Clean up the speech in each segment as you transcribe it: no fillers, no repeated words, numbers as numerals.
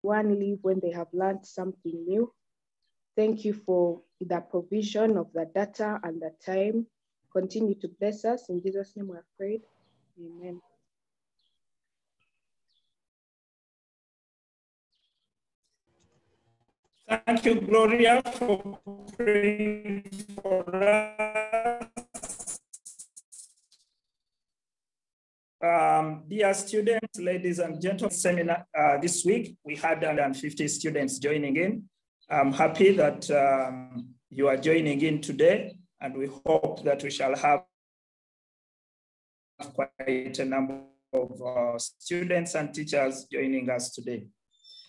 one leave when they have learned something new. Thank you for the provision of the data and the time. Continue to bless us. In Jesus' name we have prayed. Amen. Thank you, Gloria, for praying for us. Dear students, ladies and gentlemen, seminar this week, we had 150 students joining in. I'm happy that you are joining in today, and we hope that we shall have quite a number of students and teachers joining us today.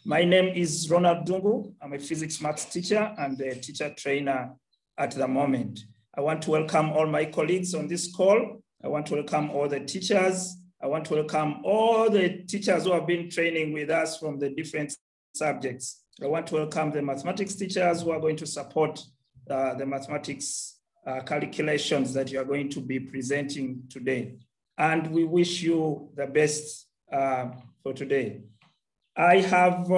My name is Ronald Dungu. I'm a physics maths teacher and a teacher trainer at the moment. I want to welcome all my colleagues on this call. I want to welcome all the teachers. I want to welcome all the teachers who have been training with us from the different subjects. I want to welcome the mathematics teachers who are going to support the mathematics calculations that you are going to be presenting today. And we wish you the best for today. I have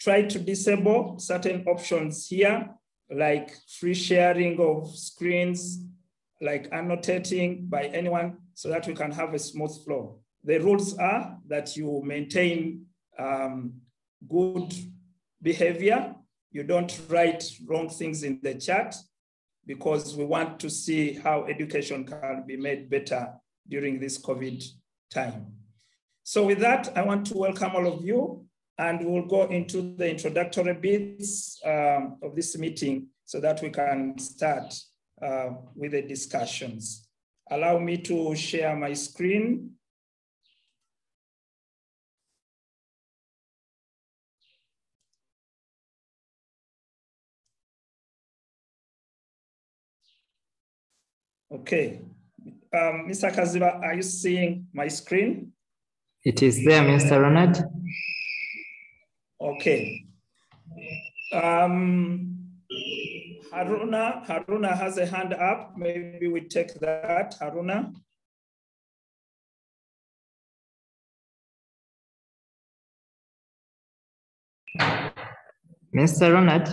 tried to disable certain options here, like free sharing of screens, like annotating by anyone, so that we can have a smooth flow. The rules are that you maintain good behavior. You don't write wrong things in the chat, because we want to see how education can be made better during this COVID time. So with that, I want to welcome all of you, and we'll go into the introductory bits of this meeting so that we can start with the discussions. Allow me to share my screen. Okay. Mr. Kaziba, are you seeing my screen? It is there, Mr. Ronald. Okay. Haruna has a hand up. Maybe we take that, Haruna. Mr. Ronald,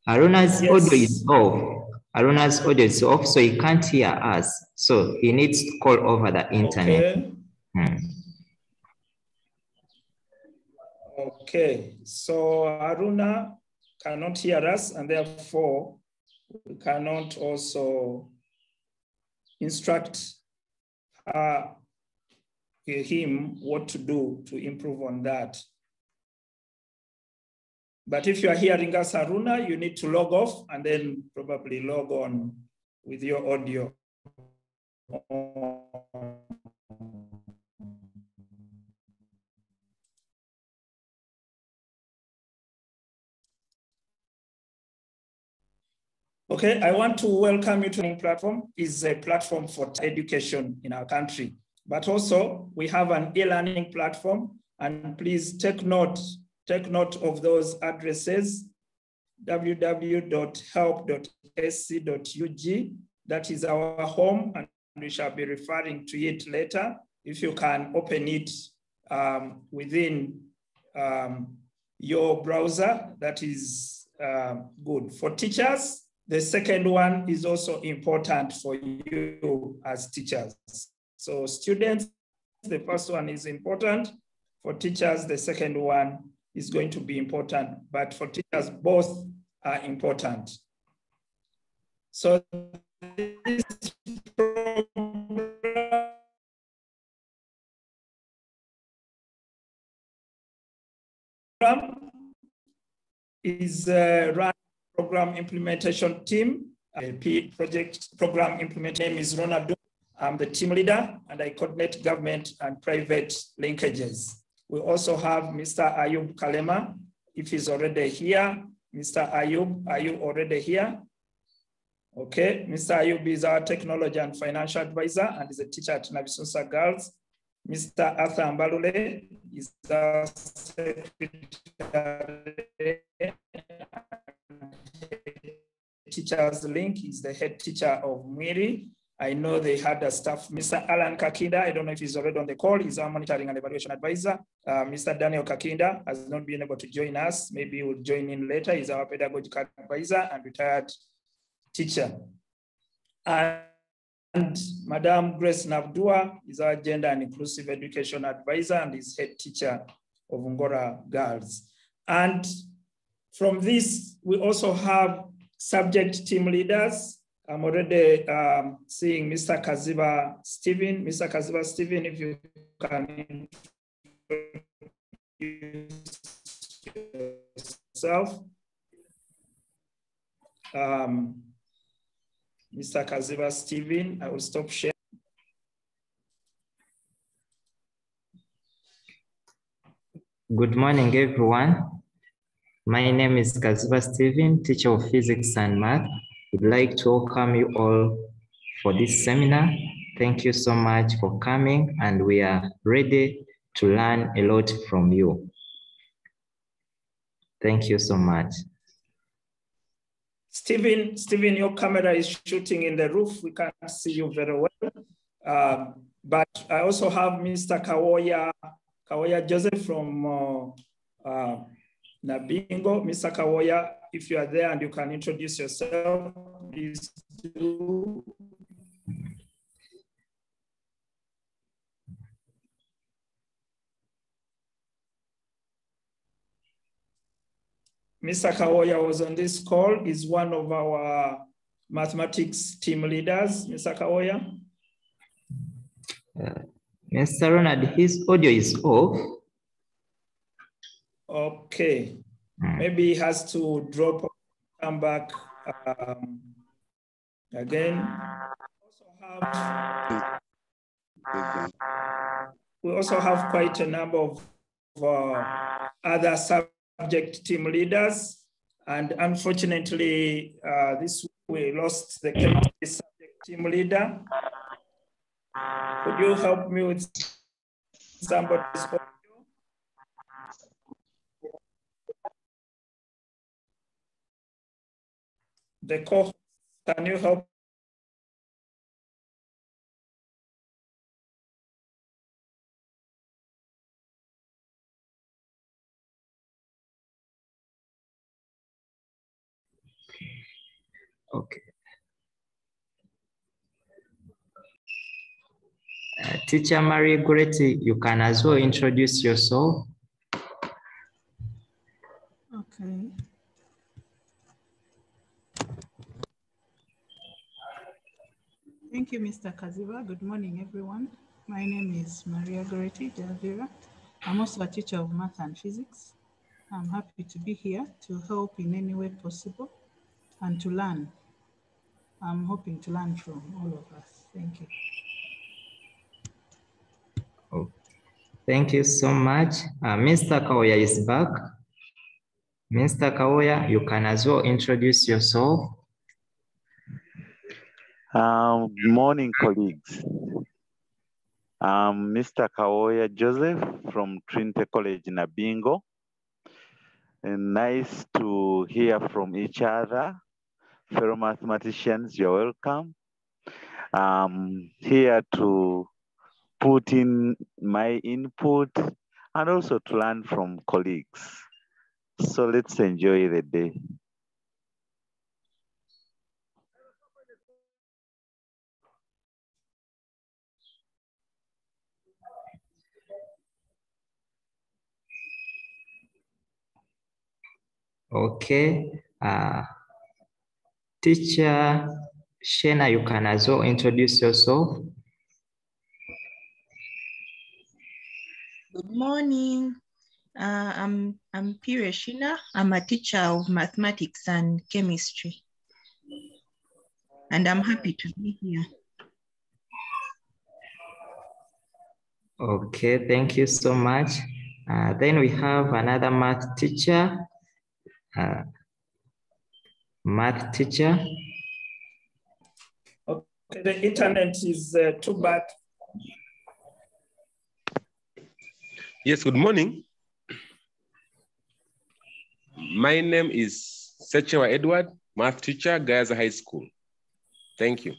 Haruna's Yes. audio is off. Haruna's audio is off, so he can't hear us. So he needs to call over the internet. Okay. Okay, so Haruna cannot hear us, and therefore we cannot also instruct him what to do to improve on that. But if you are hearing us, Haruna, you need to log off and then probably log on with your audio. Okay, I want to welcome you to the platform. It's a platform for education in our country, but also we have an e-learning platform, and please take note of those addresses: www.help.sc.ug. That is our home, and we shall be referring to it later. If you can open it within your browser, that is good. For teachers, the second one is also important for you as teachers. So students, the first one is important. For teachers, the second one is going to be important, but for teachers, both are important. So this program is run program implementation team. Program implementation name is Ronald. I'm the team leader, and I coordinate government and private linkages. We also have Mr. Ayub Kalema, if he's already here. Mr. Ayub, are you already here? Okay, Mr. Ayub is our technology and financial advisor and is a teacher at Nabisunsa Girls. Mr. Arthur Ambalule is our secretary, Teachers Link is the head teacher of Mwiri, I know they had a staff, Mr. Alan Kakinda. I don't know if he's already on the call. He's our monitoring and evaluation advisor. Mr. Daniel Kakinda has not been able to join us. Maybe he will join in later. He's our pedagogical advisor and retired teacher. And Madam Grace Navdua is our gender and inclusive education advisor and is head teacher of Ngora Girls. And from this, we also have subject team leaders. I'm already seeing Mr. Kaziba Stephen. Mr. Kaziba Stephen, if you can introduce yourself. Mr. Kaziba Stephen, I will stop sharing. Good morning, everyone. My name is Kaziba Stephen, teacher of physics and math. We'd like to welcome you all for this seminar. Thank you so much for coming, and we are ready to learn a lot from you. Thank you so much. Stephen, your camera is shooting in the roof. We can't see you very well. But I also have Mr. Kawoya Joseph from Nabingo. Mr. Kawoya, if you are there and you can introduce yourself, please do. Mr. Kawoya was on this call, is one of our mathematics team leaders. Mr. Kawoya? Mr. Ronald, his audio is off. Okay, maybe he has to drop, come back again. We also have quite a number of other subject team leaders. And unfortunately, this week we lost the chemistry subject team leader. Could you help me with somebody's audio? The co-host, can you help? Okay. Teacher Marie Goretti, you can as well introduce yourself. Okay. Thank you, Mr. Kaziba. Good morning, everyone. My name is Maria Goretti Delvira. I'm also a teacher of math and physics. I'm happy to be here to help in any way possible and to learn. I'm hoping to learn from all of us. Thank you. Oh, thank you so much. Mr. Kawoya is back. Mr. Kawoya, you can as well introduce yourself. Good morning, colleagues. I'm Mr. Kawoya Joseph from Trinity College Nabingo. And nice to hear from each other. Fellow mathematicians, you're welcome. I'm here to put in my input and also to learn from colleagues. So let's enjoy the day. Okay. Teacher Shena, you can as well introduce yourself. Good morning. I'm Pire Shina. I'm a teacher of mathematics and chemistry. And I'm happy to be here. Okay, thank you so much. Then we have another math teacher. Okay, the internet is too bad. Yes, good morning. My name is Sechewa Edward, math teacher, Gaza High School. Thank you.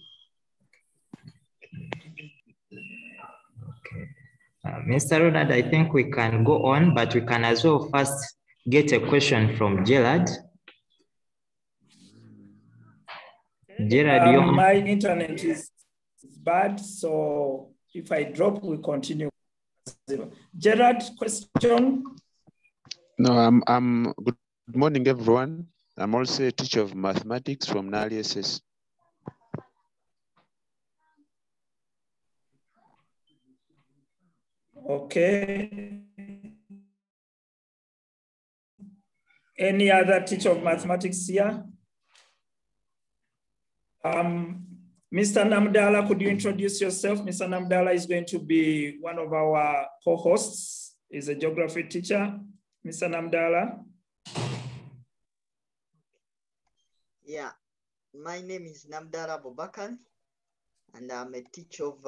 Mr. Ronald, I think we can go on, but we can as well first get a question from Gerard. Gerard, my internet is bad, so if I drop, we continue. Gerard, question? No, I'm good morning, everyone. I'm also a teacher of mathematics from Nali SS. Okay. Any other teacher of mathematics here? Mr. Namdala, could you introduce yourself? Mr. Namdala is going to be one of our co-hosts. He's a geography teacher. Mr. Namdala. Yeah, my name is Namdala Bobakar, and I'm a teacher of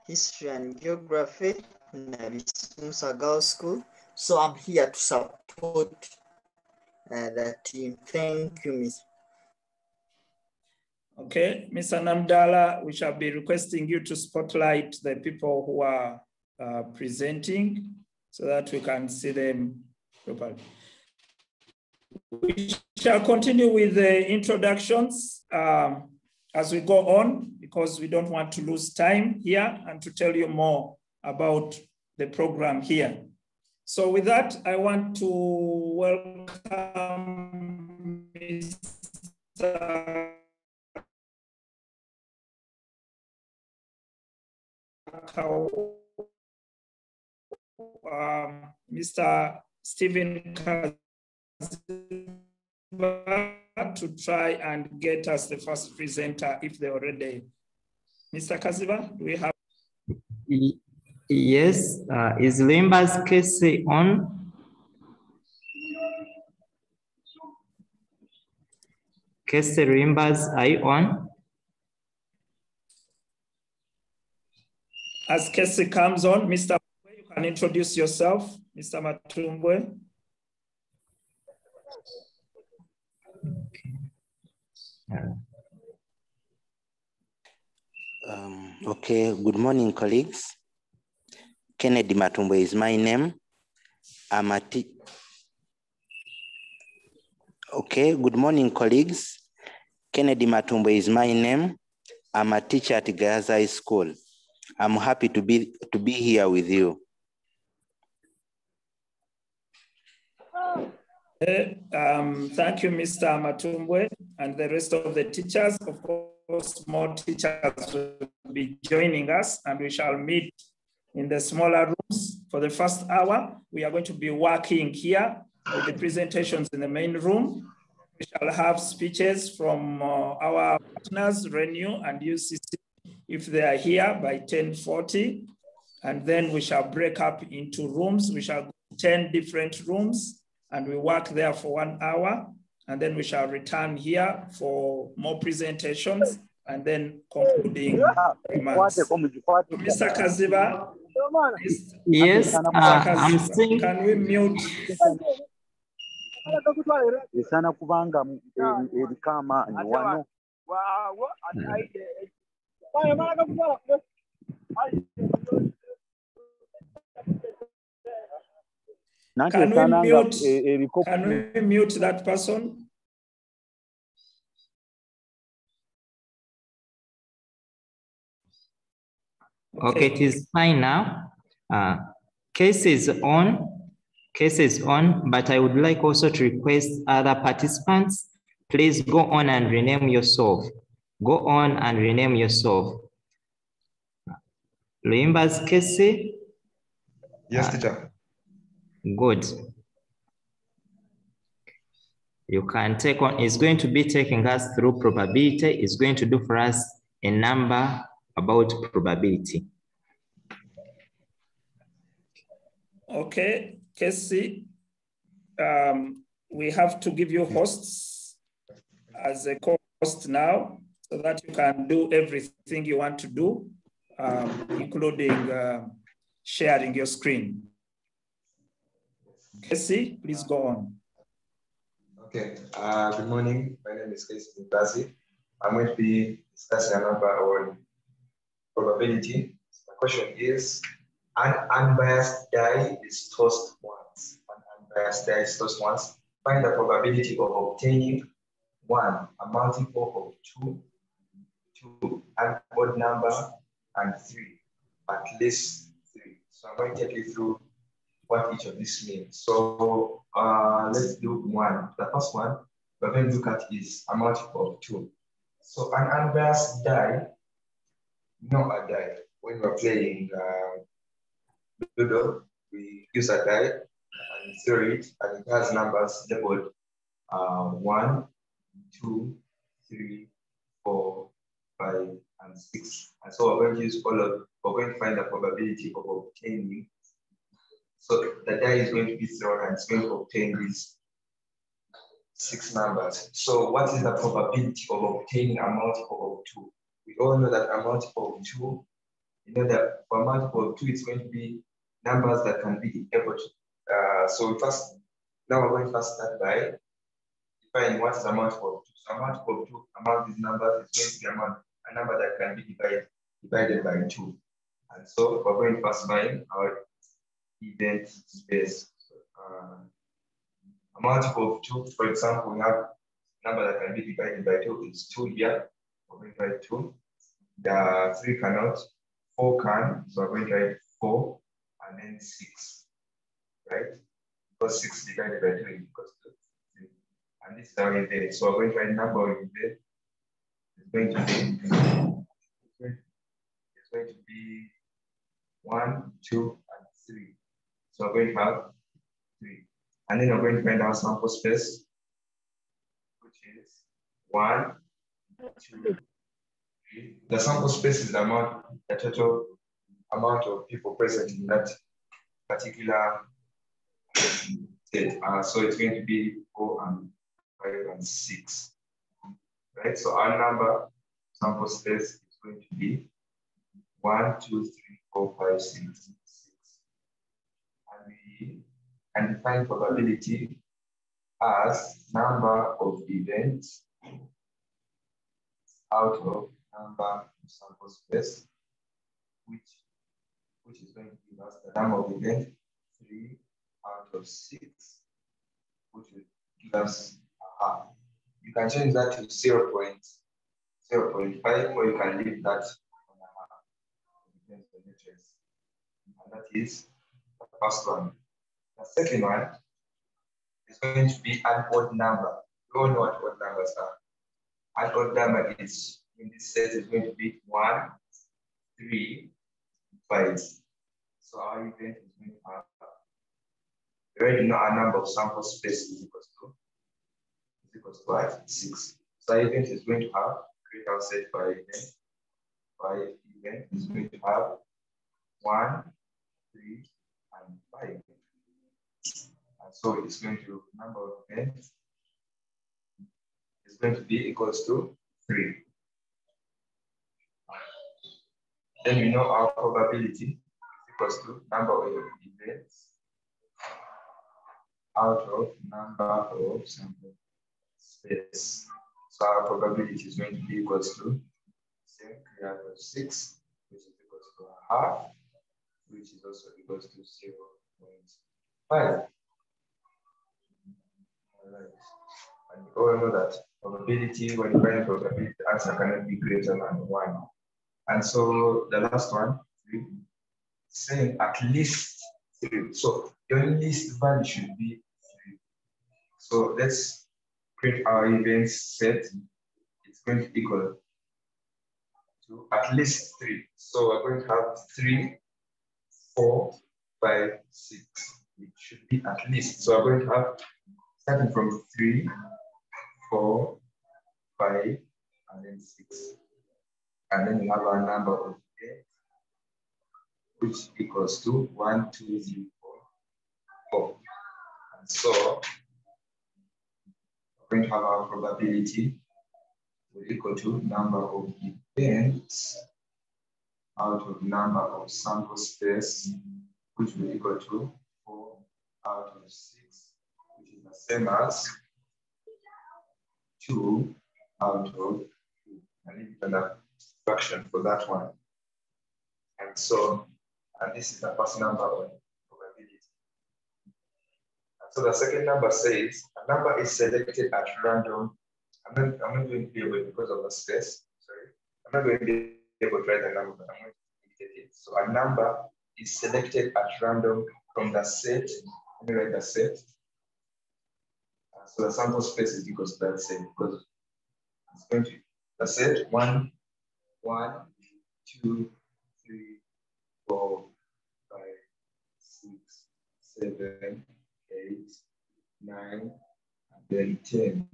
history and geography in Musa Girls School. So I'm here to support the team. Thank you, Miss. Okay, Mr. Namdala, we shall be requesting you to spotlight the people who are presenting so that we can see them properly. We shall continue with the introductions as we go on, because we don't want to lose time here and to tell you more about the program here. So with that, I want to welcome Mr. Stephen to try and get us the first presenter if they're already. Mr. Kaziba, do we have? Yes, is Limba's case on? Casey Rimbas, are you on? As Casey comes on, Mr. you can introduce yourself, Mr. Matumbwe. Okay, good morning, colleagues. Kennedy Matumbwe is my name. I'm a Okay, good morning, colleagues. Kennedy Matumbwe is my name. I'm a teacher at Gaza High School. I'm happy to be here with you. Thank you, Mr. Matumbwe, and the rest of the teachers. Of course, more teachers will be joining us, and we shall meet in the smaller rooms. For the first hour, we are going to be working here with the presentations in the main room. We shall have speeches from our partners, Renew and UCC, if they are here by 10:40. And then we shall break up into rooms. We shall go to 10 different rooms, and we work there for 1 hour. And then we shall return here for more presentations and then concluding remarks. Mr. Kaziba. Yes, I'm saying. Can we mute? Isana kubanga erikama wano. Can we mute that person? Okay, it is fine now. Case is on, but I would like also to request other participants, please go on and rename yourself. Go on and rename yourself. Luimba's Casey? Yes, teacher. Good. You can take on, it's going to be taking us through probability. It's going to do for us a number about probability. Okay, Casey, we have to give you hosts as a co-host now so that you can do everything you want to do, including sharing your screen. Casey, please go on. Okay, good morning. My name is Casey Mbazi. I'm going to be discussing a number on probability. My question is, An unbiased die is tossed once. An unbiased die is tossed once. Find the probability of obtaining 1, a multiple of 2, 2, an odd number, and 3, at least 3. So I'm going to take you through what each of these means. So let's do 1. The first one we're going to look at is a multiple of 2. So an unbiased die, a die. When we're playing Ludo, we use a die and throw it, and it has numbers labeled 1, 2, 3, 4, 5, and 6. And so we're going to use we're going to find the probability of obtaining. So the die is going to be thrown and it's going to obtain these 6 numbers. So what is the probability of obtaining a multiple of 2? We all know that a multiple of 2, that for a multiple of 2, it's going to be numbers that can be able to. Now we're going to first start by defining what is a multiple of 2. So a multiple of 2 among these numbers is going to be a number that can be divided by 2. And so we're going to first find our event space. A multiple of 2, for example, we have a number that can be divided by 2 is 2 here. We're going to write 2. The 3 cannot, 4 can, so we're going to write 4, and then 6, right? Because 6 divided by 2 equals to 3. And this is our event. So we're going to write number of event. It's going to be 1, 2, and 3. So we're going to have 3. And then we're going to find our sample space, which is 1, 2, 3. The sample space is the total amount of people present in that particular state. So it's going to be 4 and 5 and 6. Right? So our number sample space is going to be 1, 2, 3, 4, 5, 6, 6. And we can define probability as number of events out of number of sample space, which is going to give us the number of events 3 out of 6, which will give us a half. You can change that to 0.05, or you can leave that on a half. It depends on your choice. And that is the first one. The second one is going to be an odd number. We all know what odd numbers are. An odd number is, in this set, is going to be 1, 3, 5. So our event is going to have, we already know our number of sample space is equals to what? 6. So our event is going to have, create our set for event. Our event is going to have 1, 3, and 5. And so it's going to, number of events is going to be equals to 3. Then we know our probability is equals to number of events out of number of sample space. So our probability is going to be equals to 3 out of 6, which is equals to a half, which is also equals to 0.5. All right. And we all know that probability, when you find probability, the answer cannot be greater than 1. And so the last one, 3, saying at least 3. So your least value should be 3. So let's create our events set. It's going to equal to at least 3. So we're going to have 3, 4, 5, 6. It should be at least. So we're going to have, starting from 3, 4, 5, and then 6. And then we have our number of events, which equals to 1, 2, 3, 4, 4. And so we're going to have our probability will equal to number of events out of number of sample space, which will equal to 4 out of 6, which is the same as 2 out of 2. I need another fraction for that one. And so And this is the first number on probability. And so the second number says a number is selected at random. I'm not going to be able because of the space. Sorry, I'm not going to be able to write the number, but I'm going to dictate it. So a number is selected at random from the set. Let me write the set. So the sample space is equal to that set because it's going to the set 1, 1, 2, 3, 4, 5, 6, 7, 8, 9, and then 10.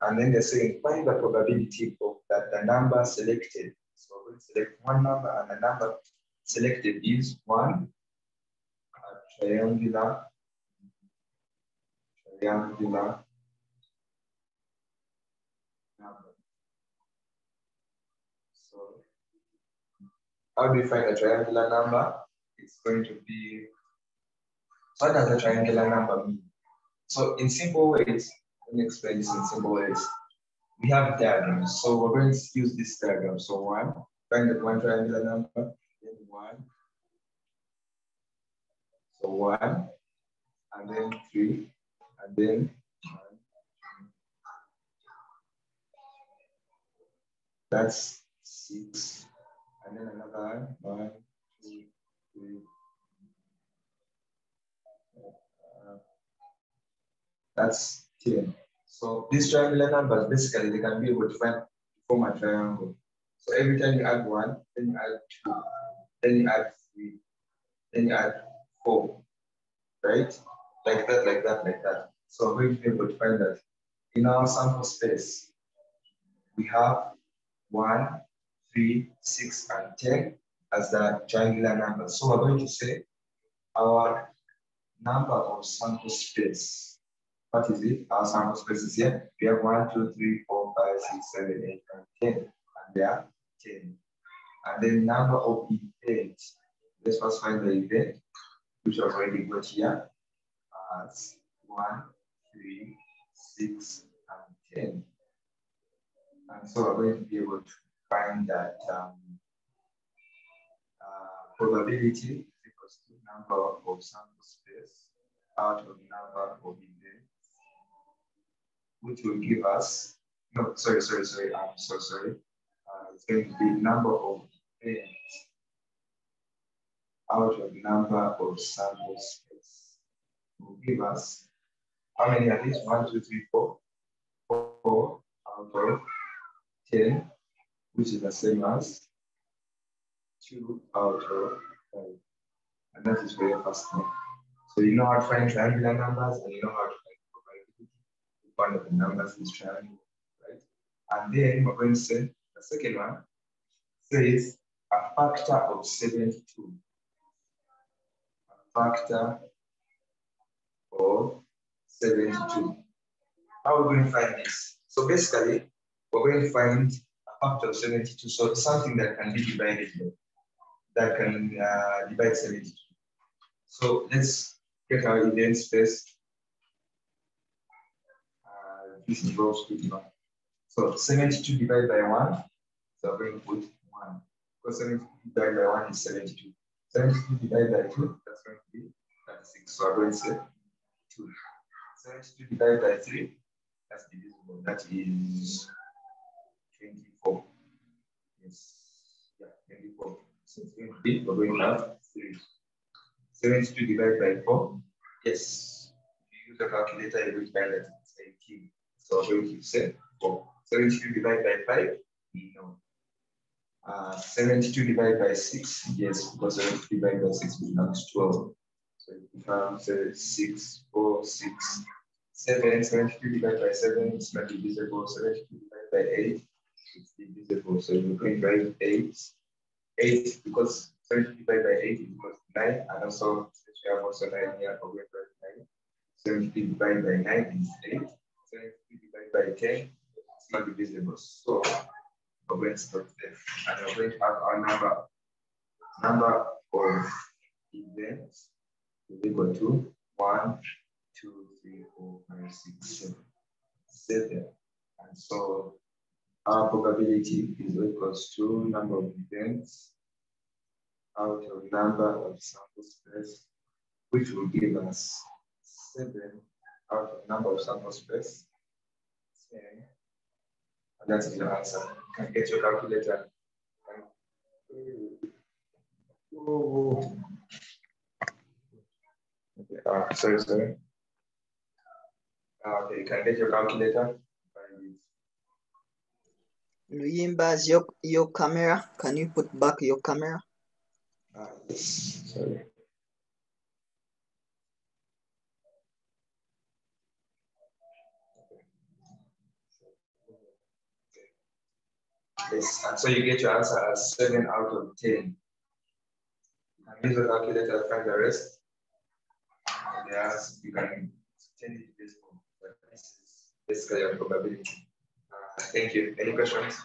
And then they're saying find the probability of that the number selected. So we're going to select one number, and the number selected is 1, triangular number. So how do we find a triangular number? It's going to be, what does a triangular number mean? So in simple ways, let me explain this in simple ways. We have diagrams. So we're going to use this diagram. So 1, find the one triangular number, then 1. So 1, and then 3, and then 1. That's 6. And then another 1, 2, 3. That's 10. So these triangular numbers, basically, they can be able to form a triangle. So every time you add 1, then you add 2, then you add 3, then you add 4, right? Like that, like that, like that. So we're going to be able to find that in our sample space, we have 1, 3, 6, and 10 as the triangular numbers. So we're going to say our number of sample space. What is it? Our sample space is here. We have 1, 2, 3, 4, 5, 6, 7, 8, and 10. And there are 10. And then number of events. Let's first find the event, which I've already got here as 1, 3, 6, and 10. And so we're going to be able to find that probability is equal to number of sample space out of number of events, which will give us, no, sorry, I'm so sorry. It's going to be number of events out of number of sample space. Will give us, how many are these? 1, 2, 3, 4. 4 out of 10, which is the same as 2 out of 5. And that is very fast now. So you know how to find triangular numbers, and you know how to find probability. One of the numbers is triangle, right? And then we're going to say the second one says a factor of 72. A factor of 72. How are we going to find this? So basically, we're going to find a factor of 72. So something that can be divided, that can divide 72. So let's get our events first. This involves putting 1. So 72 divided by 1. So we're going to put 1. Because 72 divided by 1 is 72. 72 divided by 2, that's going to be 36. So we're going to say 2. 72 divided by 3, that's divisible. That is 24. Yes. Yeah, 24. So it's going to be, we're going to have 3. 72 divided by 4. Yes. If you use a calculator, you will find that it's 18. So we're going to say 4. 72 divided by 5? No. 72 divided by 6? Yes, because 72 divided by 6 becomes 12. So it becomes 6, 4, 6, 7. 72 divided by 7 is not divisible. 72 divided by 8 is divisible. So we're going to write 8. 8 because 72 divided by 8 is equal to 9. And also, we have also 9 here. We're going to write 9. 72 divided by 9 is 8. 72 divided by 10 is not divisible. So we're going to stop there. And we're going to have our number of events is equal to 1, 2, 3, 4, 5, 6, 7. And so our probability is equal to number of events out of number of sample space, which will give us 7 out of number of sample space. Okay. And that is your answer. You can get your calculator. Okay, sorry. Okay, you can get your calculator. Luimba's your camera. Can you put back your camera? Yes, sorry. Yes, and so you get your answer as 7 out of 10. And use the calculator to find the rest. And the answer, you can change it to this one, but this is basically your probability. Thank you. Any questions?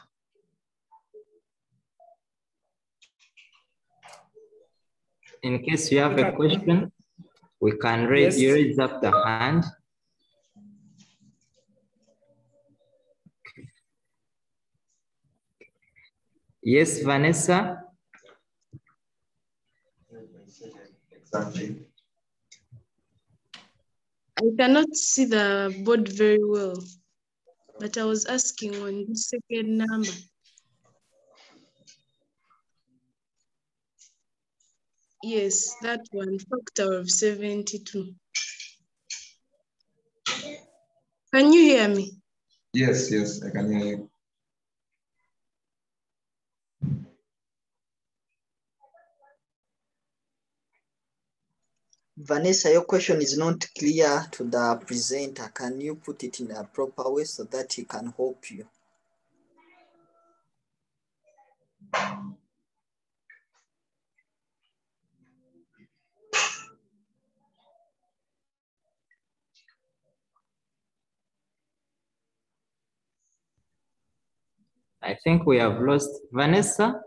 In case you have a question, we can raise up the hand. Yes, Vanessa. Exactly. I cannot see the board very well, but I was asking on the second number. Yes, that one, factor of 72. Can you hear me? Yes, I can hear you. Vanessa, your question is not clear to the presenter. Can you put it in a proper way so that he can help you? I think we have lost Vanessa.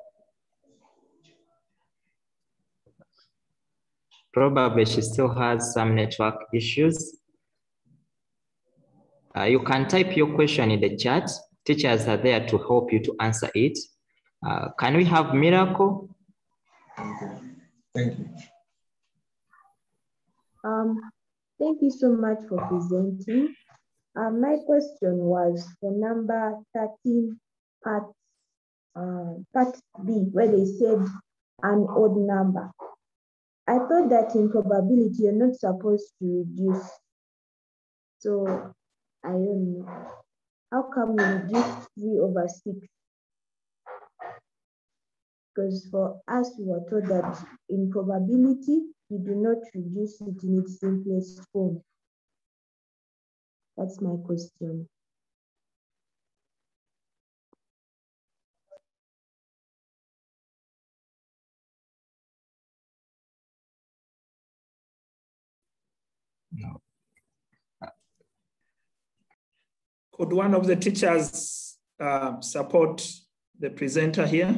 Probably she still has some network issues. You can type your question in the chat. Teachers are there to help you to answer it. Can we have Miracle? Okay. Thank you. Thank you so much for presenting. My question was for number 13, part B, where they said an odd number. I thought that in probability, you're not supposed to reduce. So I don't know. How come we reduced 3/6? Because for us, we were told that in probability, you do not reduce it in its simplest form. That's my question. No. Could one of the teachers support the presenter here?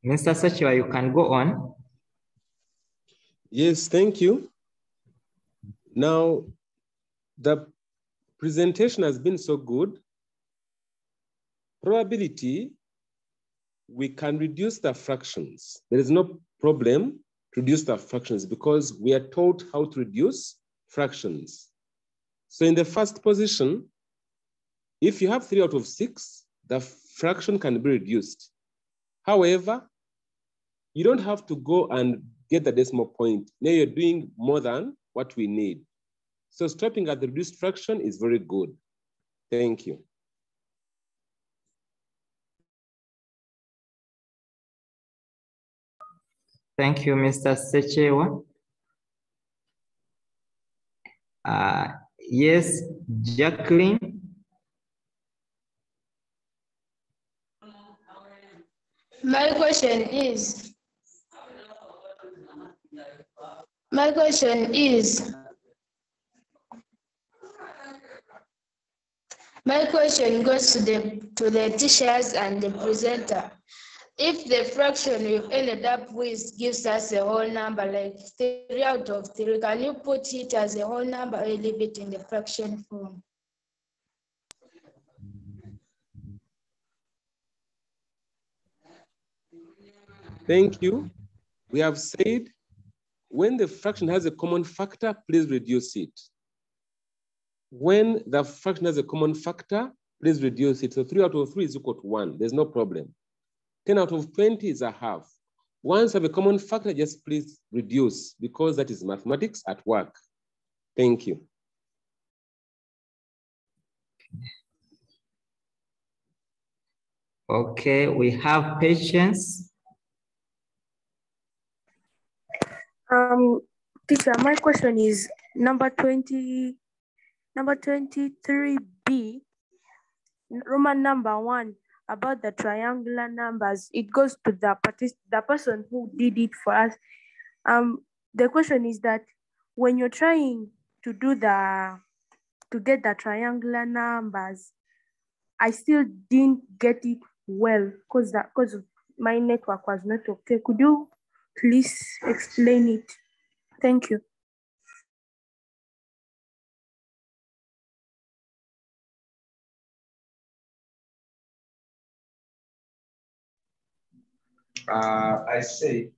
Mr. Sachiwa, you can go on. Yes, thank you. Now, the presentation has been so good. Probability, we can reduce the fractions. There is no problem to reduce the fractions because we are taught how to reduce fractions. So in the first position, if you have 3/6, the fraction can be reduced. However, you don't have to go and get the decimal point. Now you're doing more than what we need. So stopping at the reduced fraction is very good. Thank you. Thank you, Mr. Sechewa. Yes, Jacqueline. My question is, My question goes to the teachers and the presenter. If the fraction we've ended up with gives us a whole number, like 3 out of 3, can you put it as a whole number or leave it in the fraction form? Thank you. We have said when the fraction has a common factor, please reduce it. When the fraction has a common factor, please reduce it. So 3 out of 3 is equal to 1. There's no problem. 10 out of 20 is a half. Once you have a common factor, just please reduce, because that is mathematics at work. Thank you. Okay, we have Patience. Teacher, my question is number 23B, Roman number 1, about the triangular numbers. It goes to the person who did it for us. The question is that when you're trying to get the triangular numbers, I still didn't get it well because my network was not okay. Could you please explain it? Thank you. I say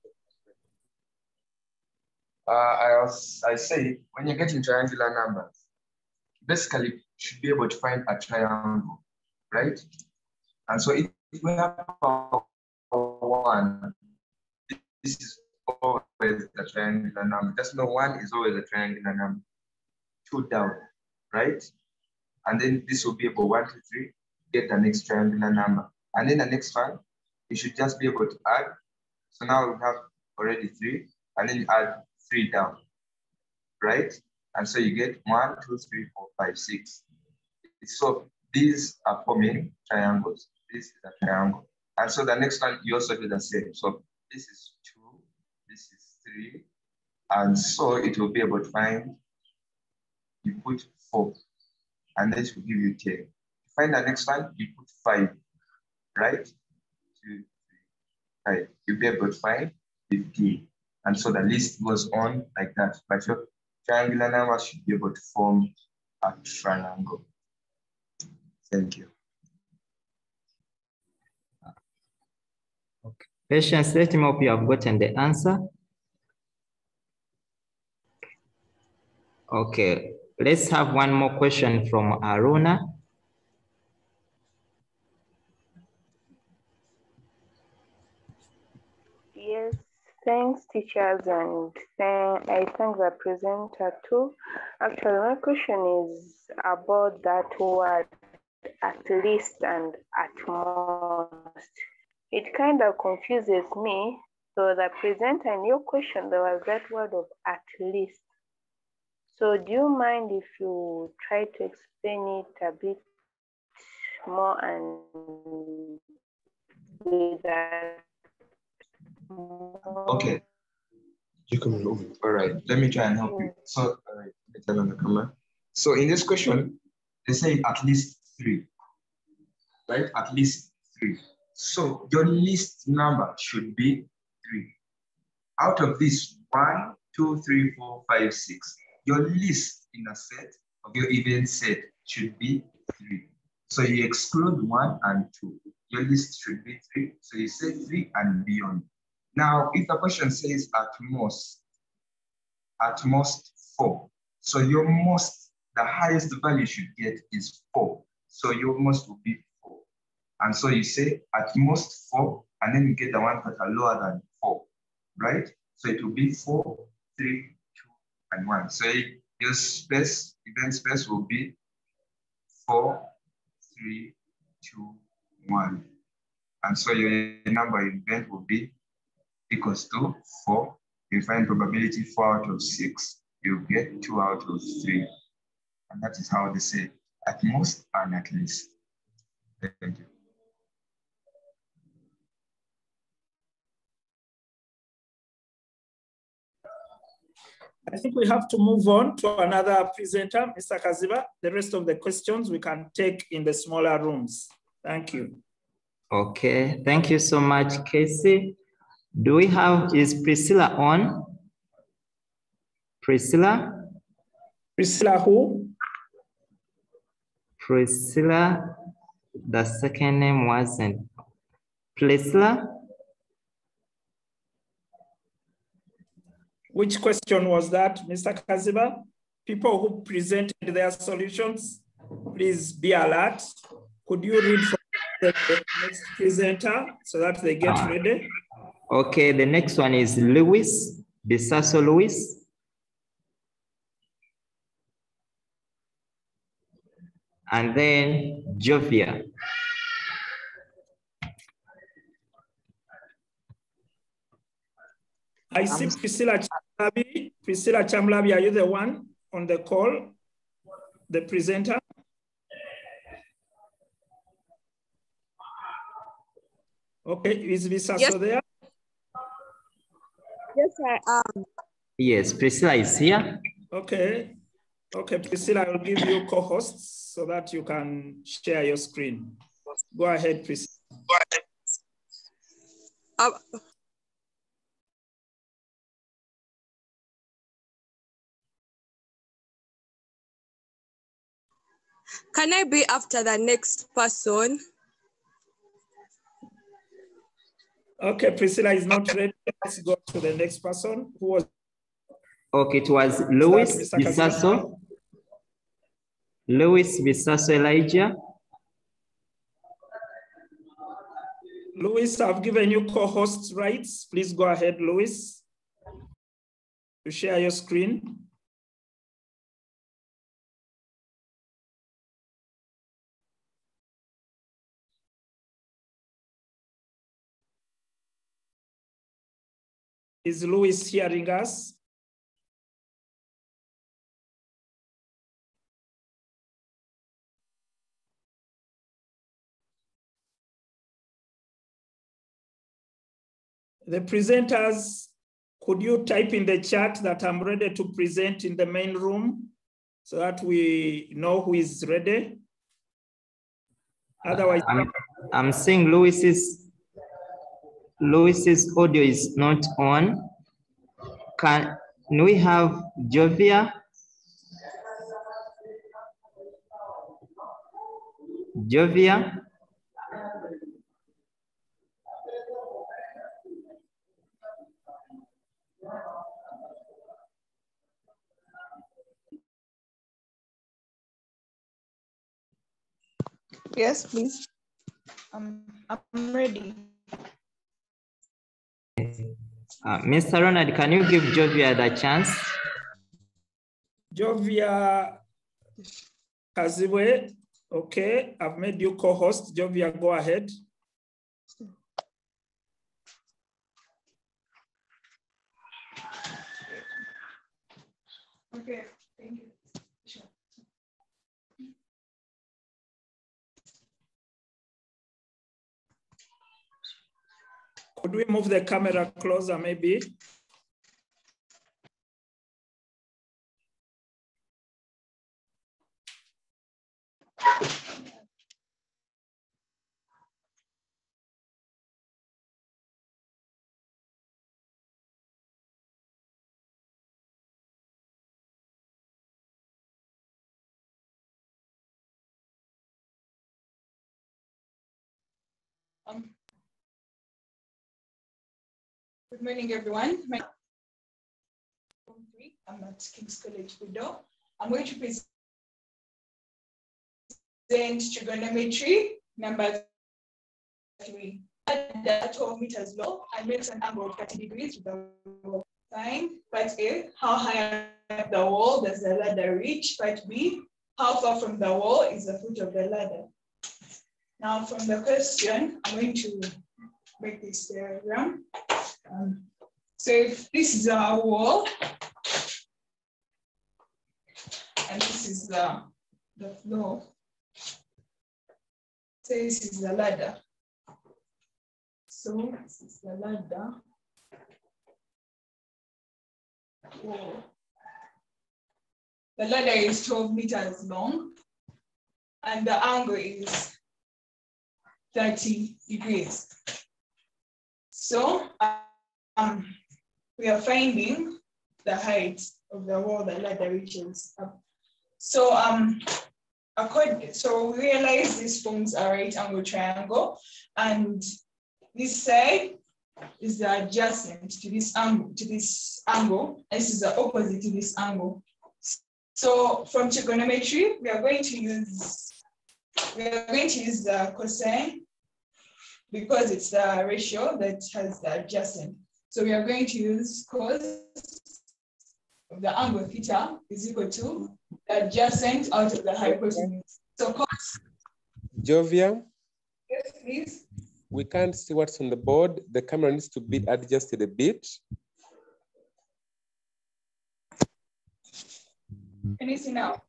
when you're getting triangular numbers, basically you should be able to find a triangle, right? And so if we have one, this is always a triangular number. Just know 1 is always a triangular number. 2 down, right? And then this will be about 1, 2, 3, get the next triangular number. And then the next one, you should just be able to add. So now we have already 3, and then you add 3 down, right? And so you get 1, 2, 3, 4, 5, 6. So these are forming triangles. This is a triangle. And so the next one, you also do the same. So this is 2, this is 3. And so it will be able to find, you put 4, and this will give you 10. To find the next one, you put 5, right? 2, 3, 5. You'll be able to find 15. And so the list goes on like that. But your triangular numbers should be able to form a triangle. Thank you. Okay. Patience, let me hope you have gotten the answer. Okay, let's have one more question from Aruna. Yes, thanks teachers, and I thank the presenter too. Actually, my question is about that word at least and at most. It kind of confuses me. So the presenter, in your question, there was that word of at least. So do you mind if you try to explain it a bit more and with that? Okay. You can move. All right, let me try and help you. So, all right, let me turn on the camera. So in this question, they say at least 3, right? At least 3. So your least number should be 3. Out of this 1, 2, 3, 4, 5, 6, your least in a set of your even set should be 3. So you exclude 1 and 2. Your list should be 3. So you say 3 and beyond. Now, if the question says at most 4. So your most, the highest value you should get is 4. So your most will be 4. And so you say at most 4, and then you get the ones that are lower than 4, right? So it will be 4, 3, 2, and 1. So your space, event space will be 4, 3, 2, 1. And so your number event will be equals to 4. You find probability 4 out of 6. You get 2 out of 3. And that is how they say at most and at least. Thank you. I think we have to move on to another presenter, Mr. Kaziba. The rest of the questions we can take in the smaller rooms. Thank you. Okay, thank you so much, Casey. Do we have, is Priscilla on? Priscilla? Priscilla who? Priscilla, the second name wasn't. Priscilla? Which question was that, Mr. Kaziba? People who presented their solutions, please be alert. Could you read from the next presenter so that they get ready? Okay, the next one is Lewis, Bisaso Lewis. And then Jovia. I see Priscilla Chamlabi. Priscilla Chamlabi, are you the one on the call? The presenter? Okay, is Bisaso there? Yes, I am. Yes, Priscilla is here. Okay. Okay, Priscilla, I will give you co-hosts so that you can share your screen. Go ahead, Priscilla. Go ahead. Can I be after the next person? Okay, Priscilla is not ready. Let's go to the next person. Who was? Okay, it was Louis Bisaso. Louis Bisaso Elijah. Louis, I've given you co-host rights. Please go ahead, Louis, to share your screen. Is Louis hearing us? The presenters, could you type in the chat that I'm ready to present in the main room so that we know who is ready? Otherwise, I'm seeing Louis's audio is not on. Can we have Jovia? Jovia? Yes, please. I'm ready. Mr. Ronald, can you give Jovia the chance? Jovia Kaziwe, okay, I've made you co-host. Jovia, go ahead. Okay, thank you. Sure. Could we move the camera closer, maybe? Good morning, everyone. I'm at King's College, Budo. I'm going to present trigonometry number 3. The 12 meters low and makes an angle of 30 degrees with the wall. Fine. Part A, how high up the wall does the ladder reach? Part B, how far from the wall is the foot of the ladder? Now from the question, I'm going to make this diagram. So if this is our wall, and this is the floor, so this is the ladder. So this is the ladder. Wall. the ladder is 12 meters long and the angle is 30 degrees. So we are finding the height of the wall the ladder reaches up. So so we realize this forms a right angle triangle, and this side is the adjacent to this angle, This is the opposite to this angle. So from trigonometry, we are going to use the cosine because it's the ratio that has the adjacent. So we are going to use cos of the angle theta is equal to the adjacent out of the hypotenuse. So cos. Jovia? Yes, please. We can't see what's on the board. The camera needs to be adjusted a bit. Can you see now?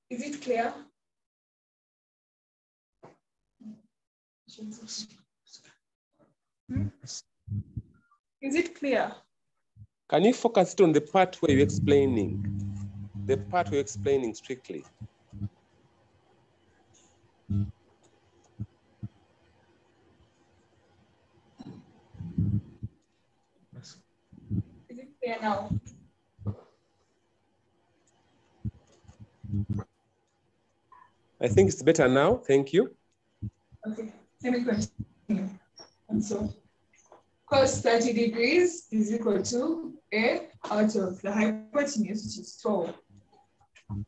Is it clear? Is it clear? Can you focus it on the part where you're explaining? The part where you're explaining strictly. Is it clear now? I think it's better now. Thank you. Okay, let me continue. And so cos 30 degrees is equal to A out of the hypotenuse, which is 12.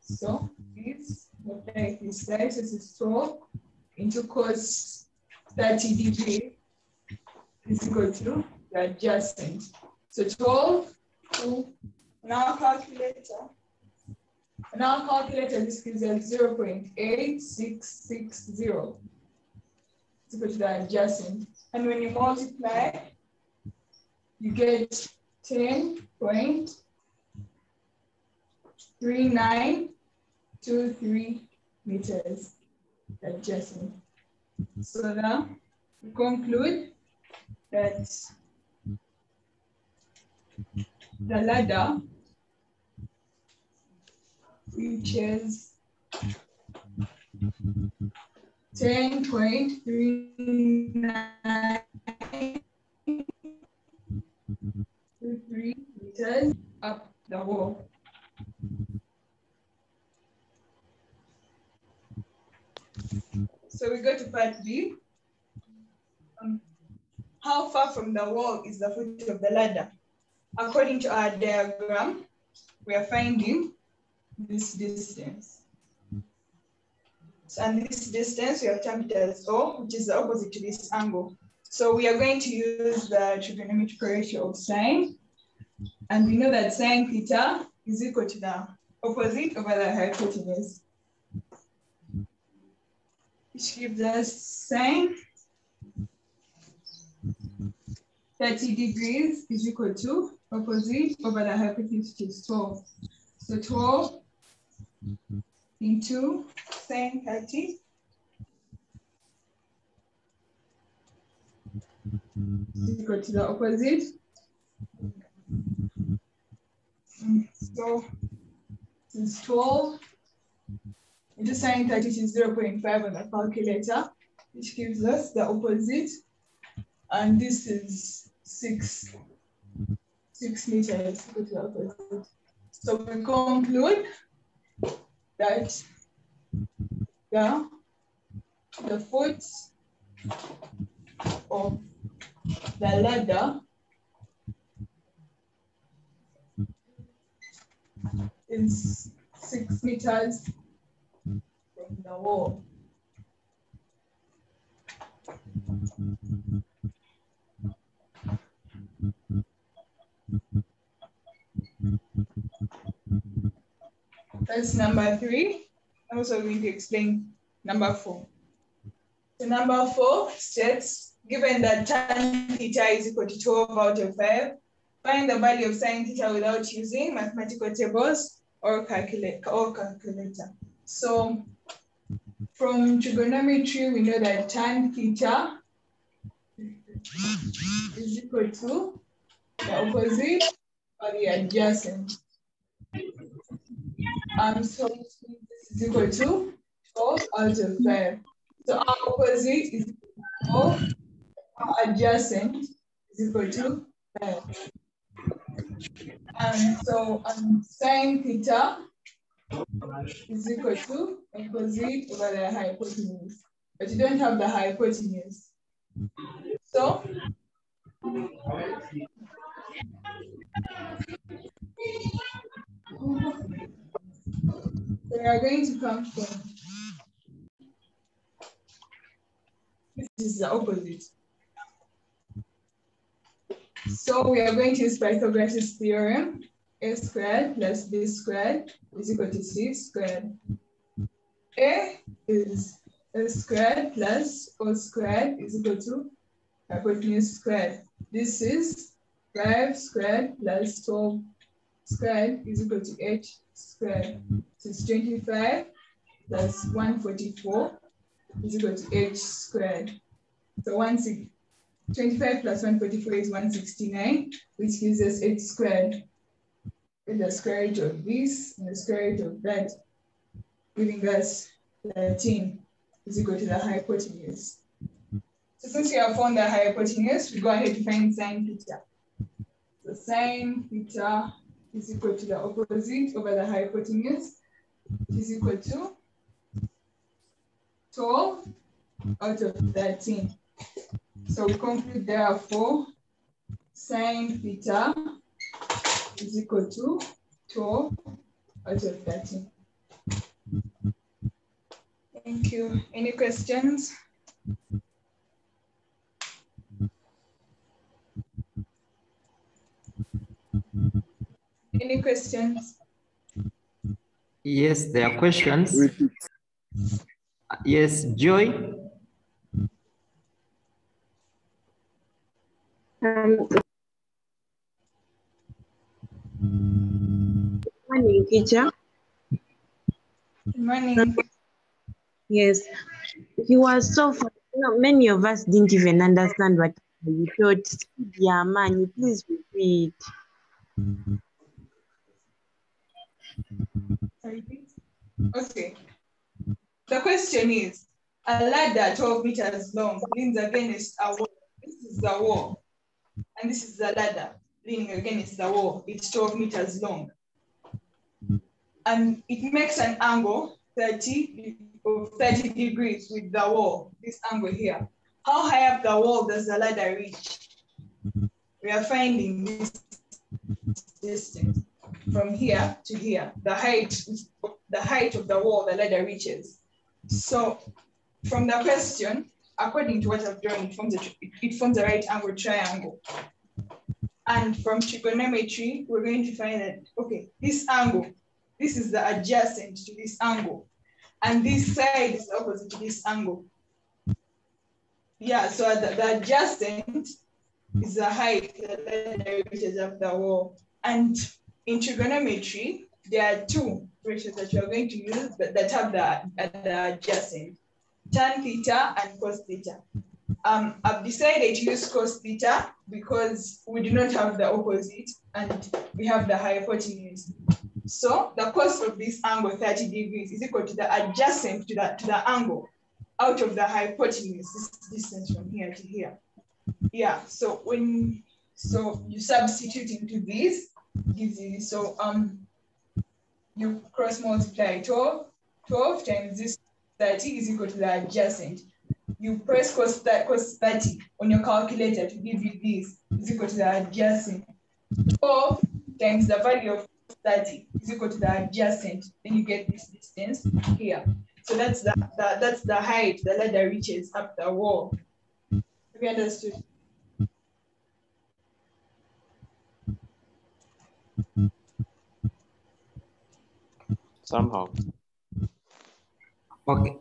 So this, like this side, this is 12 into cos 30 degrees is equal to the adjacent. So 12 to now calculator. Now calculator, this gives us 0.8660. It's equal to the adjacent. And when you multiply, you get 10.3923 meters adjacent. So now we conclude that the ladder reaches 10.3923 meters up the wall. So we go to part B. How far from the wall is the foot of the ladder? According to our diagram, we are finding this distance. And this distance we have termed as O, which is the opposite to this angle. So we are going to use the trigonometric ratio of sine. And we know that sine theta is equal to the opposite over the hypotenuse, which gives us sine 30 degrees is equal to opposite over the hypotenuse, which is 12. So 12 into sine 30 is equal to the opposite. So this is 12 into sine 30 is 0.5 on the calculator, which gives us the opposite. And this is 6 meters equal to the opposite. So we conclude that the foot of the ladder is 6 meters from the wall. That's number 3. I'm also going to explain number 4. So number 4 states, given that tan theta is equal to 12 out of 5, find the value of sine theta without using mathematical tables or calculator. So From trigonometry, we know that tan theta is equal to the opposite or the adjacent. So this is equal to 12 out of 5. So our opposite is 12, our adjacent is equal to 5. And so sine theta is equal to opposite over the hypotenuse. But you don't have the hypotenuse. So we are going to come from, this is the opposite. So we are going to use Pythagoras' theorem. A squared plus b squared is equal to c squared. A is a squared plus o squared is equal to hypotenuse squared. This is 5 squared plus 12 squared is equal to 8 squared. So it's 25 plus 144 is equal to 8 squared. So 25 plus 144 is 169, which gives us 8 squared. With the square root of this and the square root of that, giving us 13 is equal to the hypotenuse. So since we have found the hypotenuse, we go ahead to find sine theta. So sine theta is equal to the opposite over the hypotenuse, which is equal to 12 out of 13. So we conclude therefore sine theta is equal to 12 out of 13. Thank you. Any questions? Any questions? Yes, there are questions. Yes, Joy. Good morning, teacher. Good morning. Yes, he was so funny. Many of us didn't even understand what you thought. Yeah, man, you please repeat. Okay. The question is, a ladder 12 meters long leans against a wall. This is the wall, and this is the ladder leaning against the wall. It's 12 meters long. And it makes an angle 30 degrees with the wall, this angle here. How high up the wall does the ladder reach? We are finding this distance from here to here, the height of the wall the ladder reaches. So from the question, according to what I've drawn, it forms a right angle triangle. And from trigonometry, we're going to find that, okay, this angle, this is the adjacent to this angle. And this side is opposite to this angle. Yeah, so the adjacent is the height that reaches up the wall. And in trigonometry, there are two ratios that you're going to use that have the adjacent, tan theta and cos theta. I've decided to use cos theta because we do not have the opposite and we have the hypotenuse. So the cos of this angle 30 degrees is equal to the adjacent to the angle out of the hypotenuse, this distance from here to here. Yeah, so you substitute into this, gives you, so you cross multiply 12 times this 30 is equal to the adjacent. You press cos 30 on your calculator to give you this is equal to the adjacent. 12 times the value of 30 is equal to the adjacent. Then you get this distance here. So that's the height the ladder reaches up the wall. Have you understood? Somehow. Okay,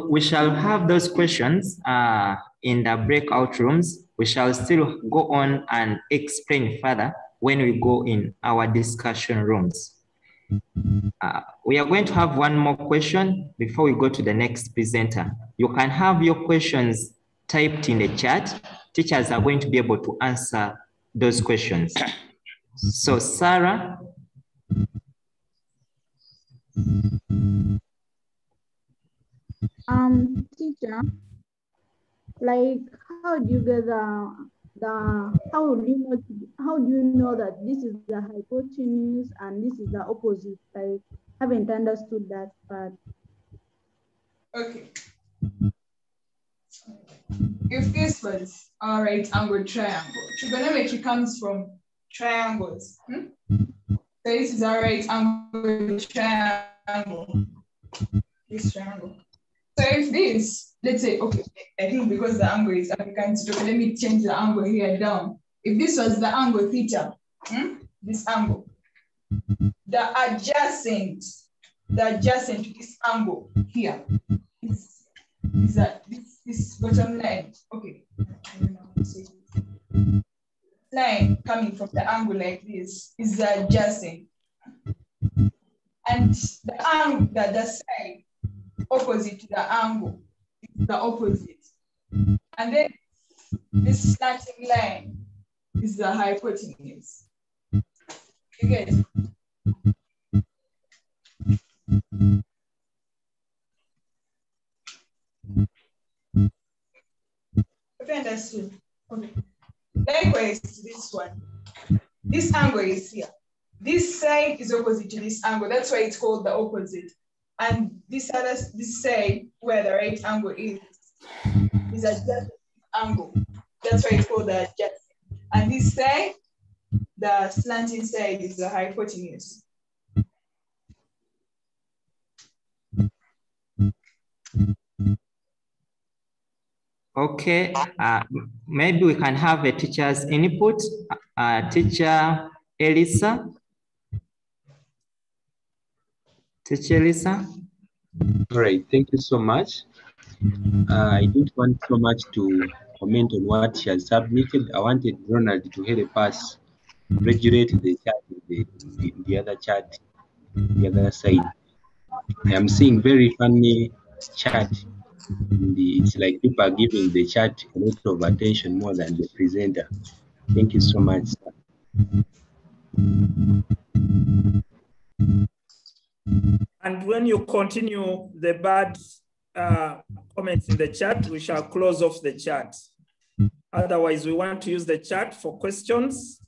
we shall have those questions in the breakout rooms. We shall still go on and explain further when we go in our discussion rooms. We are going to have one more question before we go to the next presenter. You can have your questions typed in the chat. Teachers are going to be able to answer those questions. So Sarah. Teacher, like how do you get how do you know that this is the hypotenuse and this is the opposite? Like, haven't understood that part. Okay. If this was a right angle triangle, trigonometry comes from triangles. So this is a right angle triangle. This triangle. So if this, let's say, okay, I think because the angle is African, so let me change the angle here down. If this was the angle theta, this angle, the adjacent to this angle here is this bottom line. Okay. Line coming from the angle like this is the adjacent. And the angle, the side opposite to the angle is the opposite. And then this slanting line is the hypotenuse. You get it? Have you understood? Okay. Likewise, this one. This angle is here. This side is opposite to this angle. That's why it's called the opposite. And this side where the right angle is adjacent angle. That's why it's called the adjacent. And this side, the slanting side, is the hypotenuse. Okay, maybe we can have a teacher's input. Teacher Elisa. Teacher Elisa. All right, thank you so much. I didn't want so much to comment on what she has submitted. I wanted Ronald to help us regulate the chat, the other chat, the other side. I am seeing very funny chat. It's like people are giving the chat a lot of attention more than the presenter. Thank you so much. And when you continue the bad comments in the chat, we shall close off the chat. Otherwise, we want to use the chat for questions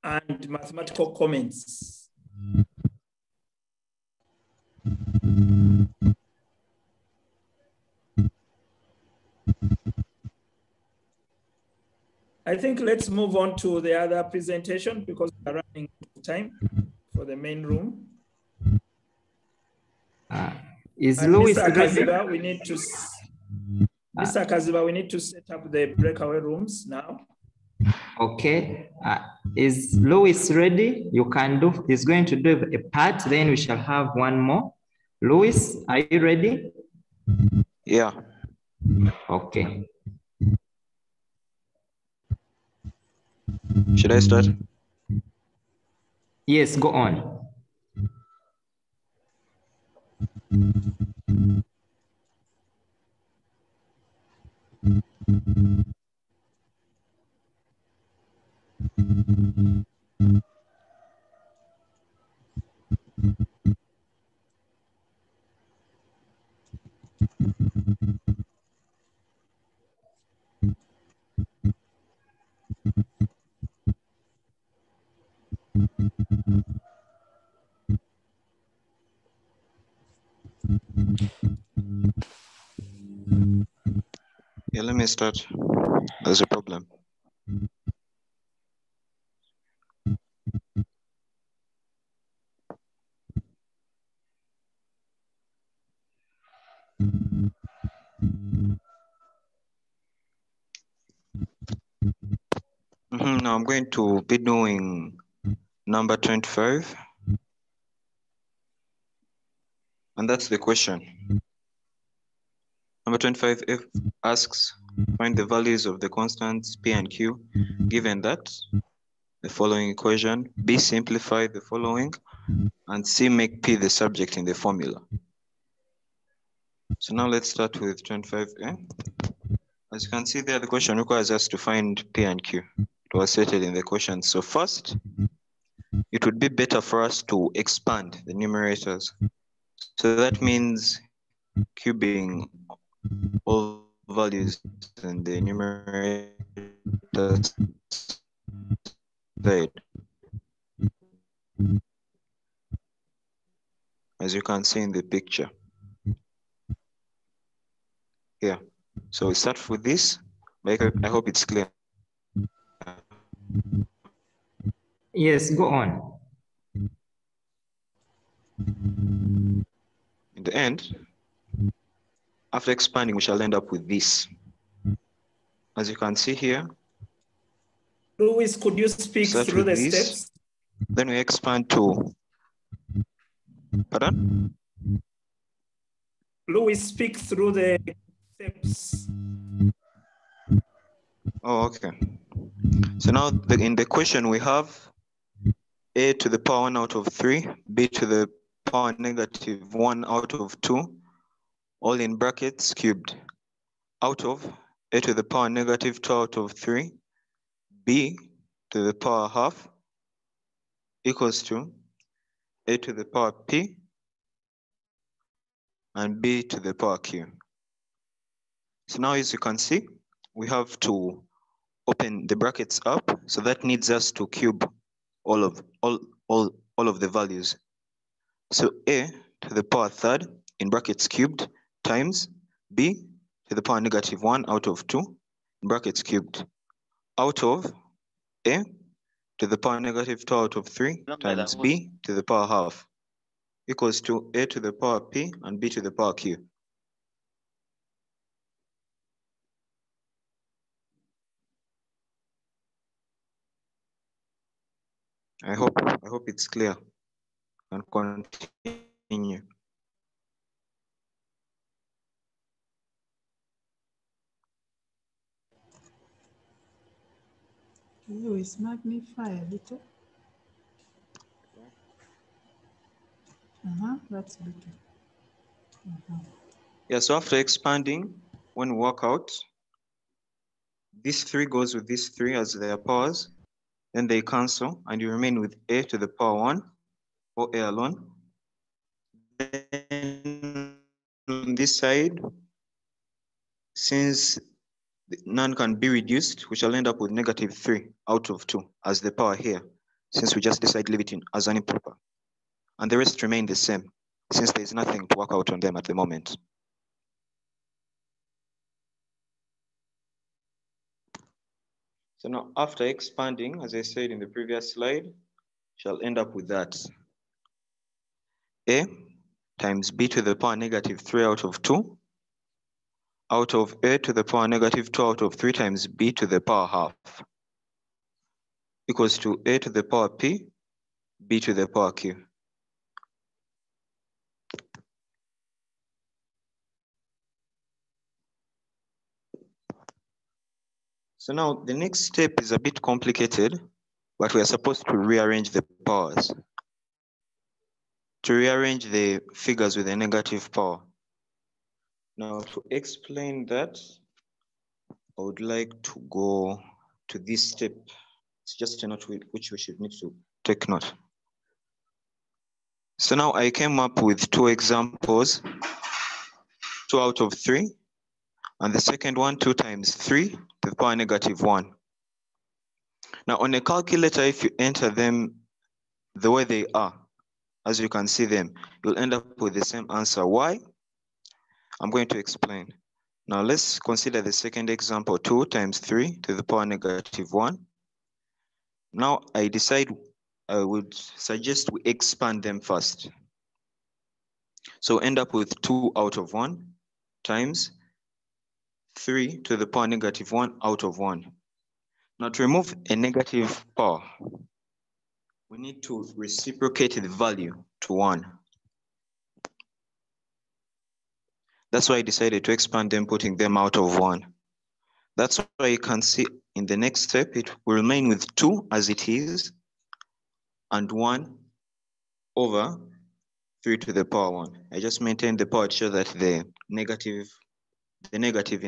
and mathematical comments. I think let's move on to the other presentation because we're running out of time for the main room. Is Louis Mr. Kaziba, we need to Mr. Kaziba, we need to set up the breakaway rooms now. Okay. Is Louis ready? You can do, he's going to do a part, then we shall have one more. Louis, are you ready? Yeah. Okay. Should I start? Yes, go on. Yeah, let me start. There's a problem. Now I'm going to be doing number 25. And that's the question. Number 25 if asks, find the values of the constants P and Q, given that the following equation, B simplify the following, and C make P the subject in the formula. So now let's start with 25A. As you can see there, the question requires us to find P and Q. It was stated in the question. So first, it would be better for us to expand the numerators. So that means cubing all values in the numerator side. As you can see in the picture here. So we start with this. I hope it's clear. Yes, go on. In the end, after expanding, we shall end up with this. As you can see here. Louis, could you speak through the steps? Then we expand to, pardon? Louis, speak through the steps. Oh, okay. So now in the question we have a to the power 1 out of 3, b to the power negative 1 out of 2, all in brackets cubed, out of a to the power negative 2 out of 3, b to the power half equals to a to the power p and b to the power q. So now as you can see, we have to open the brackets up, so that needs us to cube all of the values. So a to the power third in brackets cubed times b to the power negative 1 out of 2 in brackets cubed, out of a to the power negative 2 out of 3 times b to the power half equals to a to the power p and b to the power q. I hope it's clear. And continue. Louis, magnify a little. That's better. Yeah, so after expanding, when we work out, this 3 goes with this 3 as their powers, then they cancel, and you remain with a to the power 1, or a alone. Then on this side, since none can be reduced, we shall end up with negative 3 out of 2 as the power here, since we just decide to leave it in as an improper. And the rest remain the same, since there is nothing to work out on them at the moment. So now after expanding, as I said in the previous slide, shall end up with that. A times b to the power negative 3 out of 2, out of a to the power negative 2 out of 3 times b to the power half, equals to a to the power p, b to the power q. So now the next step is a bit complicated, but we are supposed to rearrange the powers. To rearrange the figures with a negative power. Now to explain that, I would like to go to this step. It's just a note which we should need to take note. So now I came up with 2 examples, 2 out of 3. And the second one, 2 times 3 to the power negative 1. Now on a calculator, if you enter them the way they are, as you can see them, you'll end up with the same answer. Why? I'm going to explain. Now let's consider the second example, 2 times 3 to the power negative 1. Now I would suggest we expand them first. So end up with 2 out of 1 times 3 to the power negative 1 out of 1. Now to remove a negative power, we need to reciprocate the value to 1. That's why I decided to expand them, putting them out of 1. That's why you can see in the next step, it will remain with 2 as it is, and 1 over 3 to the power 1. I just maintained the power to show that the negative in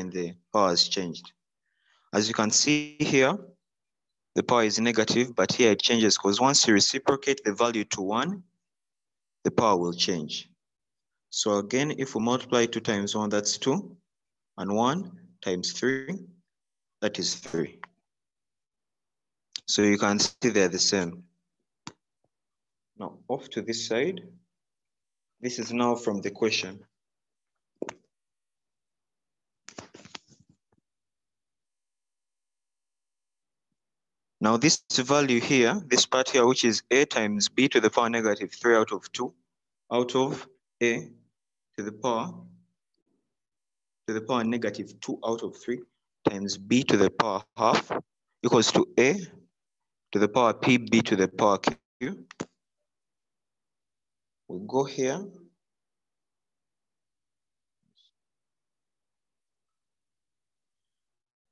the power has changed. As you can see here, the power is negative, but here it changes because once you reciprocate the value to 1, the power will change. So again, if we multiply 2 times 1, that's 2, and 1 times 3, that is 3. So you can see they're the same. Now off to this side. This is now from the question. Now this value here, this part here, which is a times b to the power negative 3 out of 2, out of a to the power negative 2 out of 3 times b to the power half equals to a to the power p b to the power q. We'll go here.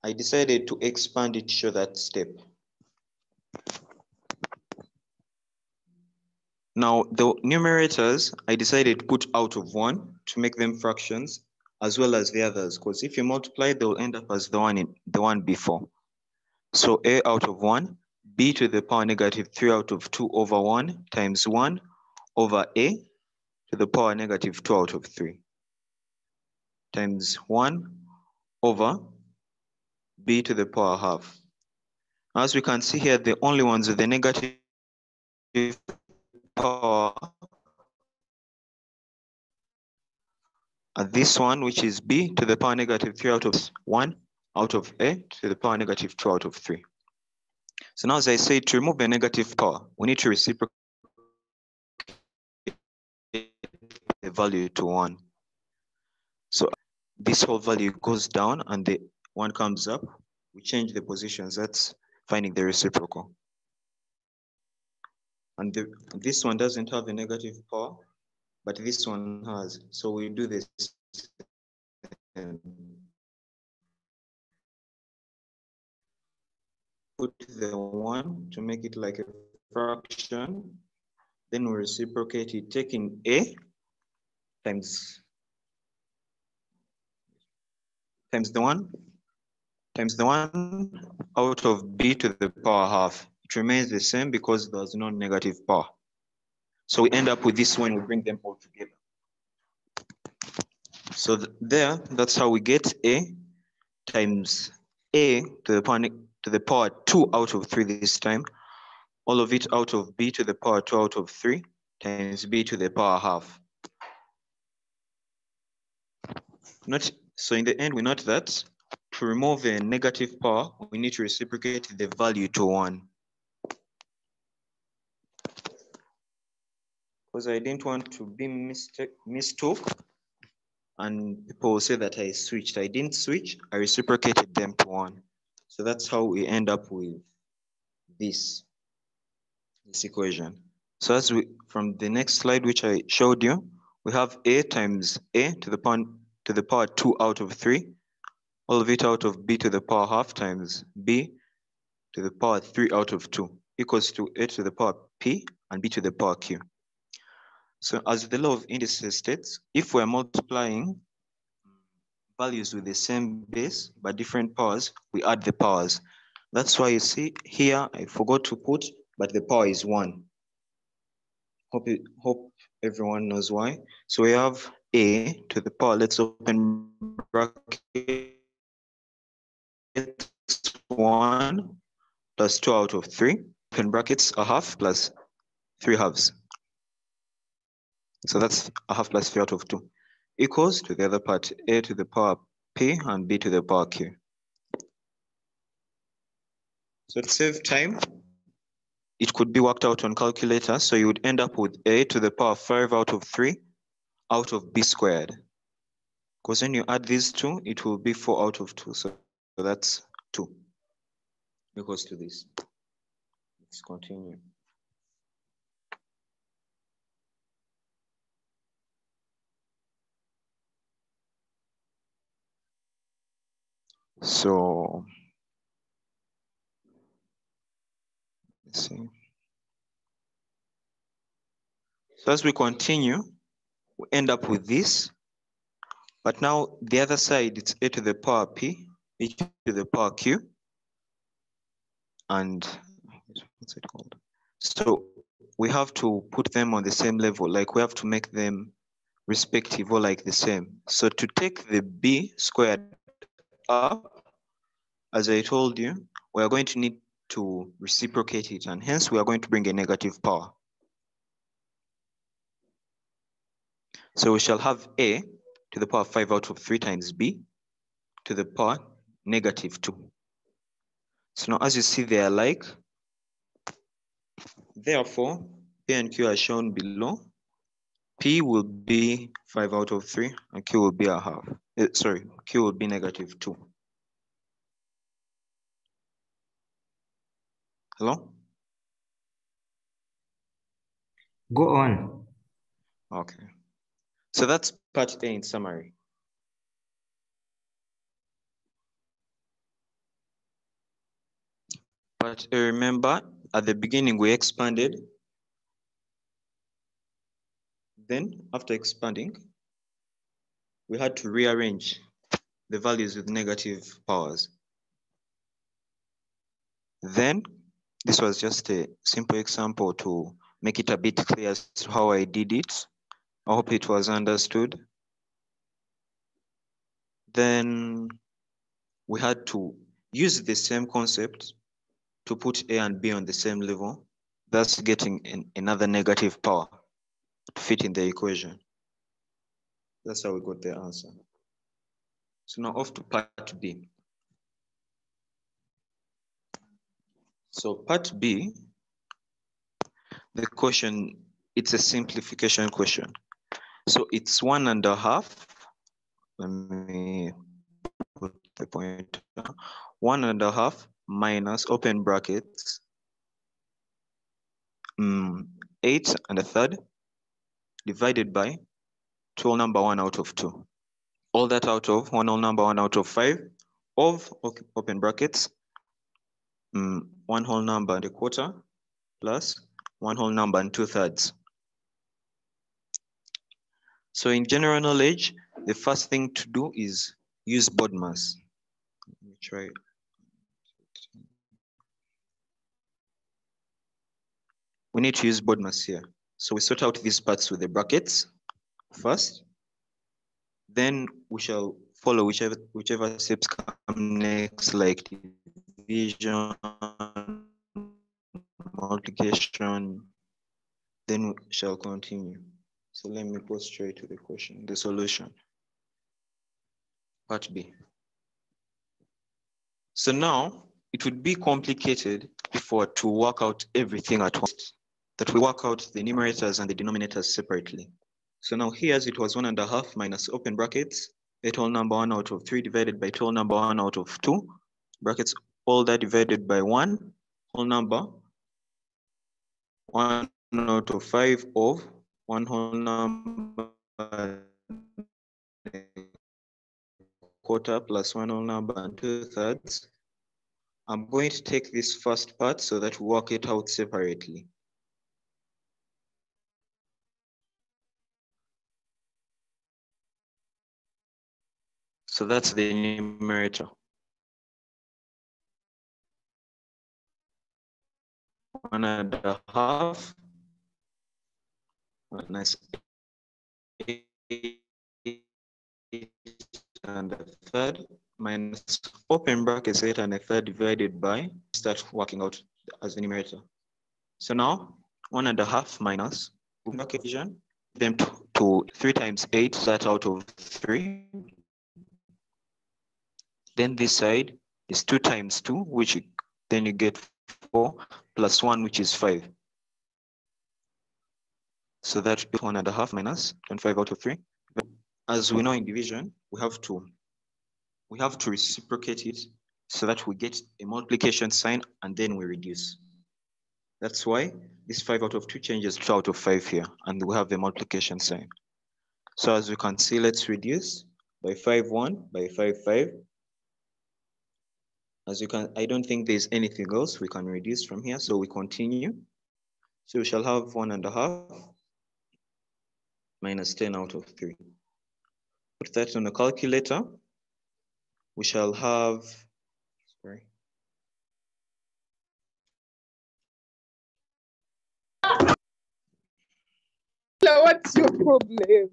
I decided to expand it to show that step. Now the numerators, I decided to put out of 1 to make them fractions as well as the others, because if you multiply, they'll end up as the one before. So a out of 1, b to the power negative 3 out of 2 over 1 times 1 over a to the power negative 2 out of 3 times 1 over b to the power half. As we can see here, the only ones with the negative power are this one, which is b to the power negative 3 out of 1 out of a to the power negative 2 out of 3. So now, as I say, to remove the negative power, we need to reciprocate the value to 1. So this whole value goes down and the 1 comes up. We change the positions. That's finding the reciprocal. And this one doesn't have a negative power, but this one has. So we do this. Put the 1 to make it like a fraction. Then we reciprocate it, taking a times the 1 out of b to the power half. It remains the same because there's no negative power. So we end up with this when we bring them all together. So that's how we get a times a to the power 2 out of 3 this time. All of it out of b to the power 2 out of 3 times b to the power half. So in the end, we note that to remove a negative power, we need to reciprocate the value to 1. Because I didn't want to be mistook and people will say that I switched. I didn't switch, I reciprocated them to 1. So that's how we end up with this equation. So from the next slide, which I showed you, we have a times a to the power 2 out of 3, all of it out of b to the power half times b to the power 3 out of 2 equals to a to the power p and b to the power q. So as the law of indices states, if we're multiplying values with the same base but different powers, we add the powers. That's why you see here, I forgot to put, but the power is 1. Hope everyone knows why. So we have a to the power, let's open bracket, 1 plus 2 out of 3, open brackets, a half plus 3 halves. So that's a half plus 3 out of 2 equals to the other part, a to the power p and b to the power q. So to save time, it could be worked out on calculator. So you would end up with a to the power 5 out of 3 out of b squared. Because when you add these two, it will be 4 out of 2. So that's 2 equals to this. Let's continue. So let's see. So as we continue, we end up with this. But now the other side, it's a to the power p, e to the power q. And what's it called? So we have to put them on the same level, like we have to make them respective or like the same. So to take the b squared up, as I told you, we are going to need to reciprocate it, and hence we are going to bring a negative power. So we shall have a to the power 5 out of 3 times b to the power negative 2. So now as you see they are like, therefore p and q are shown below. P will be 5 out of 3 and q will be a half. Sorry, q will be negative 2. Hello? Go on. Okay. So that's part A in summary. But remember, at the beginning we expanded. Then after expanding, we had to rearrange the values with negative powers. Then this was just a simple example to make it a bit clear as to how I did it. I hope it was understood. Then we had to use the same concept to put A and B on the same level, thus getting another negative power to fit in the equation. That's how we got the answer. So now off to part B. So part B, the question, it's a simplification question. So it's 1.5. Let me put the point. 1.5 minus open brackets 8 1/3 divided by whole number 1 out of 2. All that out of whole number 1 out of 5 of open brackets 1 whole number and a quarter plus 1 whole number and 2/3. So in general knowledge, the first thing to do is use BODMAS. Let me try. We need to use BODMAS here. So we sort out these parts with the brackets first. Then we shall follow whichever steps come next, like division, multiplication. Then we shall continue. So let me go straight to the question, the solution. Part B. So now it would be complicated if we were to work out everything at once, that we work out the numerators and the denominators separately. So now here, as it was 1.5 minus open brackets, whole number 1 out of 3 divided by whole number 1 out of 2, brackets, all that divided by 1, whole number 1 out of 5 of 1 whole number quarter plus 1 whole number and 2/3. I'm going to take this first part so that we work it out separately. So that's the numerator. 1.5 minus 8 1/3 minus open brackets 8 1/3 divided by, start working out as the numerator. So now 1.5 minus bracket division, then to 3 times 8, that out of 3. Then this side is 2 times 2, which then you get 4 plus 1, which is 5. So that is 1.5 minus 25 out of 3. As we know in division, we have to reciprocate it so that we get a multiplication sign and then we reduce. That's why this 5 out of 2 changes to 2 out of 5 here, and we have the multiplication sign. So as we can see, let's reduce by 5 1 by 5 5. As you can, I don't think there's anything else we can reduce from here, so we continue. So we shall have 1.5 minus 10 out of 3. Put that on a calculator. We shall have, sorry. What's your problem?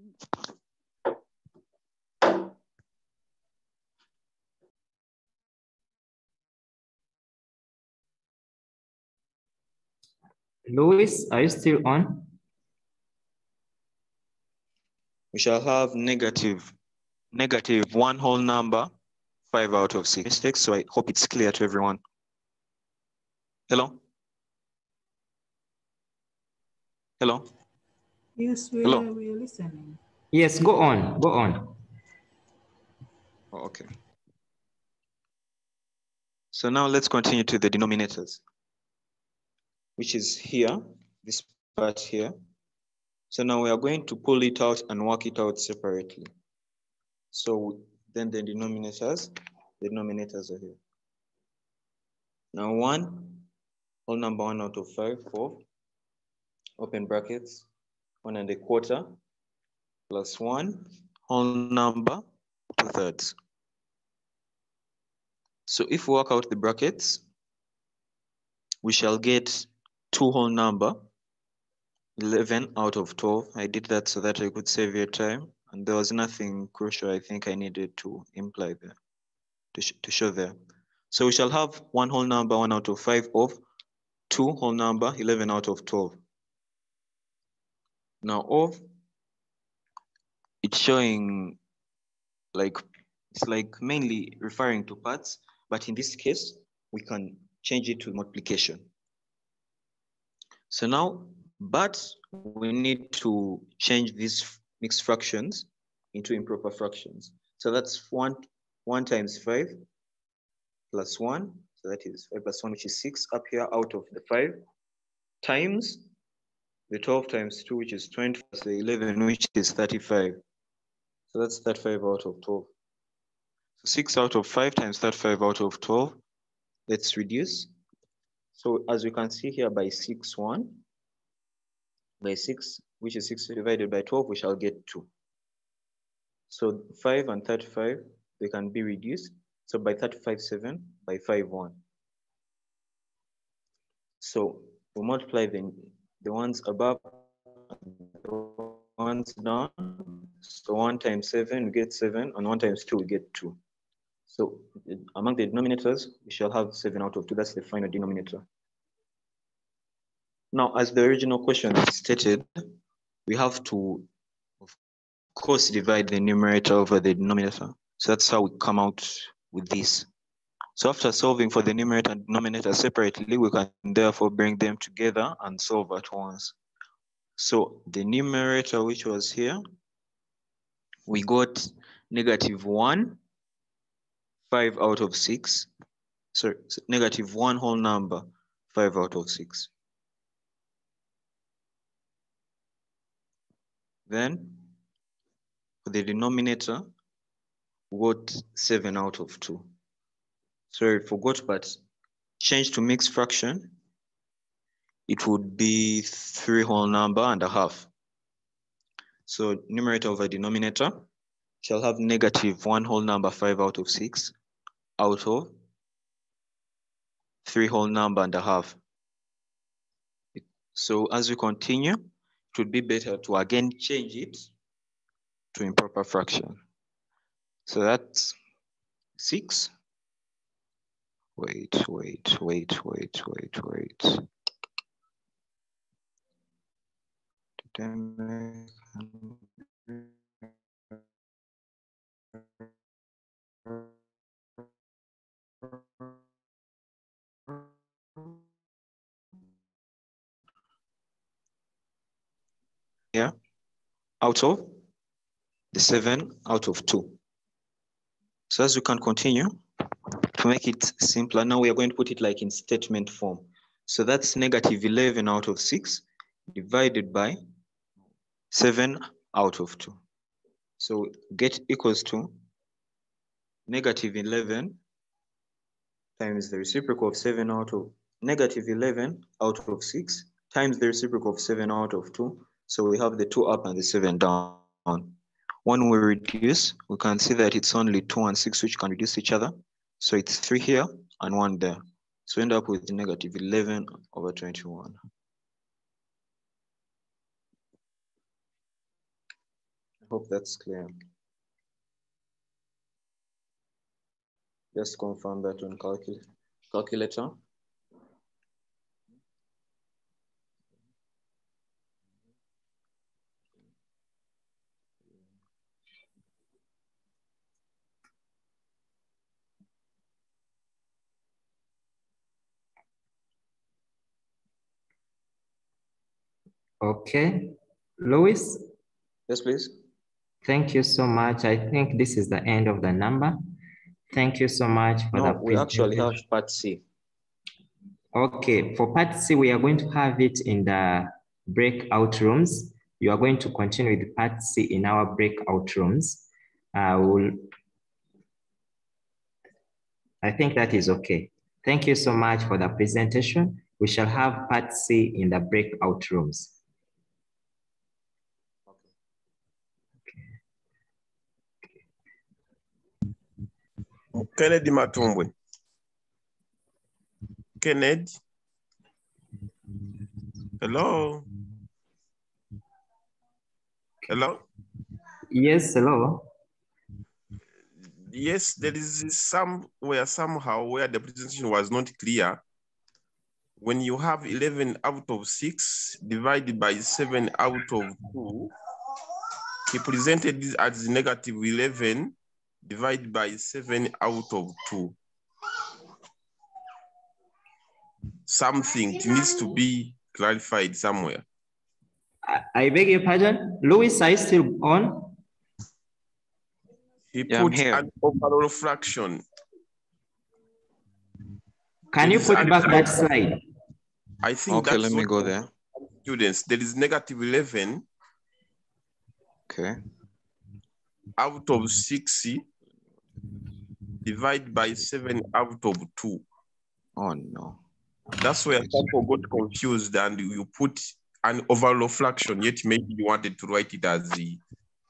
Louis, are you still on? We shall have negative one whole number, 5 out of 6 mistakes. So I hope it's clear to everyone. Hello? Hello? Yes, we Hello? are listening. Yes, go on, go on. Oh, okay. So now let's continue to the denominators, which is here, this part here. So now we are going to pull it out and work it out separately. So then the denominators are here. Now 1, whole number 1 out of 5, 4, open brackets, 1.25, plus 1, whole number, 2/3. So if we work out the brackets, we shall get 2 whole number, 11 out of 12. I did that so that I could save your time. And there was nothing crucial I think I needed to imply there, to show there. So we shall have 1 whole number, 1 out of 5 of 2 whole number, 11 out of 12. Now of, it's showing like, it's like mainly referring to parts, but in this case, we can change it to multiplication. So now, but we need to change these mixed fractions into improper fractions. So that's 1 times 5 plus 1. So that is 5 plus 1, which is 6 up here out of the 5, times the 12 times 2, which is 20, plus the 11, which is 35. So that's 35 out of 12. So 6 out of 5 times 35 out of 12. Let's reduce. So as we can see here by 6, 1, by 6, which is 6 divided by 12, we shall get 2. So 5 and 35, they can be reduced. So by 35, 7, by 5, 1. So we multiply the ones above and the ones down. So 1 times 7, we get 7, and 1 times 2, we get 2. So among the denominators, we shall have 7 out of 2. That's the final denominator. Now, as the original question stated, we have to, of course, divide the numerator over the denominator. So that's how we come out with this. So after solving for the numerator and denominator separately, we can therefore bring them together and solve at once. So the numerator, which was here, we got negative 1, 5 out of 6. Sorry, so negative 1 whole number, 5 out of 6. Then for the denominator, we got 7 out of 2. Sorry, forgot, but change to mixed fraction, it would be 3 whole number and a half. So numerator over denominator shall have negative 1 whole number, 5 out of 6, out of 3 whole number and a half. So as we continue, it would be better to again change it to improper fraction. So that's 6. Wait. Yeah, out of the 7 out of 2. So as we can continue, to make it simpler, now we are going to put it like in statement form. So that's negative 11 out of 6 divided by 7 out of 2. So get equals to negative 11 times the reciprocal of 7 out of negative 11 out of 6 times the reciprocal of 7 out of 2. So we have the 2 up and the 7 down. When we reduce, we can see that it's only 2 and 6 which can reduce each other. So it's 3 here and 1 there. So we end up with negative 11 over 21. I hope that's clear. Just confirm that on calculator. Okay, Louis? Yes, please. Thank you so much. I think this is the end of the number. Thank you so much for the No, we actually have presentation. part C. Okay, for part C, we are going to have it in the breakout rooms. You are going to continue with part C in our breakout rooms. I think that is okay. Thank you so much for the presentation. We shall have part C in the breakout rooms. Kennedy Matumbwe. Kennedy. Hello. Hello. Yes, hello. Yes, there is somehow where the presentation was not clear. When you have 11 out of 6 divided by 7 out of 2, he presented this as negative 11 divided by 7 out of 2. Something needs to be clarified somewhere. I beg your pardon? Louis, are you still on? He put an overall fraction. Can you put back that slide? I think okay, that's let me go there. Students, there is negative 11. Okay. Out of 60 divided by 7 out of 2. Oh no. That's where people got confused and you put an overall fraction, yet maybe you wanted to write it as the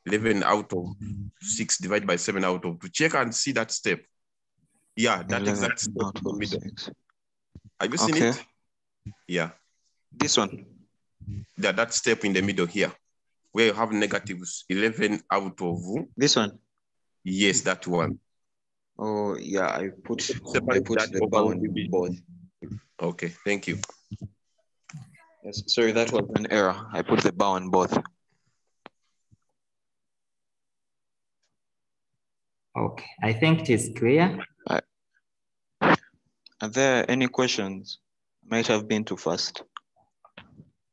11 out of 6 divided by 7 out of 2. Check and see that step. Yeah, that exact step in the middle. 6. Have you seen it? Yeah. This one? Yeah, that step in the middle here, where you have negatives 11 out of... This one? Yes, that one. Oh, yeah, I put that the bound both. Okay, thank you. Yes, sorry, that was an error. I put the bound both. Okay, I think it is clear. Are there any questions? Might have been too fast.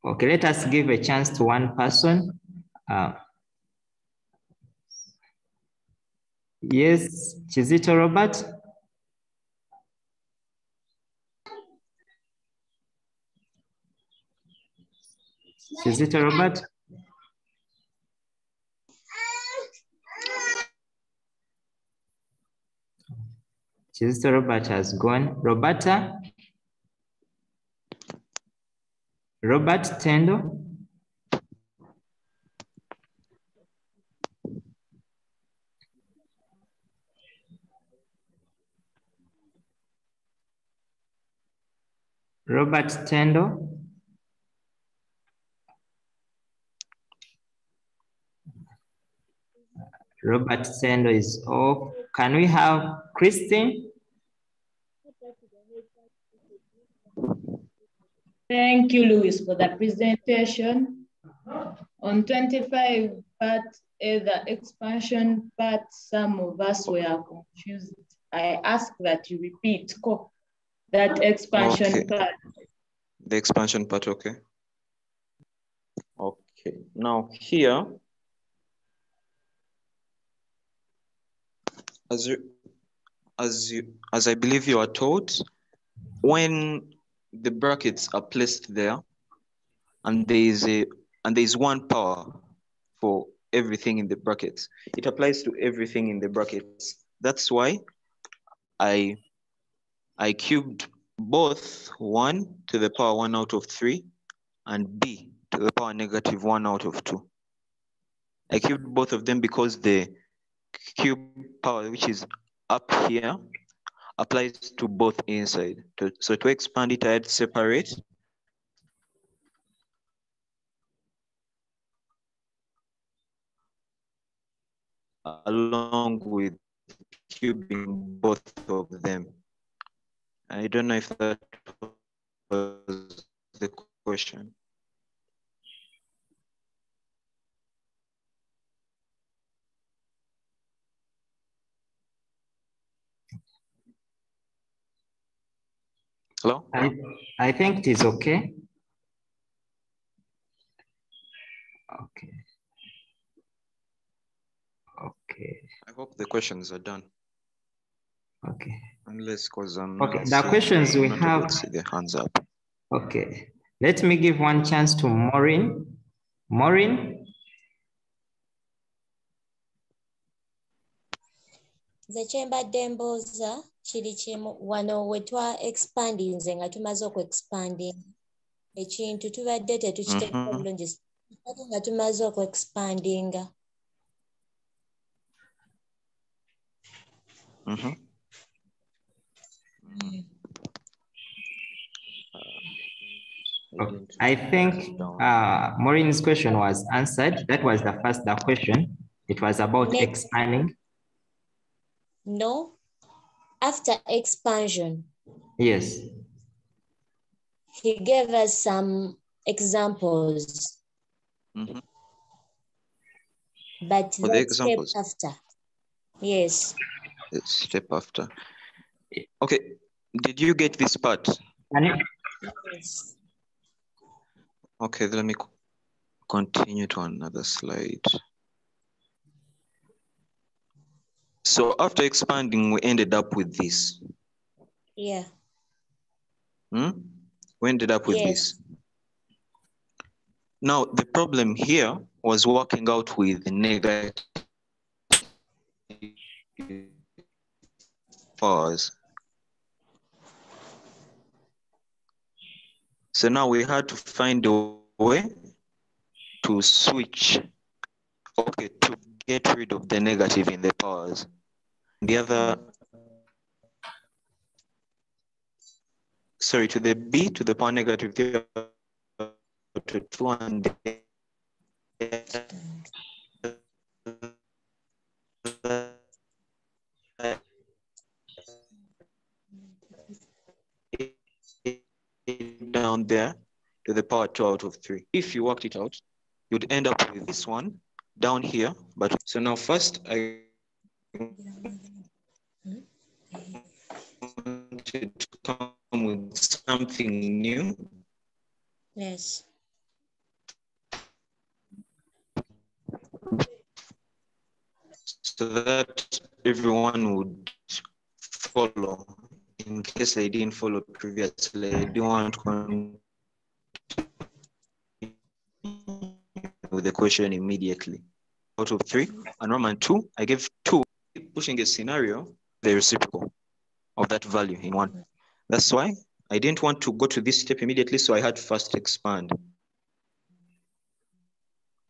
Okay, let us give a chance to one person. Yes, Chizito Robert. Chizito Robert. Chizito Robert has gone. Roberta. Robert Tendo. Robert Tendo. Robert Tendo is off. Can we have Christine? Thank you, Louis, for the presentation. On 25, part A, the expansion part, some of us were confused. I ask that you repeat that expansion part. The expansion part, okay. Okay, now here, as I believe you are taught, when the brackets are placed there, and there is one power for everything in the brackets, it applies to everything in the brackets. That's why I cubed both 1 to the power 1 out of 3 and b to to the power negative 1 out of 2. I cubed both of them because the cube power, which is up here, applies to both inside. So to expand it, I had to separate. Along with cubing both of them. I don't know if that was the question. Hello? I think it is okay. Okay. Okay. I hope the questions are done. Okay. Unless because I'm Okay, not the questions we not able have. to see the hands up. Okay. Let me give one chance to Maureen. Maureen? Nze kyembadde mbooza kiri kimu wano we twa expandinze nga tumaze expanding ekintu tubadde tetukiteeka bulungi ate nga tumaze expandinga. I think Maureen's question was answered. That was the question. It was about expanding. No, after expansion. Yes. He gave us some examples. But For the examples? Step after. Yes. Step after. Okay, did you get this part? Yes. Okay, let me continue to another slide. So after expanding, we ended up with this. Yeah. We ended up with this. Now, the problem here was working out with the negative powers. So now we had to find a way to switch, okay, to get rid of the negative in the powers. The other, sorry, to the b to the power negative to 2 and down there to the power 2 out of 3. If you worked it out, you'd end up with this one down here. But so now first I wanted to come with something new. Yes. So that everyone would follow. In case they didn't follow previously, I didn't want to continue with the question immediately. Out of 3 and Roman 2, I gave 2, pushing a scenario, the reciprocal of that value in 1. That's why I didn't want to go to this step immediately, so I had to first expand.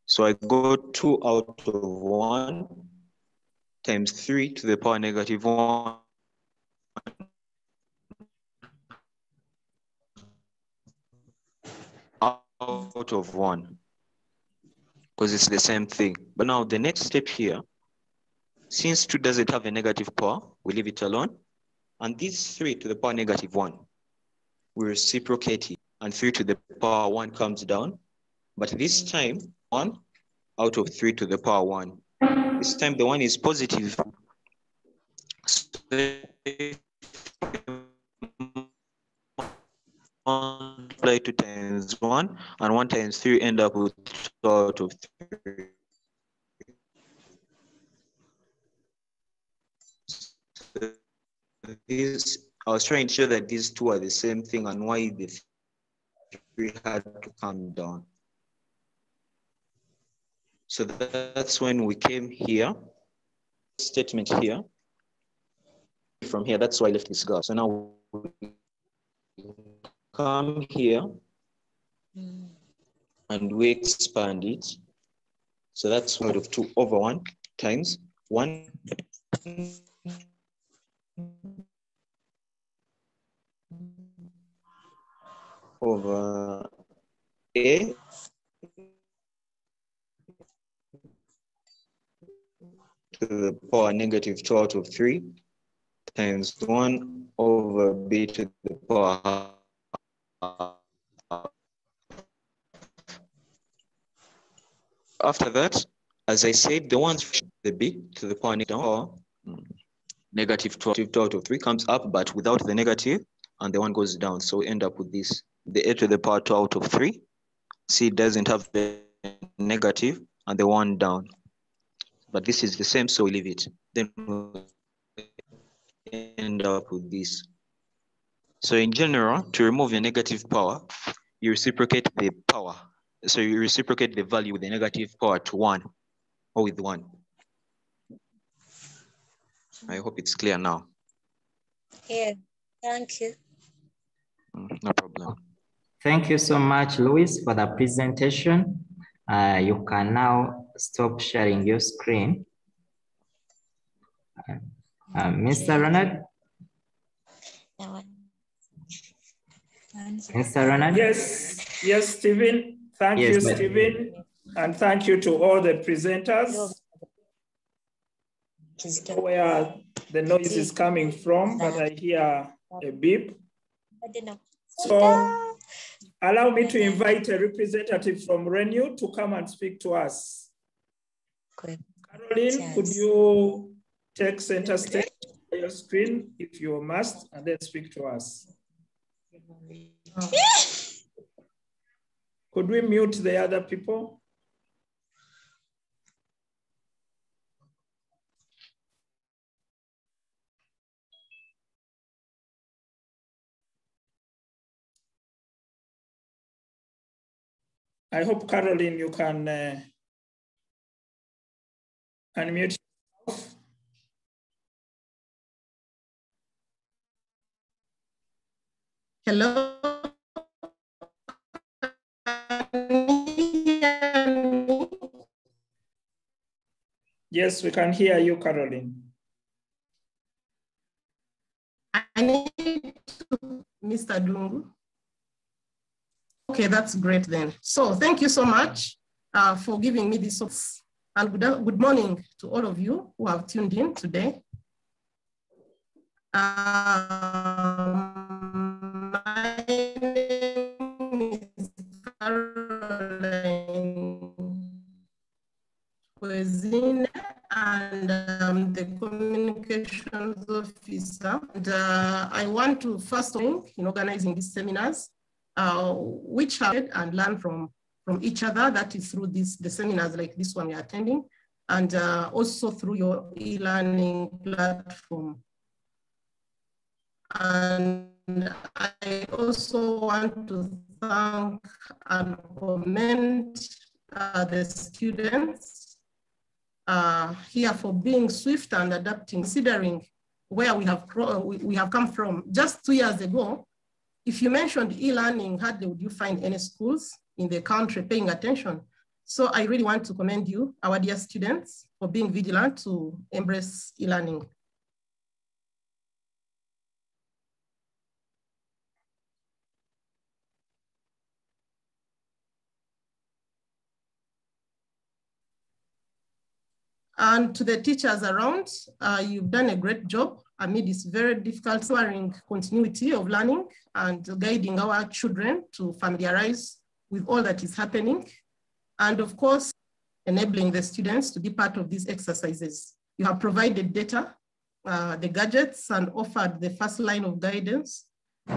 So I go 2 out of 1 times 3 to the power negative 1 out of 1, because it's the same thing. But now the next step here, since 2 doesn't have a negative power, we leave it alone. And these 3 to the power negative 1, we reciprocate it, and 3 to the power 1 comes down. But this time, 1 out of 3 to the power 1. This time the 1 is positive. So multiply 2 times 1, and 1 times 3 end up with 2 out of 3. So this, I was trying to show that these 2 are the same thing and why the 3 had to come down. So that's when we came here, statement here. From here, that's why I left this guy. So now we come here. and we expand it. So that's out of 2 over 1 times 1 over A to the power negative 2 out of 3 times 1 over B to the power half. After that, as I said, the B to the power negative 2 out of 3 comes up, but without the negative, and the 1 goes down. So we end up with this. The A to the power 2 out of 3. C doesn't have the negative and the 1 down. But this is the same, so we leave it. Then we end up with this. So in general, to remove a negative power, you reciprocate the power. So you reciprocate the value with the negative power to 1 or with 1. I hope it's clear now. Yeah, thank you. No problem. Thank you so much, Louis, for the presentation. You can now stop sharing your screen. Mr. Ronald? Mr. Ronald? Yes, Stephen. Thank you, Stephen. And thank you to all the presenters. Where the noise is coming from, but I hear a beep. So allow me to invite a representative from Renew to come and speak to us. Caroline, could you take center stage on your screen if you must, and then speak to us? Could we mute the other people? I hope, Caroline, you can unmute yourself. Hello. Yes, we can hear you, Caroline. I need Mr. Dungu. Okay, that's great then. So thank you so much for giving me this. And good morning to all of you who have tuned in today. My name is Caroline Cuisine, and I'm the communications officer. And I want to first think in organizing these seminars, which have and learn from each other. That is through the seminars like this one we are attending, and also through your e-learning platform. And I also want to thank and commend the students here for being swift and adapting, considering where we have come from. Just 2 years ago, if you mentioned e-learning, hardly would you find any schools in the country paying attention. So I really want to commend you, our dear students, for being vigilant to embrace e-learning. And to the teachers around, you've done a great job amid this very difficult soaring continuity of learning and guiding our children to familiarize with all that is happening. And of course, enabling the students to be part of these exercises. You have provided data, the gadgets, and offered the first line of guidance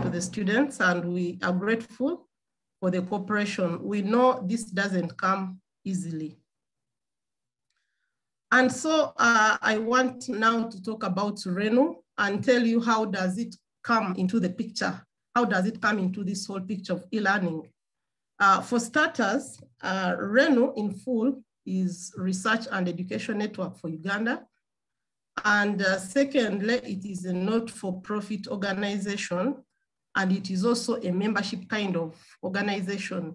to the students, and we are grateful for the cooperation. We know this doesn't come easily. And so I want now to talk about Renu and tell you how does it come into the picture? How does it come into this whole picture of e-learning? For starters, Renu in full is Research and Education Network for Uganda. And secondly, it is a not-for-profit organization, and it is also a membership kind of organization.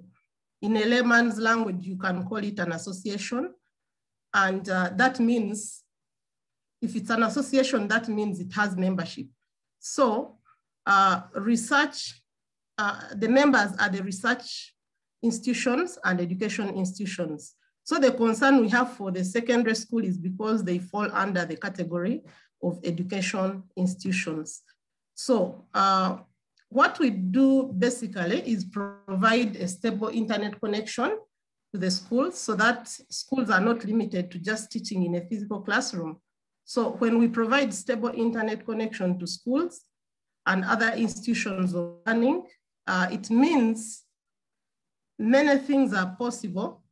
In a layman's language, you can call it an association. And that means, if it's an association, that means it has membership. So research, the members are the research institutions and education institutions. So the concern we have for the secondary school is because they fall under the category of education institutions. So what we do basically is provide a stable internet connection to the schools so that schools are not limited to just teaching in a physical classroom. So when we provide stable internet connection to schools and other institutions of learning, it means many things are possible.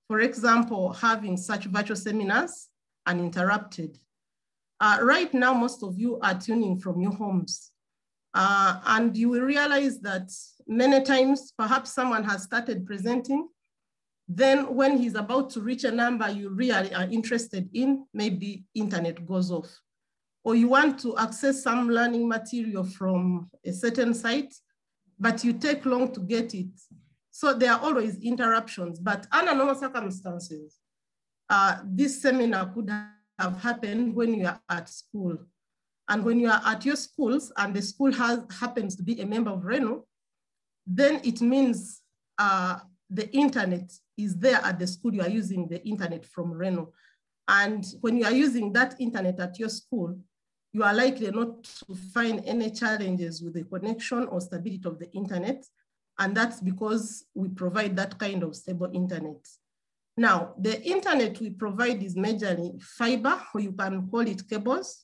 For example, having such virtual seminars uninterrupted. Right now, most of you are tuning from your homes. And you will realize that many times, perhaps someone has started presenting, then when he's about to reach a number you really are interested in, maybe internet goes off. Or you want to access some learning material from a certain site, but you take long to get it. So there are always interruptions, but under normal circumstances, this seminar could have happened when you are at school. And when you are at your schools and the school happens to be a member of RENU, then it means the internet is there at the school. You are using the internet from RENU. And when you are using that internet at your school, you are likely not to find any challenges with the connection or stability of the internet. And that's because we provide that kind of stable internet. Now, the internet we provide is majorly fiber, or you can call it cables.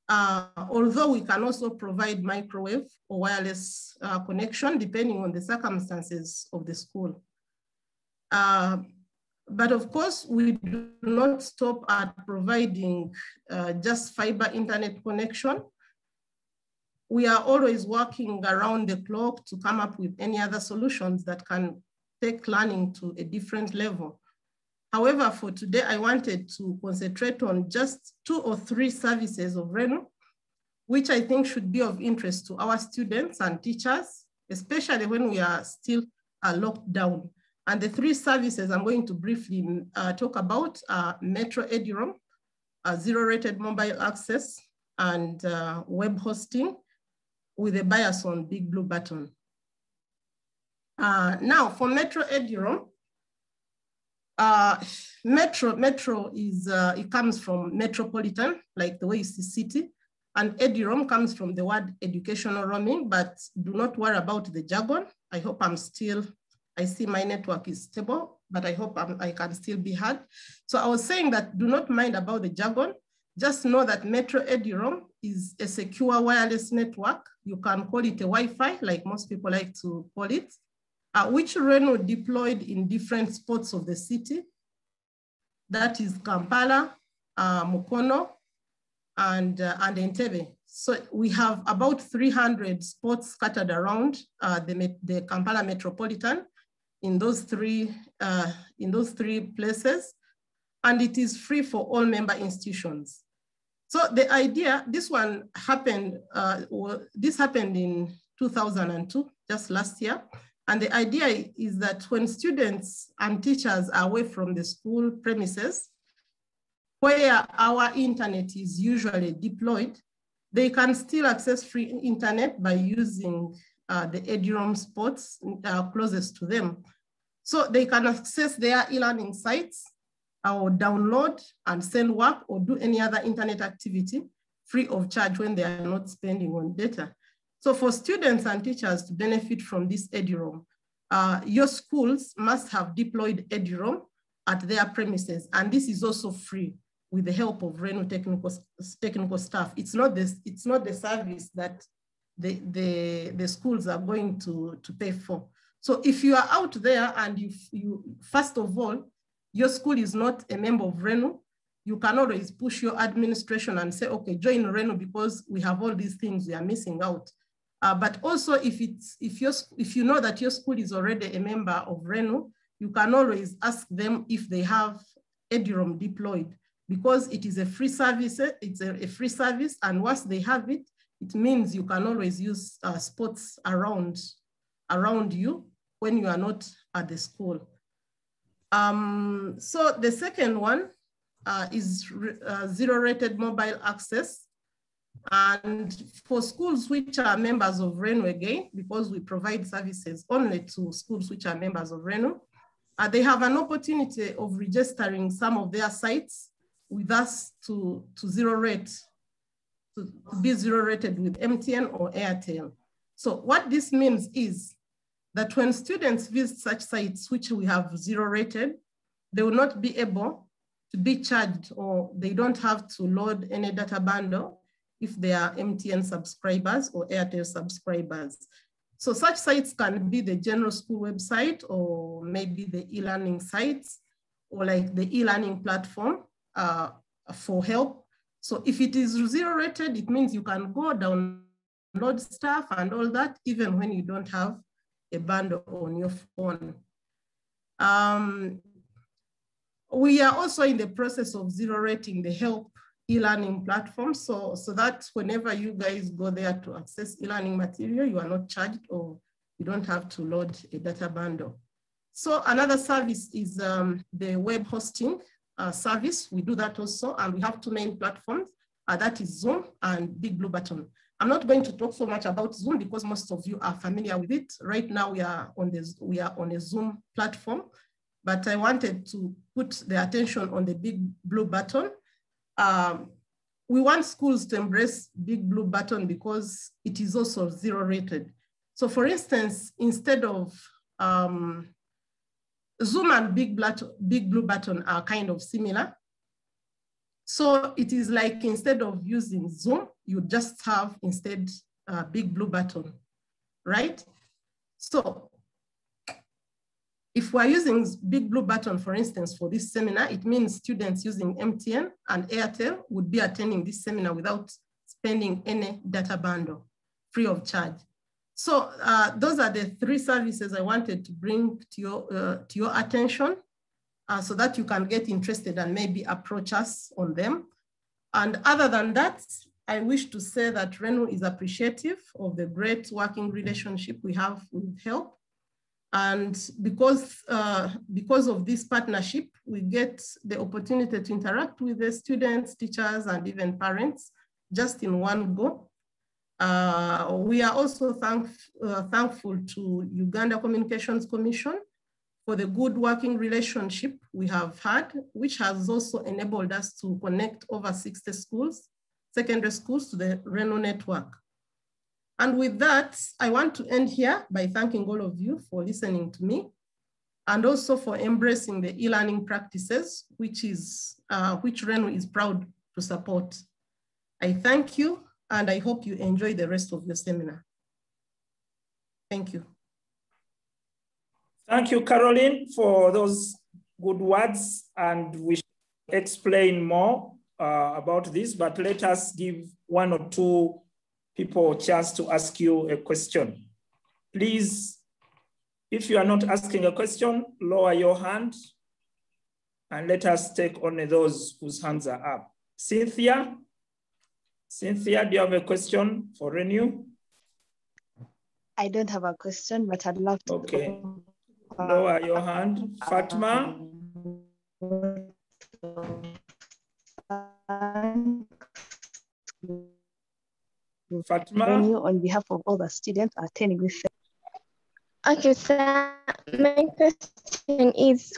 Although we can also provide microwave or wireless connection, depending on the circumstances of the school. But of course, we do not stop at providing just fiber internet connection. We are always working around the clock to come up with any other solutions that can take learning to a different level. However, for today, I wanted to concentrate on just 2 or 3 services of RENU, which I think should be of interest to our students and teachers, especially when we are still locked down. And the 3 services I'm going to briefly talk about are Metro Eduroam, zero-rated mobile access, and web hosting with a bias on Big Blue Button. Now for Metro Eduroam, Metro is, it comes from metropolitan, like the way you see city, and Eduroam comes from the word educational roaming, but do not worry about the jargon. I hope I see my network is stable, but I hope I can still be heard. So I was saying that do not mind about the jargon. Just know that Metro Eduroam is a secure wireless network. You can call it a Wi-Fi, like most people like to call it, which RENU deployed in different spots of the city. That is Kampala, Mukono, and Entebbe. So we have about 300 spots scattered around the Kampala metropolitan in those three places, and it is free for all member institutions. So the idea, this happened in 2002, just last year. And the idea is that when students and teachers are away from the school premises, where our internet is usually deployed, they can still access free internet by using the Eduroam spots closest to them. So they can access their e-learning sites or download and send work or do any other internet activity free of charge when they are not spending on data. So for students and teachers to benefit from this Eduroam, your schools must have deployed Eduroam at their premises. And this is also free with the help of RENU technical staff. It's not the service that the schools are going to pay for. So if you are out there and you first of all, your school is not a member of RENU, you can always push your administration and say, okay, join RENU because we have all these things we are missing out. But also if you know that your school is already a member of RENU, you can always ask them if they have Eduroam deployed because it is a free service, it's a free service, and once they have it, it means you can always use spots around you when you are not at the school. So the second one is zero-rated mobile access. And for schools which are members of RENU again, because we provide services only to schools which are members of RENU, they have an opportunity of registering some of their sites with us to zero rate, to be zero rated with MTN or Airtel. So what this means is that when students visit such sites which we have zero rated, they will not be able to be charged, or they don't have to load any data bundle if they are MTN subscribers or Airtel subscribers. So such sites can be the general school website, or maybe the e-learning sites, or like the e-learning platform for help. So if it is zero rated, it means you can go download stuff and all that, even when you don't have a bundle on your phone. We are also in the process of zero rating the help e-learning platform, so that whenever you guys go there to access e-learning material, you are not charged, or you don't have to load a data bundle. So another service is the web hosting service. We do that also, and we have two main platforms, that is Zoom and Big Blue Button. I'm not going to talk so much about Zoom because most of you are familiar with it. Right now we are on a Zoom platform, but I wanted to put the attention on the Big Blue Button. We want schools to embrace Big Blue Button because it is also zero rated. So for instance, instead of Zoom and Big Blue Button are kind of similar. So it is like, instead of using Zoom, you just have instead Big Blue Button, right? So if we're using Big Blue Button, for instance, for this seminar, it means students using MTN and Airtel would be attending this seminar without spending any data bundle, free of charge. So those are the three services I wanted to bring to your attention so that you can get interested and maybe approach us on them. And other than that, I wish to say that RENU is appreciative of the great working relationship we have with HELP. And because of this partnership, we get the opportunity to interact with the students, teachers, and even parents just in one go. We are also thankful to Uganda Communications Commission for the good working relationship we have had, which has also enabled us to connect over 60 schools, secondary schools, to the RENU network. And with that, I want to end here by thanking all of you for listening to me, and also for embracing the e-learning practices, which RENU is proud to support. I thank you, and I hope you enjoy the rest of the seminar. Thank you. Thank you, Caroline, for those good words, and we should explain more about this, but let us give one or two people a chance to ask you a question. Please, if you are not asking a question, lower your hand, and let us take only those whose hands are up. Cynthia? Cynthia, do you have a question for RENU? I don't have a question, but I'd love to. Okay. Lower your hand. Fatma? Fatma? RENU on behalf of all the students attending this. Okay, sir. My question is,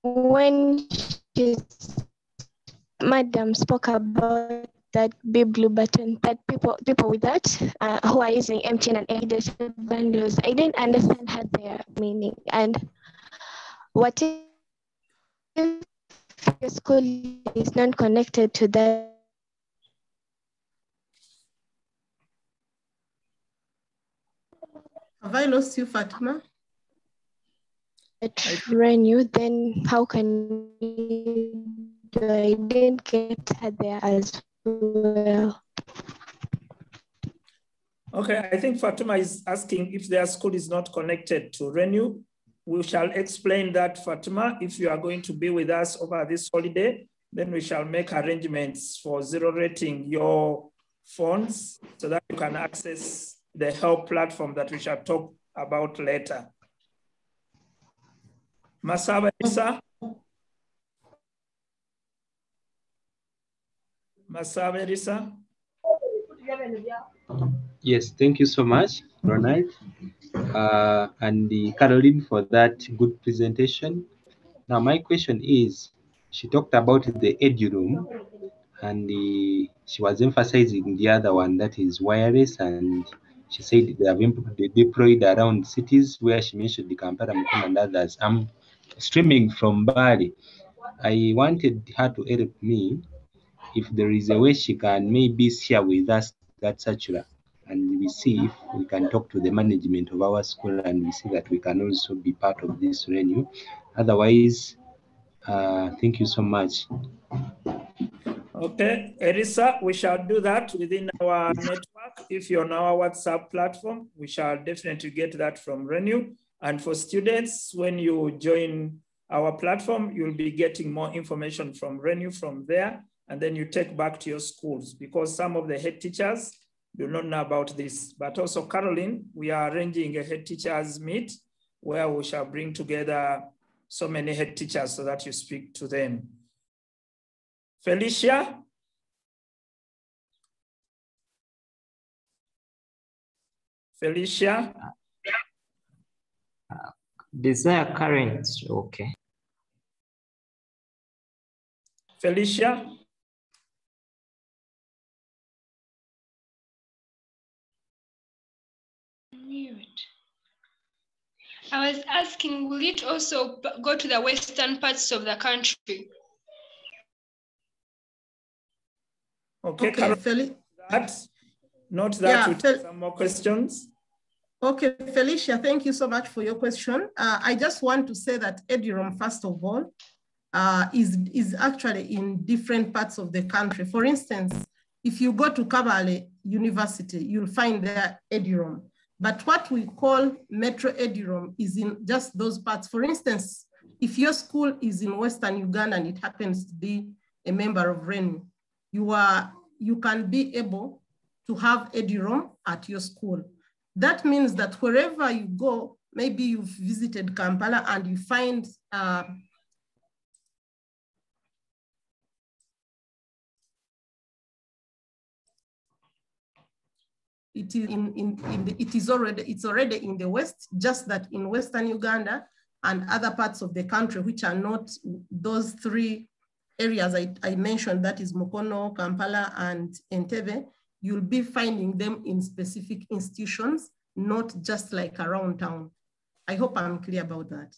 when Madam spoke about that Big Blue Button, that people with that who are using MTN and Airtel bundles, I didn't understand how their meaning. And what if your school is not connected to that? Have I lost you, Fatima? RENU, then how can you do? I didn't get her there as well. Okay, I think Fatima is asking if their school is not connected to RENU. We shall explain that, Fatima. If you are going to be with us over this holiday, then we shall make arrangements for zero rating your phones so that you can access the help platform that we shall talk about later. Masaba Elisa? Masaba Elisa? Yes, thank you so much, Ronald, and Caroline for that good presentation. Now, my question is, she talked about the Eduroom, and she was emphasizing the other one that is wireless, and she said they have deployed around cities where she mentioned the Kampala, Mukono, and others. I'm streaming from Bali. I wanted her to help me if there is a way she can maybe share with us that circular, and we see if we can talk to the management of our school and we see that we can also be part of this renew. Otherwise, thank you so much. Okay, Elisa, we shall do that within our network. If you're on our WhatsApp platform, we shall definitely get that from Renew. And for students, when you join our platform, you'll be getting more information from Renew from there, and then you take back to your schools, because some of the head teachers do not know about this. But also, Caroline, we are arranging a head teachers meet where we shall bring together so many head teachers so that you speak to them. Felicia? Felicia? Desire current, okay. Felicia? Mute. I was asking, will it also go to the western parts of the country? Okay, Okay, Note that we take some more questions. Okay, Felicia, thank you so much for your question. I just want to say that Eduroom, first of all, is actually in different parts of the country. For instance, if you go to Kabale University, you'll find their Eduroom. But what we call Metro Eduroom is in just those parts. For instance, if your school is in Western Uganda and it happens to be a member of RENU, you can be able to have Eduroom at your school. That means that wherever you go, maybe you've visited Kampala and you find it's already in the West, just that in Western Uganda and other parts of the country, which are not those three areas I mentioned, that is Mukono, Kampala, and Entebbe, you'll be finding them in specific institutions, not just like around town. I hope I'm clear about that.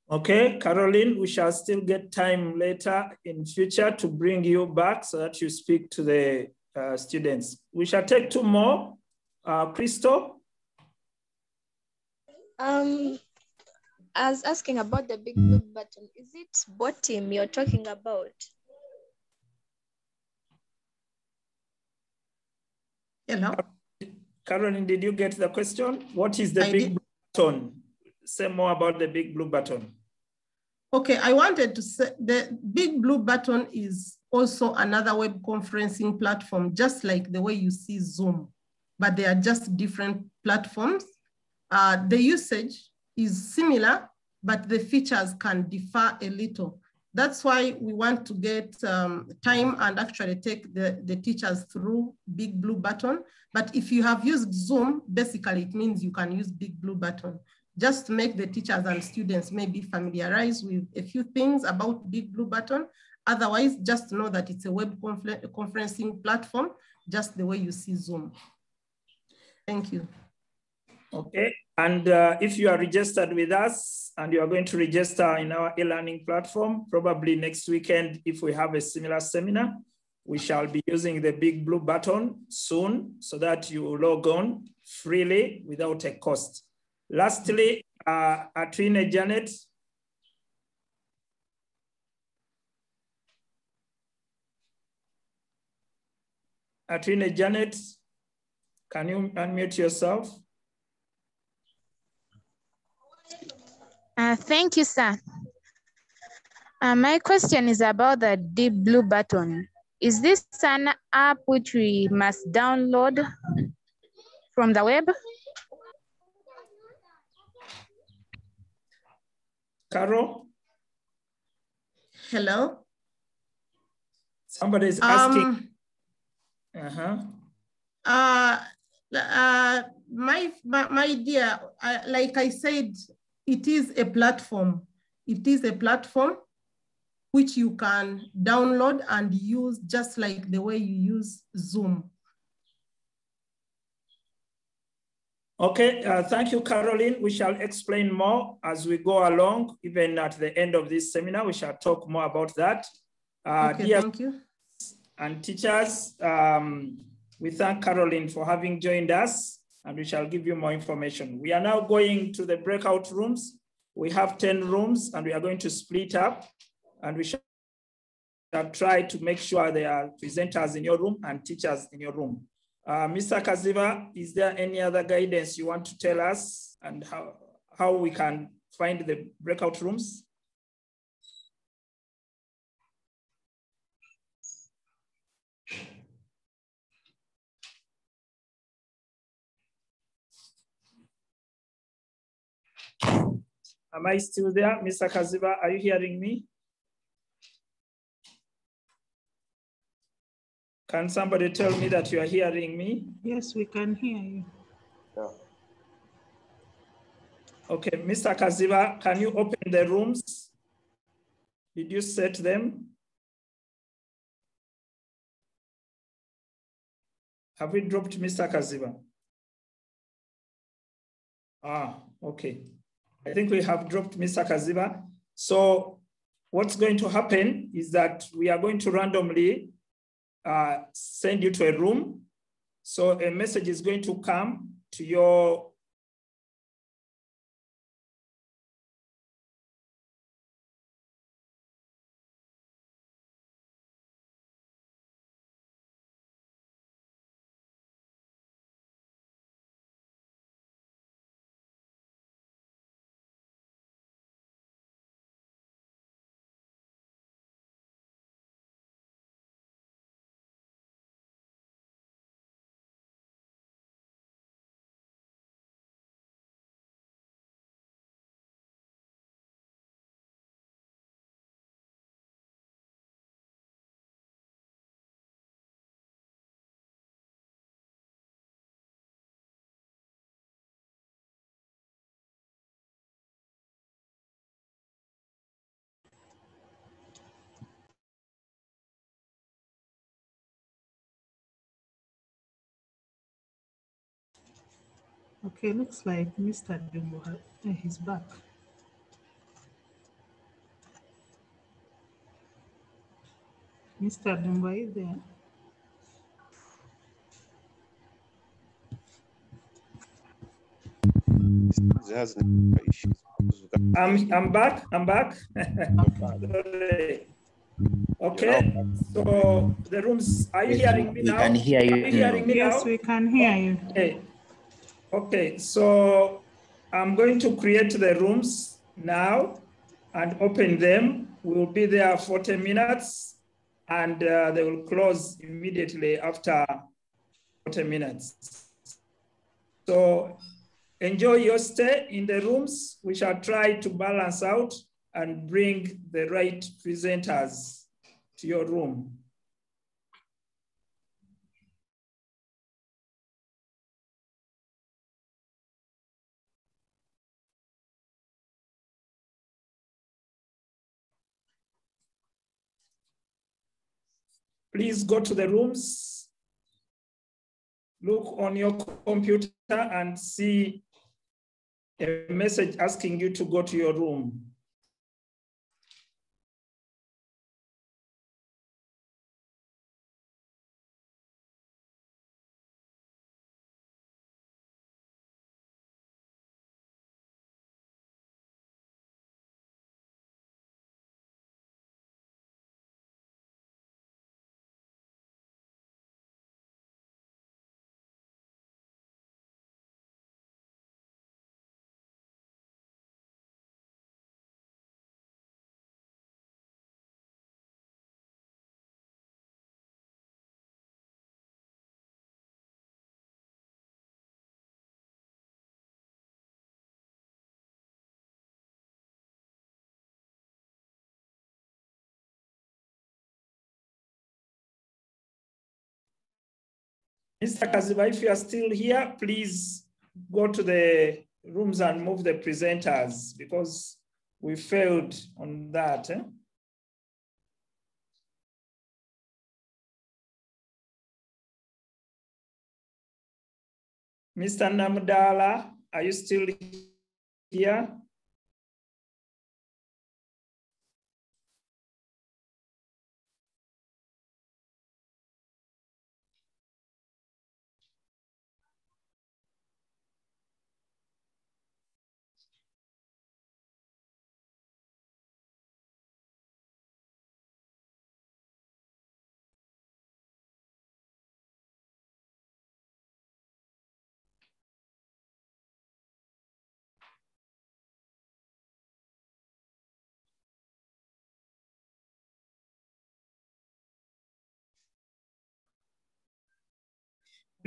Okay, Caroline, we shall still get time later in future to bring you back so that you speak to the students. We shall take two more. Crystal? I was asking about the big blue button. Is it bottom you're talking about? Hello? Caroline, did you get the question? What is the big blue button? Say more about the big blue button. Okay, I wanted to say the big blue button is also another web conferencing platform, just like the way you see Zoom, but they are just different platforms. The usage is similar, but the features can differ a little. That's why we want to get time and actually take the teachers through Big Blue Button. But if you have used Zoom, basically it means you can use Big Blue Button. Just to make the teachers and students maybe familiarize with a few things about Big Blue Button. Otherwise, just know that it's a web conferencing platform, just the way you see Zoom. Thank you. Okay, and if you are registered with us and you are going to register in our e-learning platform, probably next weekend, if we have a similar seminar, we shall be using the Big Blue Button soon so that you log on freely without a cost. Lastly, Atwine Janet. Atwine Janet, can you unmute yourself? Thank you, sir. My question is about the Deep Blue Button. Is this an app which we must download from the web? Carol? Hello? Somebody is asking. Uh-huh. My dear, like I said, it is a platform. It is a platform which you can download and use just like the way you use Zoom. Okay, thank you, Caroline. We shall explain more as we go along. Even at the end of this seminar, we shall talk more about that. Okay, thank you. And teachers, we thank Caroline for having joined us, and we shall give you more information. We are now going to the breakout rooms. We have 10 rooms, and we are going to split up, and we shall try to make sure there are presenters in your room and teachers in your room. Mr. Kaziva, is there any other guidance you want to tell us and how we can find the breakout rooms? Am I still there? Mr. Kaziva, are you hearing me? Can somebody tell me that you are hearing me? Yes, we can hear you. Yeah. Okay, Mr. Kaziva, can you open the rooms? Did you set them? Have we dropped Mr. Kaziva? Okay. I think we have dropped Mr. Kaziva. So what's going to happen is that we are going to randomly send you to a room. So a message is going to come to your Okay, looks like Mr. Dumbo, he's back. Mr. Dumbo, are you there? I'm back. Sorry. Okay, so the rooms, are you hearing me now? We can hear you. Are you hearing me now? Yes, we can hear you. Okay, so I'm going to create the rooms now and open them. We'll be there 40 minutes and they will close immediately after 40 minutes. So enjoy your stay in the rooms. We shall try to balance out and bring the right presenters to your room. Please go to the rooms, look on your computer and see a message asking you to go to your room. Mr. Kaziba, if you are still here, please go to the rooms and move the presenters because we failed on that. Mr. Namdala, are you still here?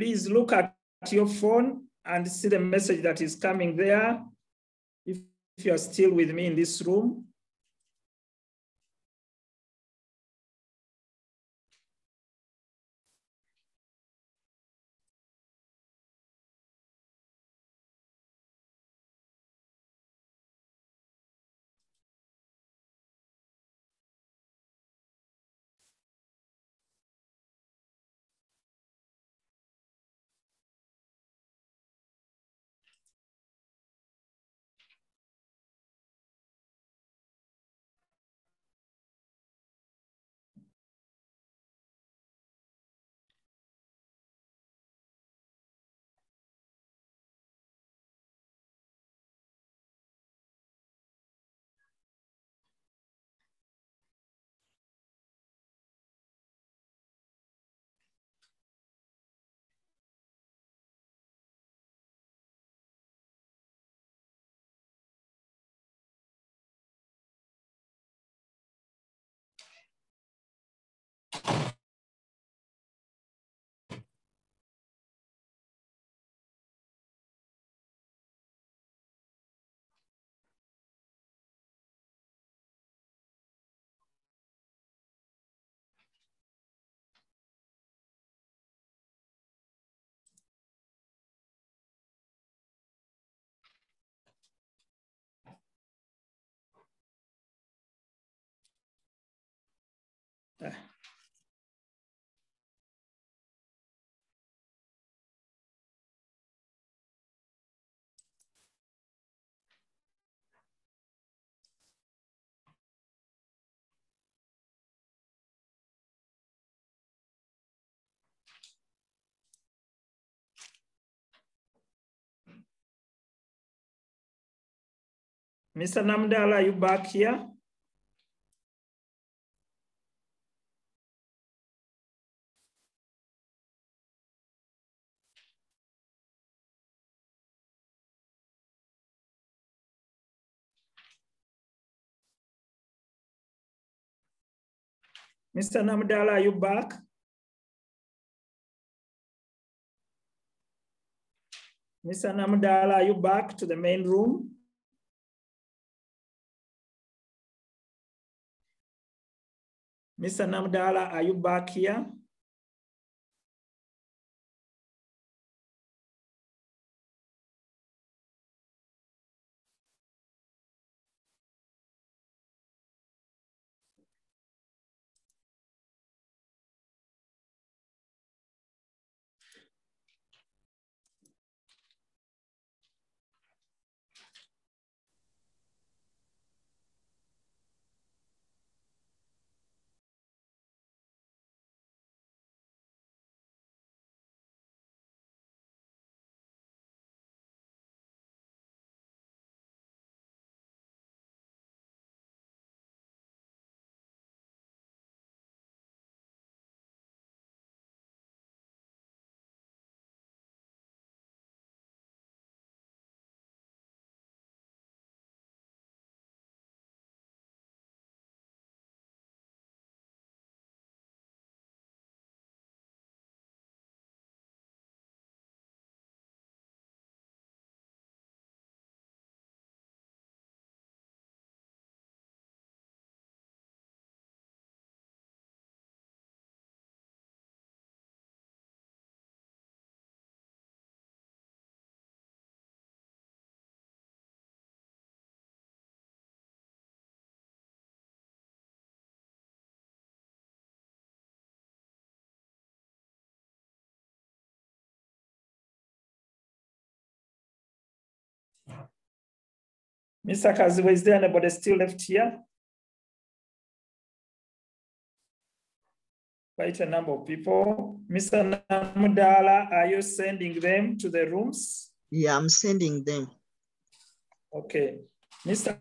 Please look at your phone and see the message that is coming there. If you are still with me in this room. Mr. Namdala, are you back here? Mr. Namdala, are you back? Mr. Namdala, are you back to the main room? Mr. Namdala, are you back here? Mr. Kaziwa, is there anybody still left here? Quite a number of people. Mr. Namudala, are you sending them to the rooms? Yeah, I'm sending them. Okay. Mr.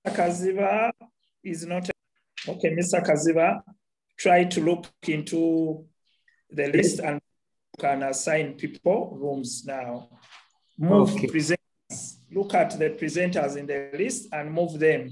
Kaziva is not. Okay, Mr. Kaziva, try to look into the list and can assign people rooms now. Move presenters. Look at the presenters in the list and move them.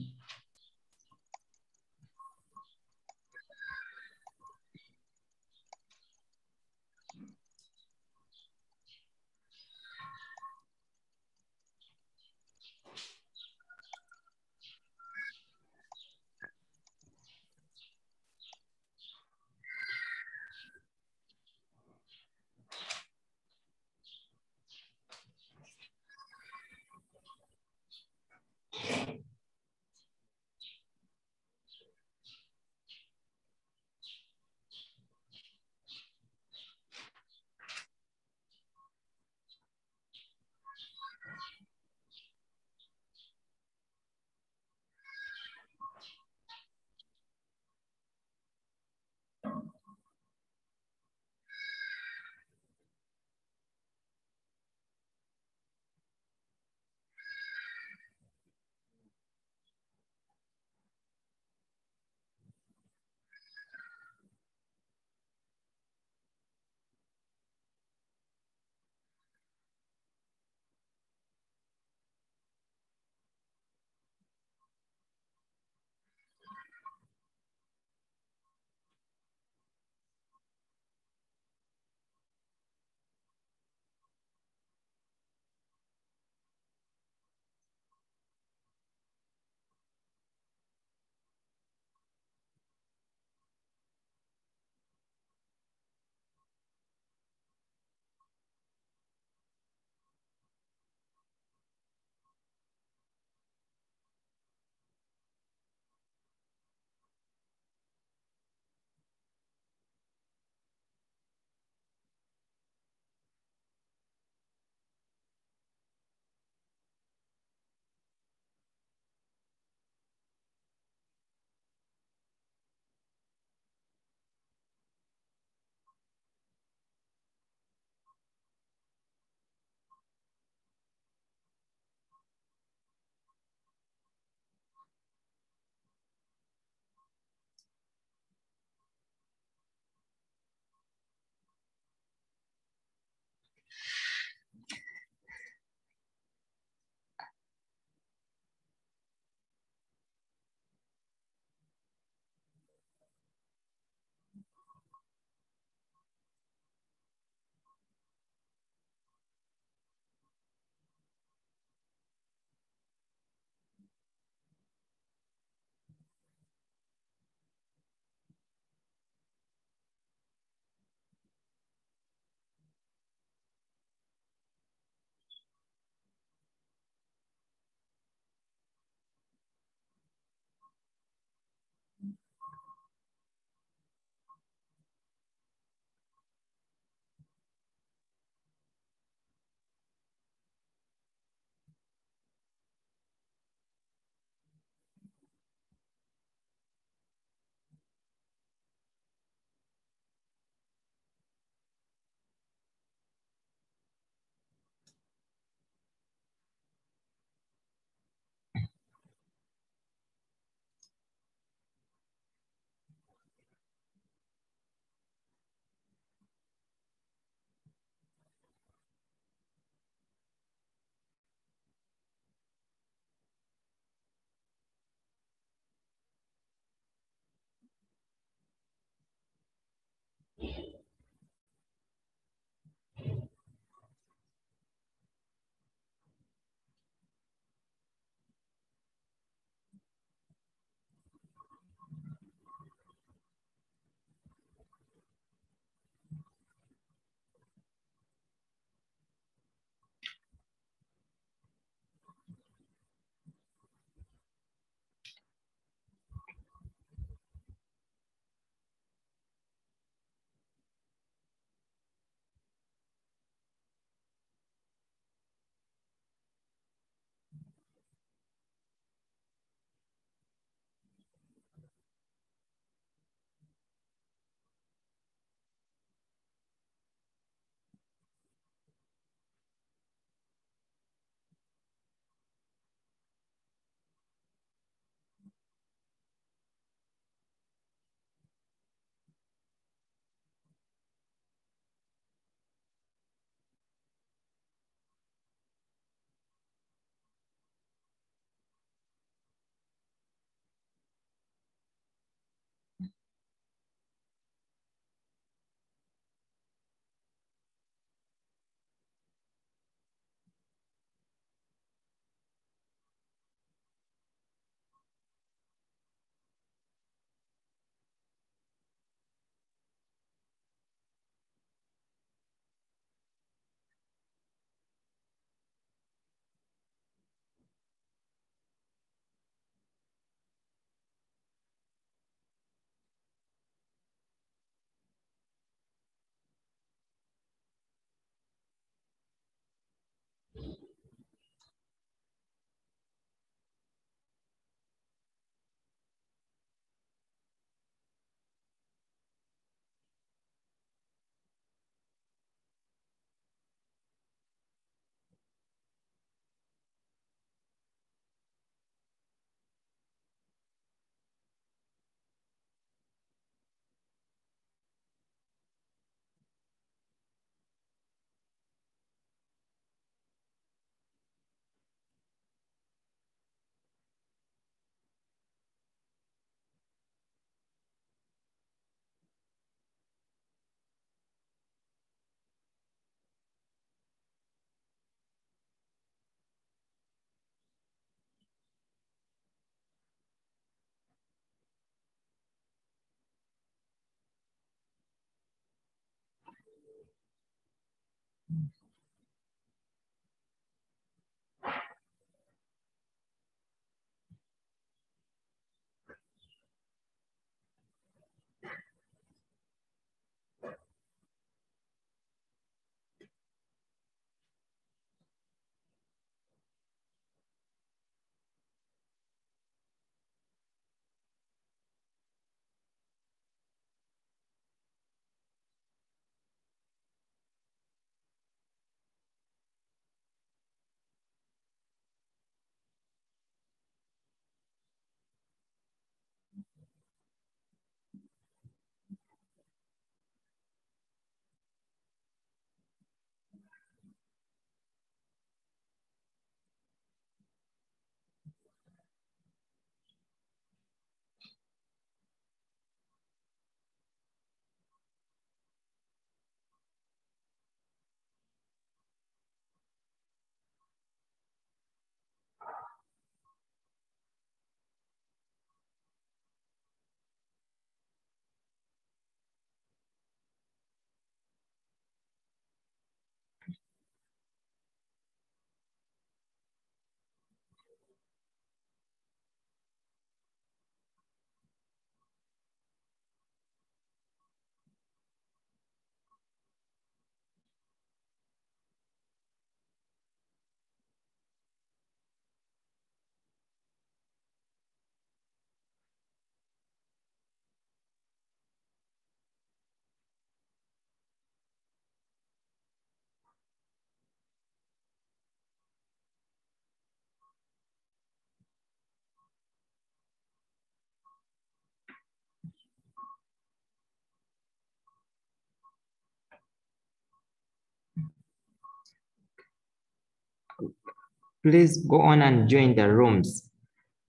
Please go on and join the rooms.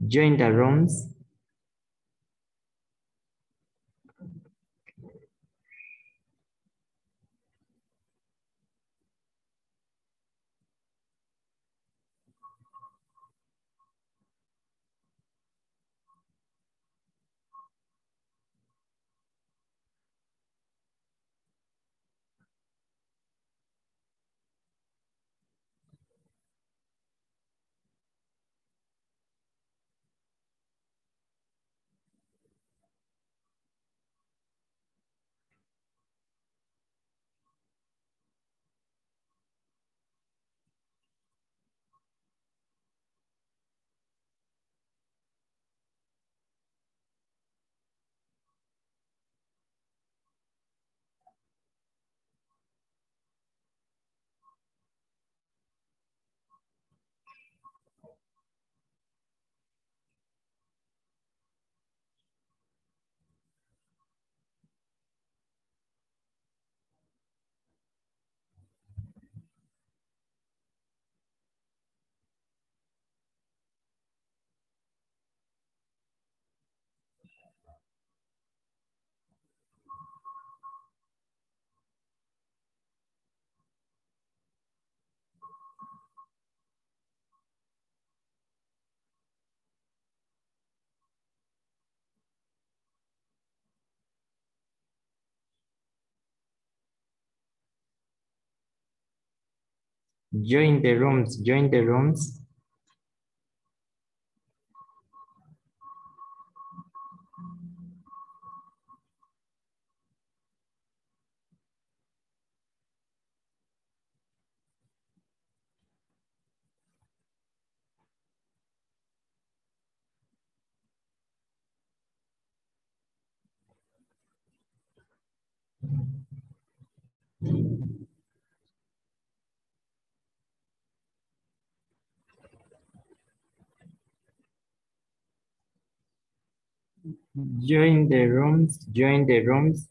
Join the rooms. Join the rooms, join the rooms. Join the rooms, join the rooms.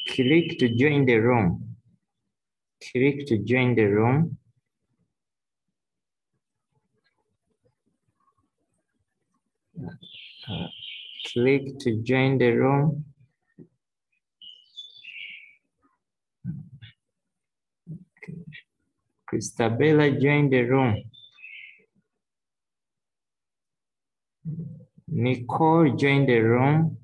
Click to join the room. Click to join the room. Click to join the room. Christabella, join the room. Nicole, join the room.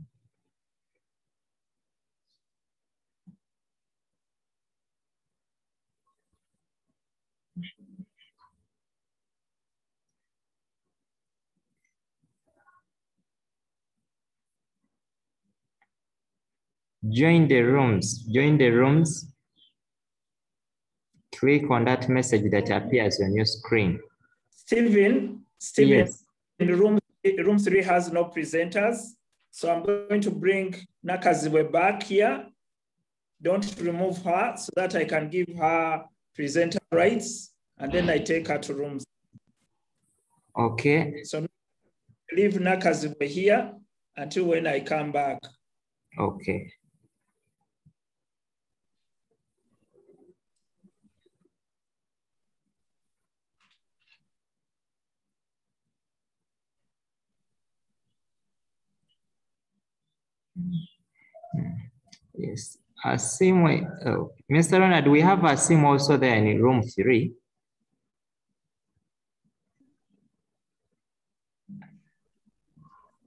Join the rooms. Join the rooms. Click on that message that appears on your screen. Stephen, Yes. room 3 has no presenters. So I'm going to bring Nakaziwe back here. Don't remove her so that I can give her presenter rights, and then I take her to room. Okay. So leave Nakaziwe here until when I come back. Okay. Yes, Asim, Mr. Ronald, we have Asim also there in room 3.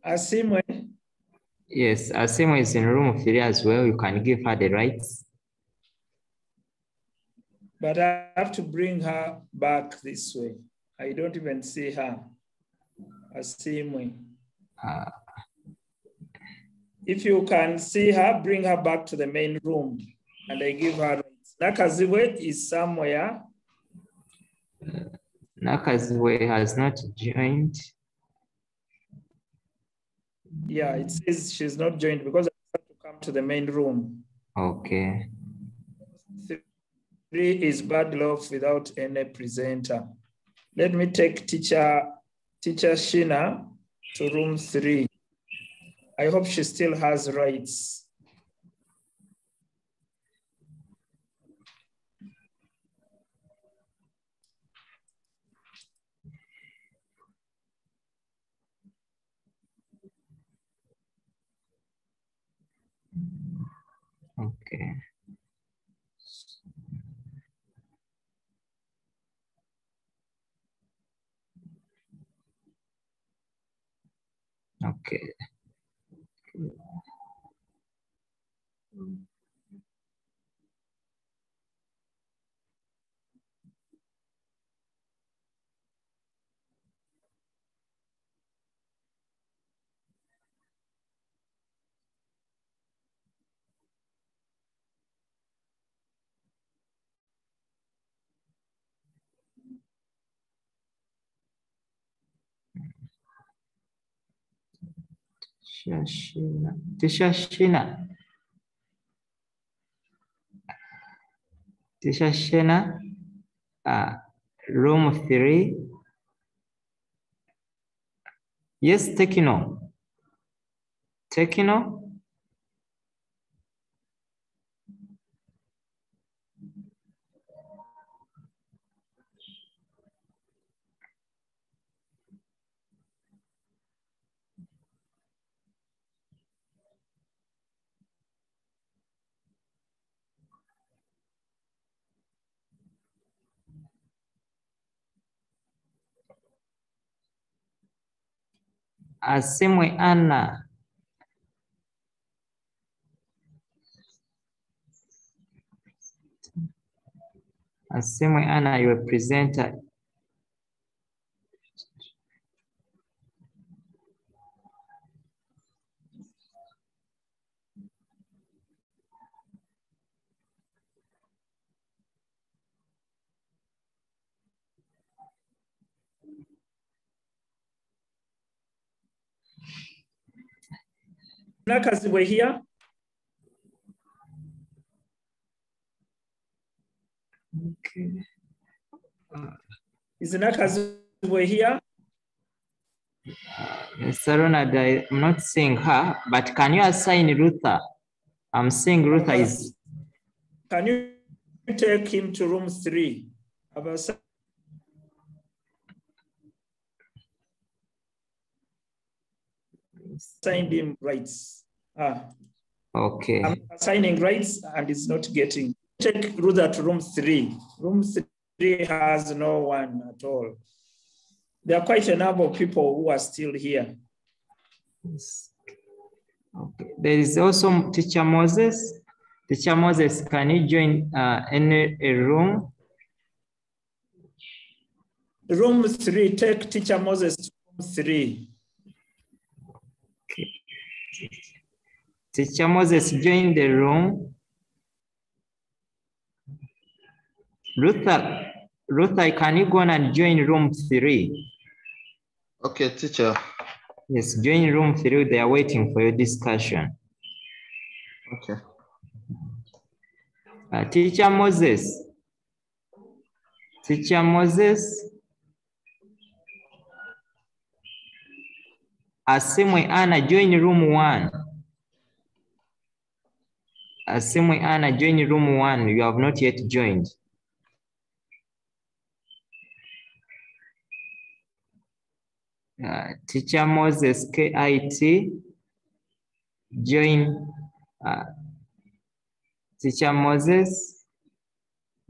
Asim, yes, Asim is in room 3 as well. You can give her the rights. But I have to bring her back this way. I don't even see her. Asim. If you can see her, bring her back to the main room and I give her rights. Nakaziwe is somewhere. Nakaziwe has not joined. Yeah, it says she's not joined because I have to come to the main room. Okay. 3 is bad luck without any presenter. Let me take teacher Shina to room 3. I hope she still has rights. Okay. Okay. Shashina. Tisha Shina. Tisha Shina. Room 3. Yes, Tekino. Tekino. Asimwe Anna. Asimwe Anna, you are presenter. Nakaziwe here. Okay. Is Nakaziwe here? Mr. Ronald, I'm not seeing her, but can you assign Ruther? I'm seeing Ruther is. Can you take him to room 3? I've assigned him rights. Okay. I'm assigning rights and it's not getting. Take Ruther to room 3. Room 3 has no one at all. There are quite a number of people who are still here. Okay. There is also Teacher Moses. Teacher Moses, can you join a room? Room 3, take Teacher Moses to room 3. Okay. Teacher Moses, join the room. Luther, can you go on and join room 3? Okay, teacher. Yes, join room 3. They are waiting for your discussion. Okay. Teacher Moses. Teacher Moses. Asimwe Anna, join room 1. Asimwe Anna, join room 1. You have not yet joined. Teacher Moses, KIT, join. Teacher Moses,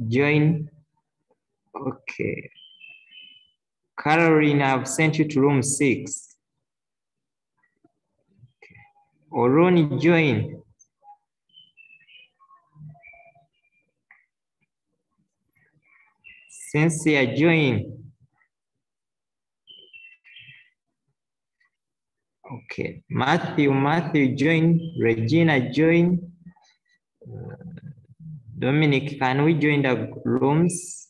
join. Okay. Caroline, I've sent you to room 6. Okay. Oroni, join. Cynthia, join. Okay. Matthew, join. Regina, join. Dominic, can we join the rooms?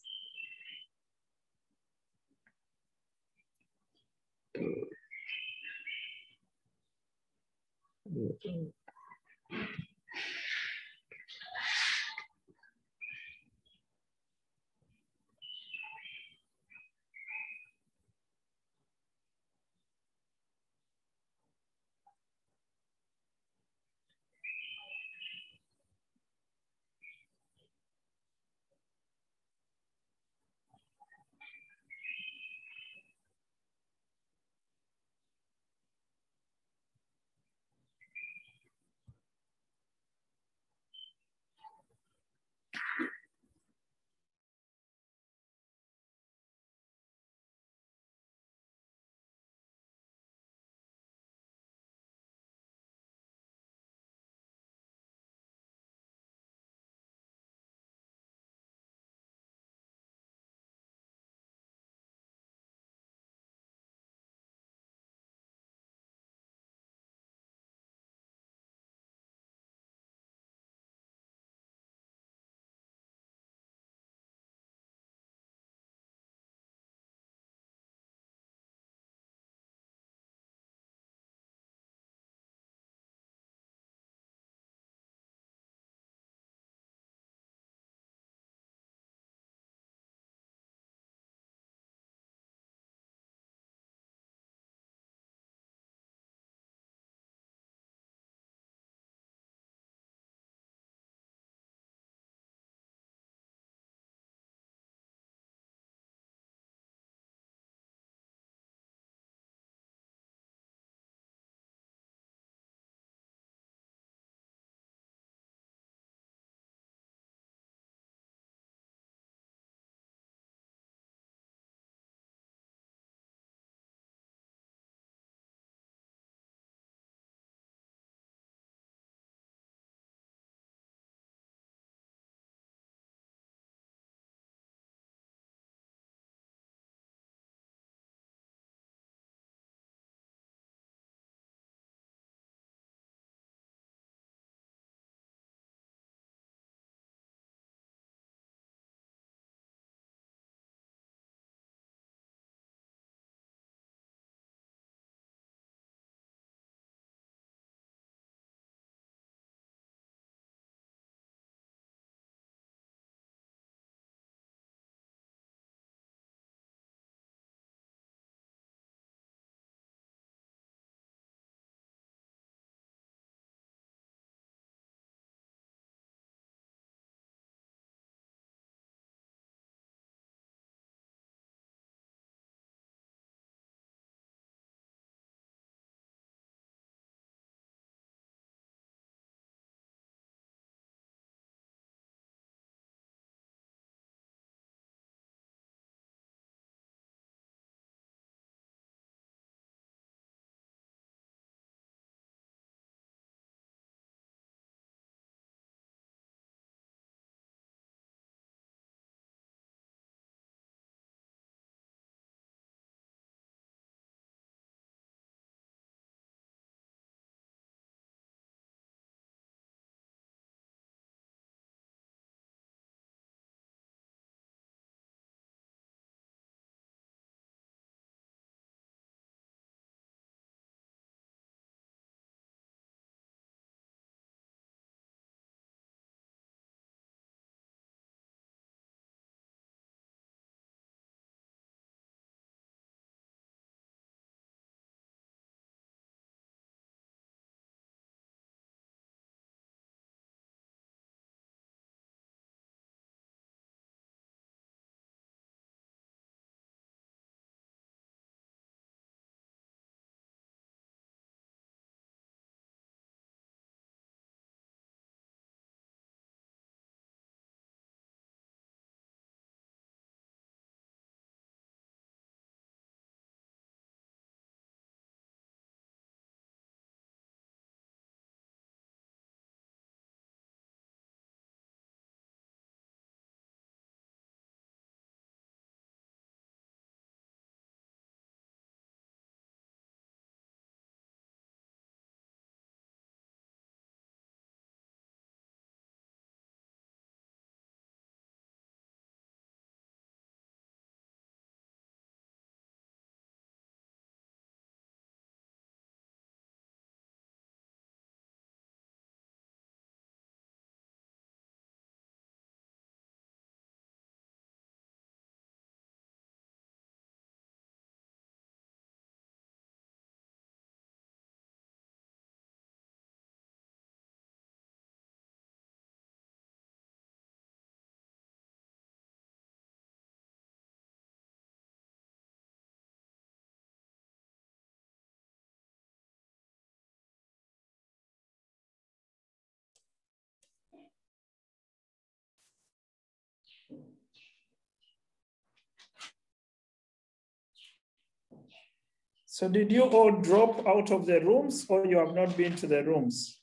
So did you all drop out of the rooms or you have not been to the rooms?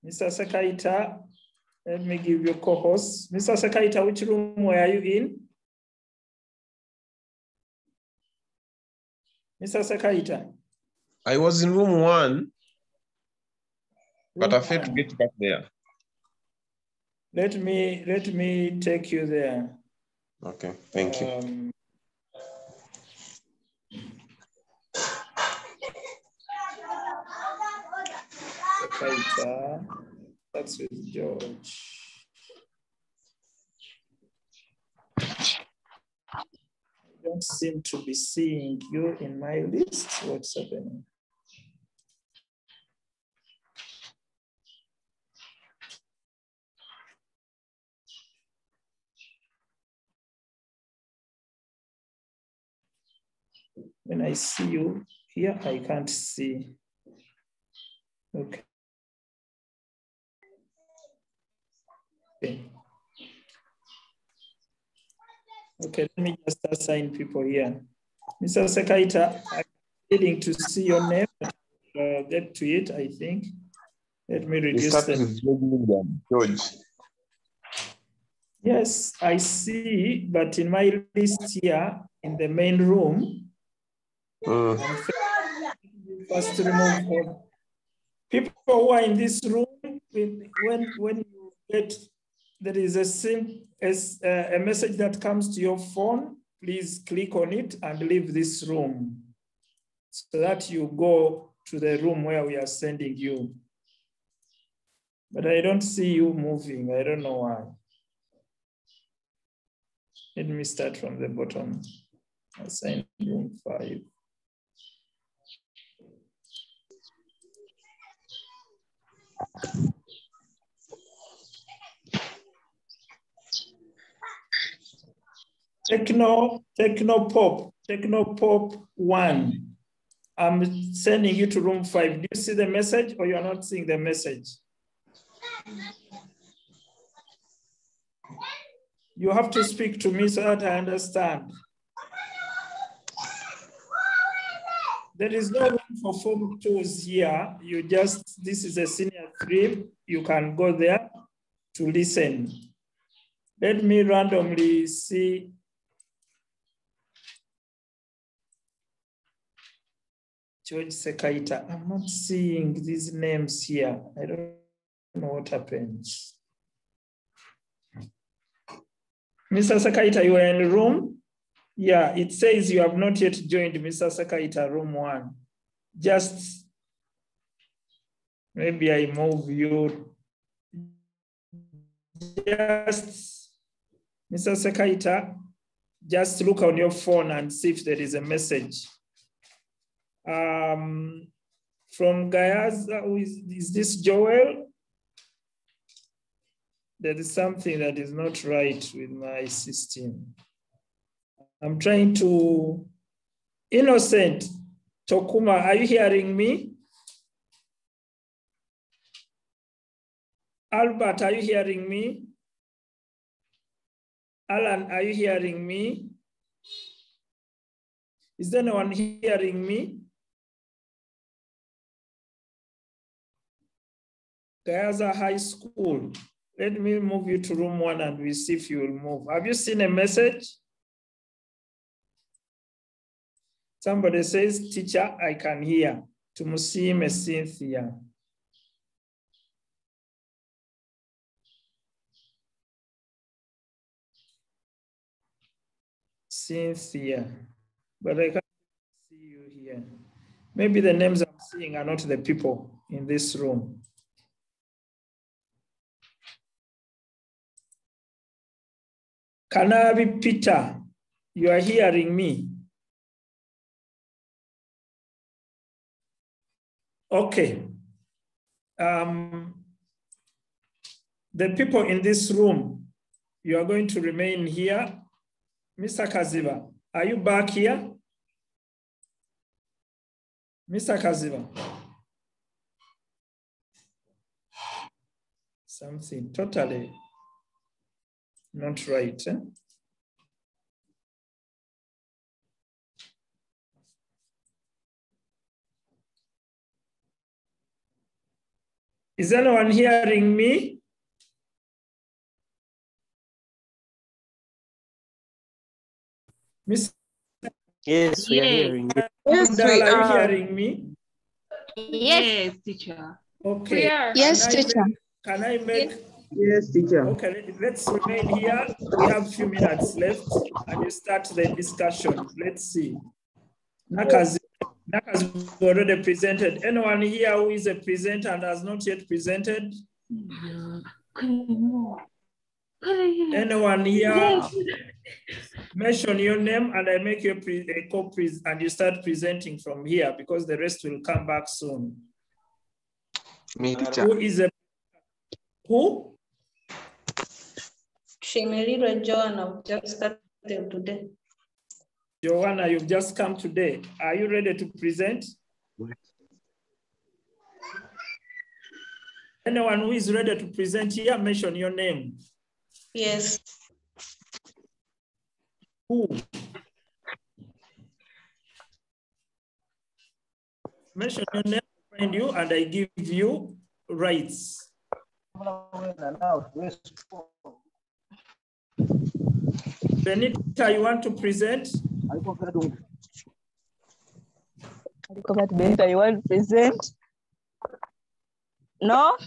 Mr. Sekaita, let me give you co-host. Mr. Sekaita, which room were you in? Mr. Sekaita. I was in room 1, but I failed to get back there. Let me take you there. Okay, thank you. Sekaita, that's with George. I don't seem to be seeing you in my list. What's happening? When I see you here, I can't see. Okay. Okay, let me just assign people here. Mr. Sekaita, I'm needing to see your name. Get to it, I think. Let me reduce them. George. Yes, I see, but in my list here, in the main room, first remove all people who are in this room. When you get, there is a message that comes to your phone, please click on it and leave this room so that you go to the room where we are sending you. But I don't see you moving. I don't know why. Let me start from the bottom. Assign room 5. Technopop 1. I'm sending you to room 5. Do you see the message or you're not seeing the message? You have to speak to me so that I understand. There is no room for form 2s here. You just, this is a senior 3. You can go there to listen. Let me randomly see. George Sekaita, I'm not seeing these names here. I don't know what happens. Mr. Sekaita, you are in the room? Yeah, it says you have not yet joined Mr. Sekaita, room 1. Just, maybe I move you. Just, Mr. Sekaita, just look on your phone and see if there is a message. From Gayaza, is this Joel? There is something that is not right with my system. I'm trying to, Innocent, Tokuma, are you hearing me? Albert, are you hearing me? Alan, are you hearing me? Is there anyone hearing me? Gayaza High School. Let me move you to room 1 and we see if you will move. Have you seen a message? Somebody says, teacher, I can hear. Tumusime Cynthia. Cynthia, but I can't see you here. Maybe the names I'm seeing are not the people in this room. Kanabi Peter, you are hearing me? Okay. The people in this room, you are going to remain here. Mr. Kaziva, are you back here? Mr. Kaziva. Something totally not right. Eh? Is anyone hearing me? Miss? Yes, we are hearing you. Yes, are you hearing me? Yes, teacher. Okay. We are. Yes, teacher. Can I make? Yes, teacher. Okay, let's remain here. We have a few minutes left and you start the discussion. Let's see. Nakazi already presented. Anyone here who is a presenter and has not yet presented? Anyone here? Mention your name and I make you a copy and you start presenting from here because the rest will come back soon. Me, teacher. Who is a who? Shemeliro Joanna, just started today. Joanna, you've just come today. Are you ready to present? Anyone who is ready to present here, mention your name. Yes. Who? Mention your name, find you, and I give you rights. Benita, you want to present? Benita, you want to present? No?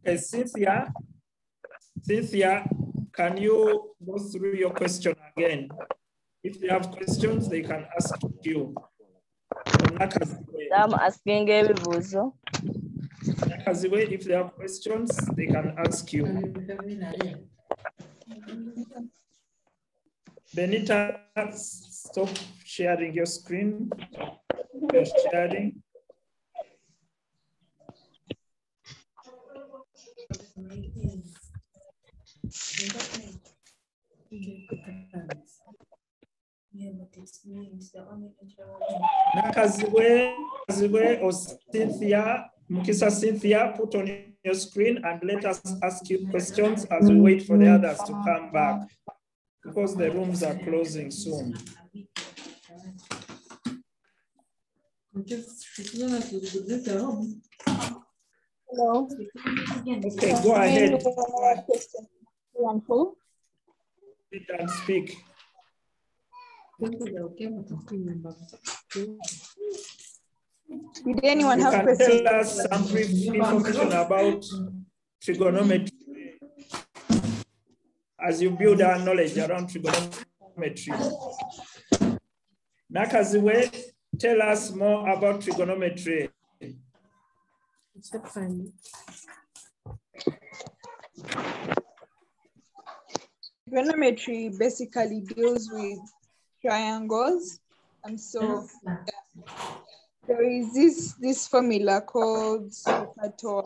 Okay, Cynthia, can you go through your question again? If they have questions, they can ask you. I'm asking everyone. If they have questions, they can ask you. Benita, stop sharing your screen. You're sharing. Nakaziwe or Cynthia, Mukisa Cynthia, put on your screen and let us ask you questions as we wait for the others to come back because the rooms are closing soon. Hello. Okay, go ahead. Sit and speak. Did anyone have questions? questions? Tell us some brief information about trigonometry as you build our knowledge around trigonometry. Nakaziwe, tell us more about trigonometry. Trigonometry basically deals with triangles, and so there is this formula called Pator.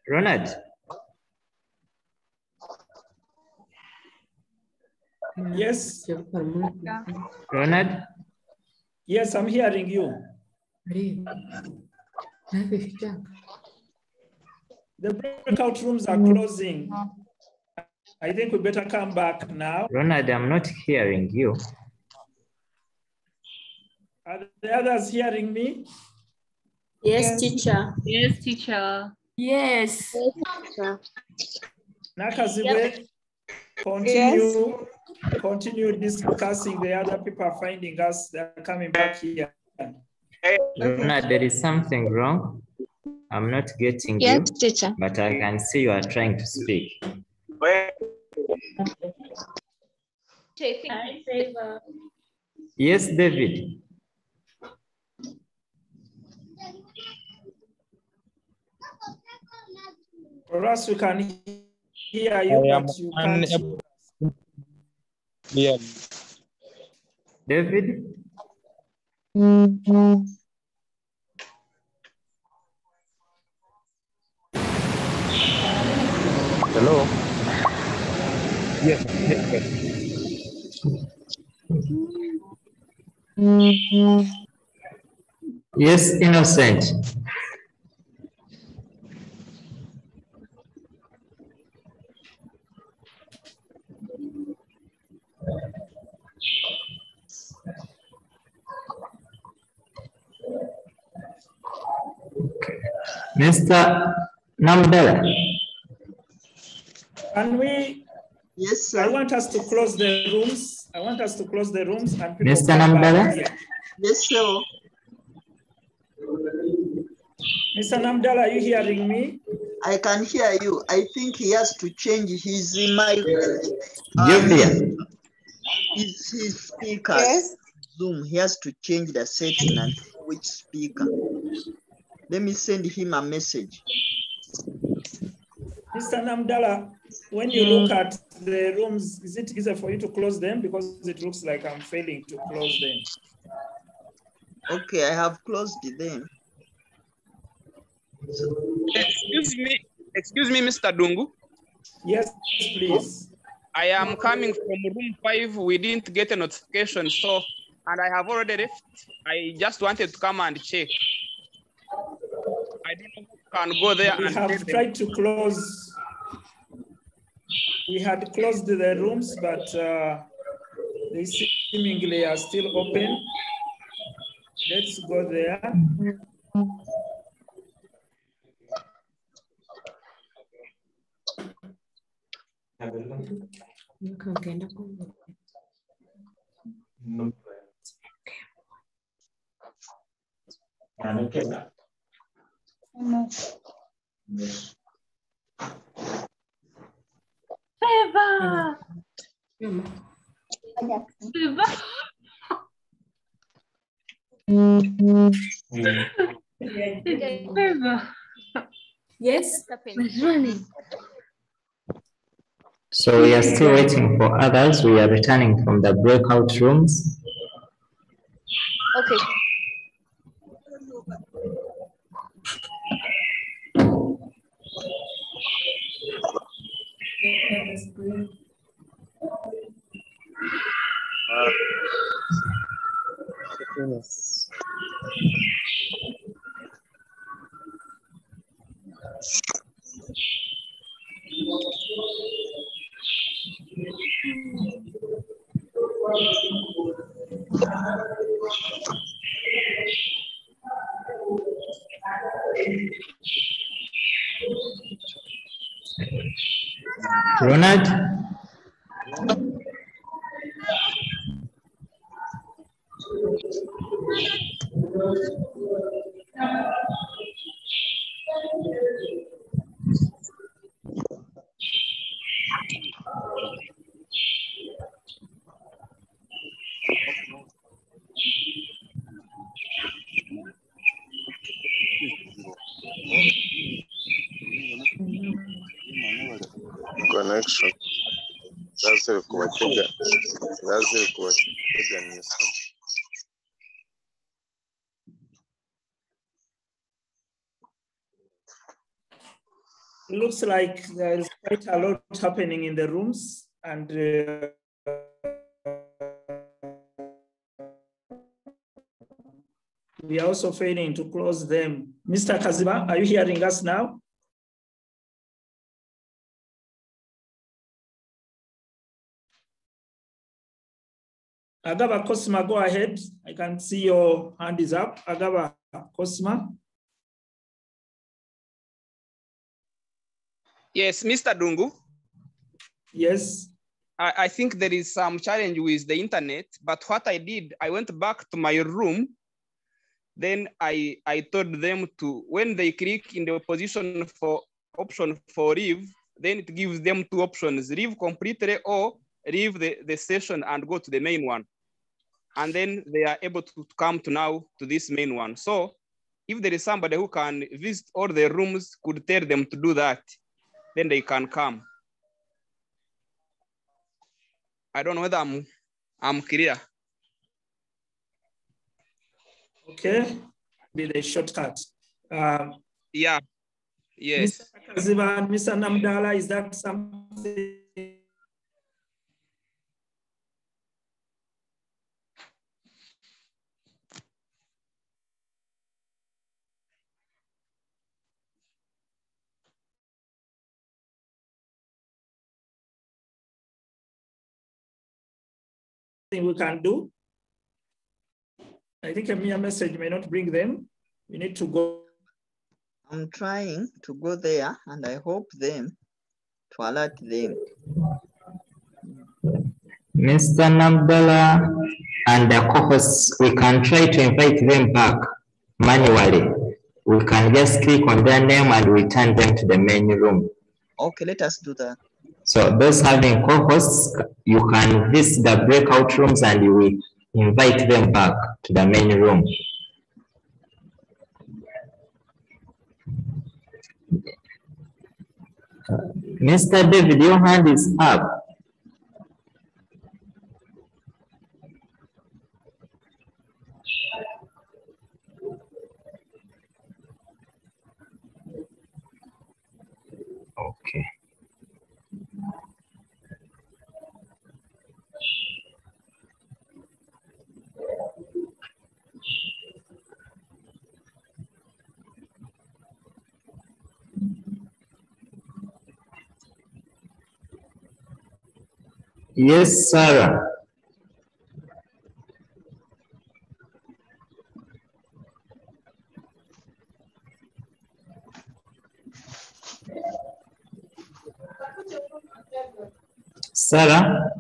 Ronald. Yes. Ronald. Yes, I'm hearing you. The breakout rooms are closing. I think we better come back now. Ronald, I'm not hearing you. Are the others hearing me? Yes, teacher. Yes, teacher. Yes. Nakaziwe, continue discussing. The other people are finding us. They're coming back here. Ronald, there is something wrong. I'm not getting you, teacher. But I can see you are trying to speak. Yes, David. For us, we can hear you, but you can't. Yeah. David? Hello? Yes. Yes, Innocent. Mr. Namdala. Can we? Yes, sir. I want us to close the rooms. I want us to close the rooms and people Mr. come back Namdala? here. Yes, sir. Mr. Namdala, are you hearing me? I can hear you. I think he has to change his mic. His speakers. Yes. Zoom. He has to change the setting and which speaker. Let me send him a message. Mr. Namdala, when you look at the rooms, is it easier for you to close them? Because it looks like I'm failing to close them. Okay, I have closed them. Excuse me, Mr. Dungu. Yes, please. I am coming from room 5. We didn't get a notification, so, and I have already left. I just wanted to come and check. I don't know who can go there We and have tried to close. We had closed the rooms, but they seemingly are still open. Let's go there. Favor. Favor. Yes. So we are still waiting for others. We are returning from the breakout rooms. Okay. Ronald? Connection. Lazire kubateganisa. It looks like there is quite a lot happening in the rooms, and we are also failing to close them. Mr. Kaziba, are you hearing us now? Agaba Cosima, go ahead. I can see your hand is up. Agaba Cosima. Yes, Mr. Dungu. Yes. I think there is some challenge with the internet, but what I did, I went back to my room. Then I told them to, when they click in the position for option for leave, then it gives them two options, leave completely or leave the session and go to the main one. And then they are able to come to now to this main one. So if there is somebody who can visit all the rooms, could tell them to do that, then they can come. I don't know whether I'm clear. Okay, be the shortcut. Yeah. Yes. Mr. Kaziva and Mr. Namdala, is that something? We can do. I think a mere message may not bring them. We need to go. I'm trying to go there and I hope them to alert them. Mr. Nambala and the co-hosts, we can try to invite them back manually. We can just click on their name and return them to the main room. Okay, let us do that. So those having co-hosts, you can visit the breakout rooms and you will invite them back to the main room. Mr. David, your hand is up. Okay. Yes, Sarah. Sarah.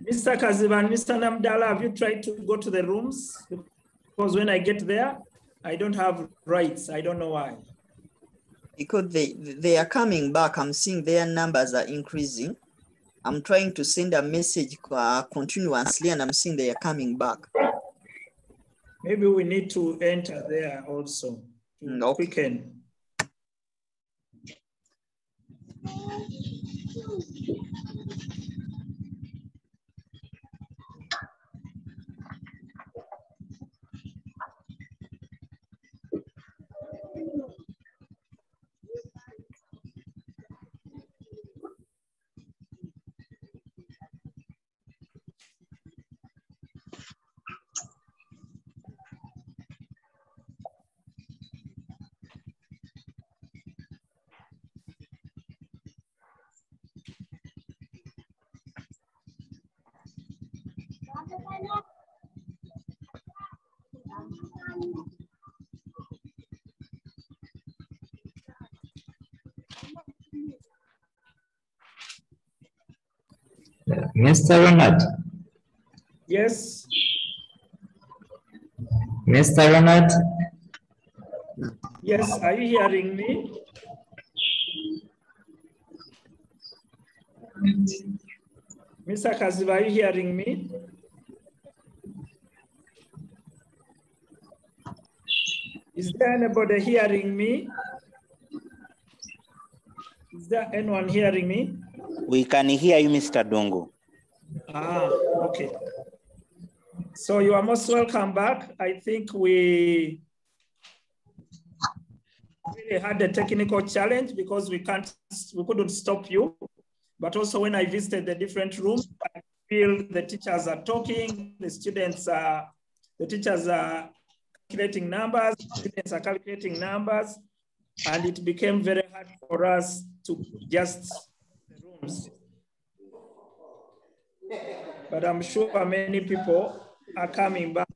Mr. Kaziva and Mr. Namdala, have you tried to go to the rooms? Because when I get there, I don't have rights. I don't know why. Because they are coming back. I'm seeing their numbers are increasing. I'm trying to send a message continuously and I'm seeing they are coming back. Maybe we need to enter there also to quicken. Mr. Ronald. Yes. Mr. Ronald. Yes, are you hearing me? Mr. Kaziva, are you hearing me? Is there anybody hearing me? Is there anyone hearing me? We can hear you, Mr. Dongo. Ah, okay. So you are most welcome back. I think we really had a technical challenge because we couldn't stop you. But also when I visited the different rooms, I feel the teachers are talking, the teachers are calculating numbers, students are calculating numbers, and it became very hard for us to adjust the rooms. But I'm sure many people are coming back.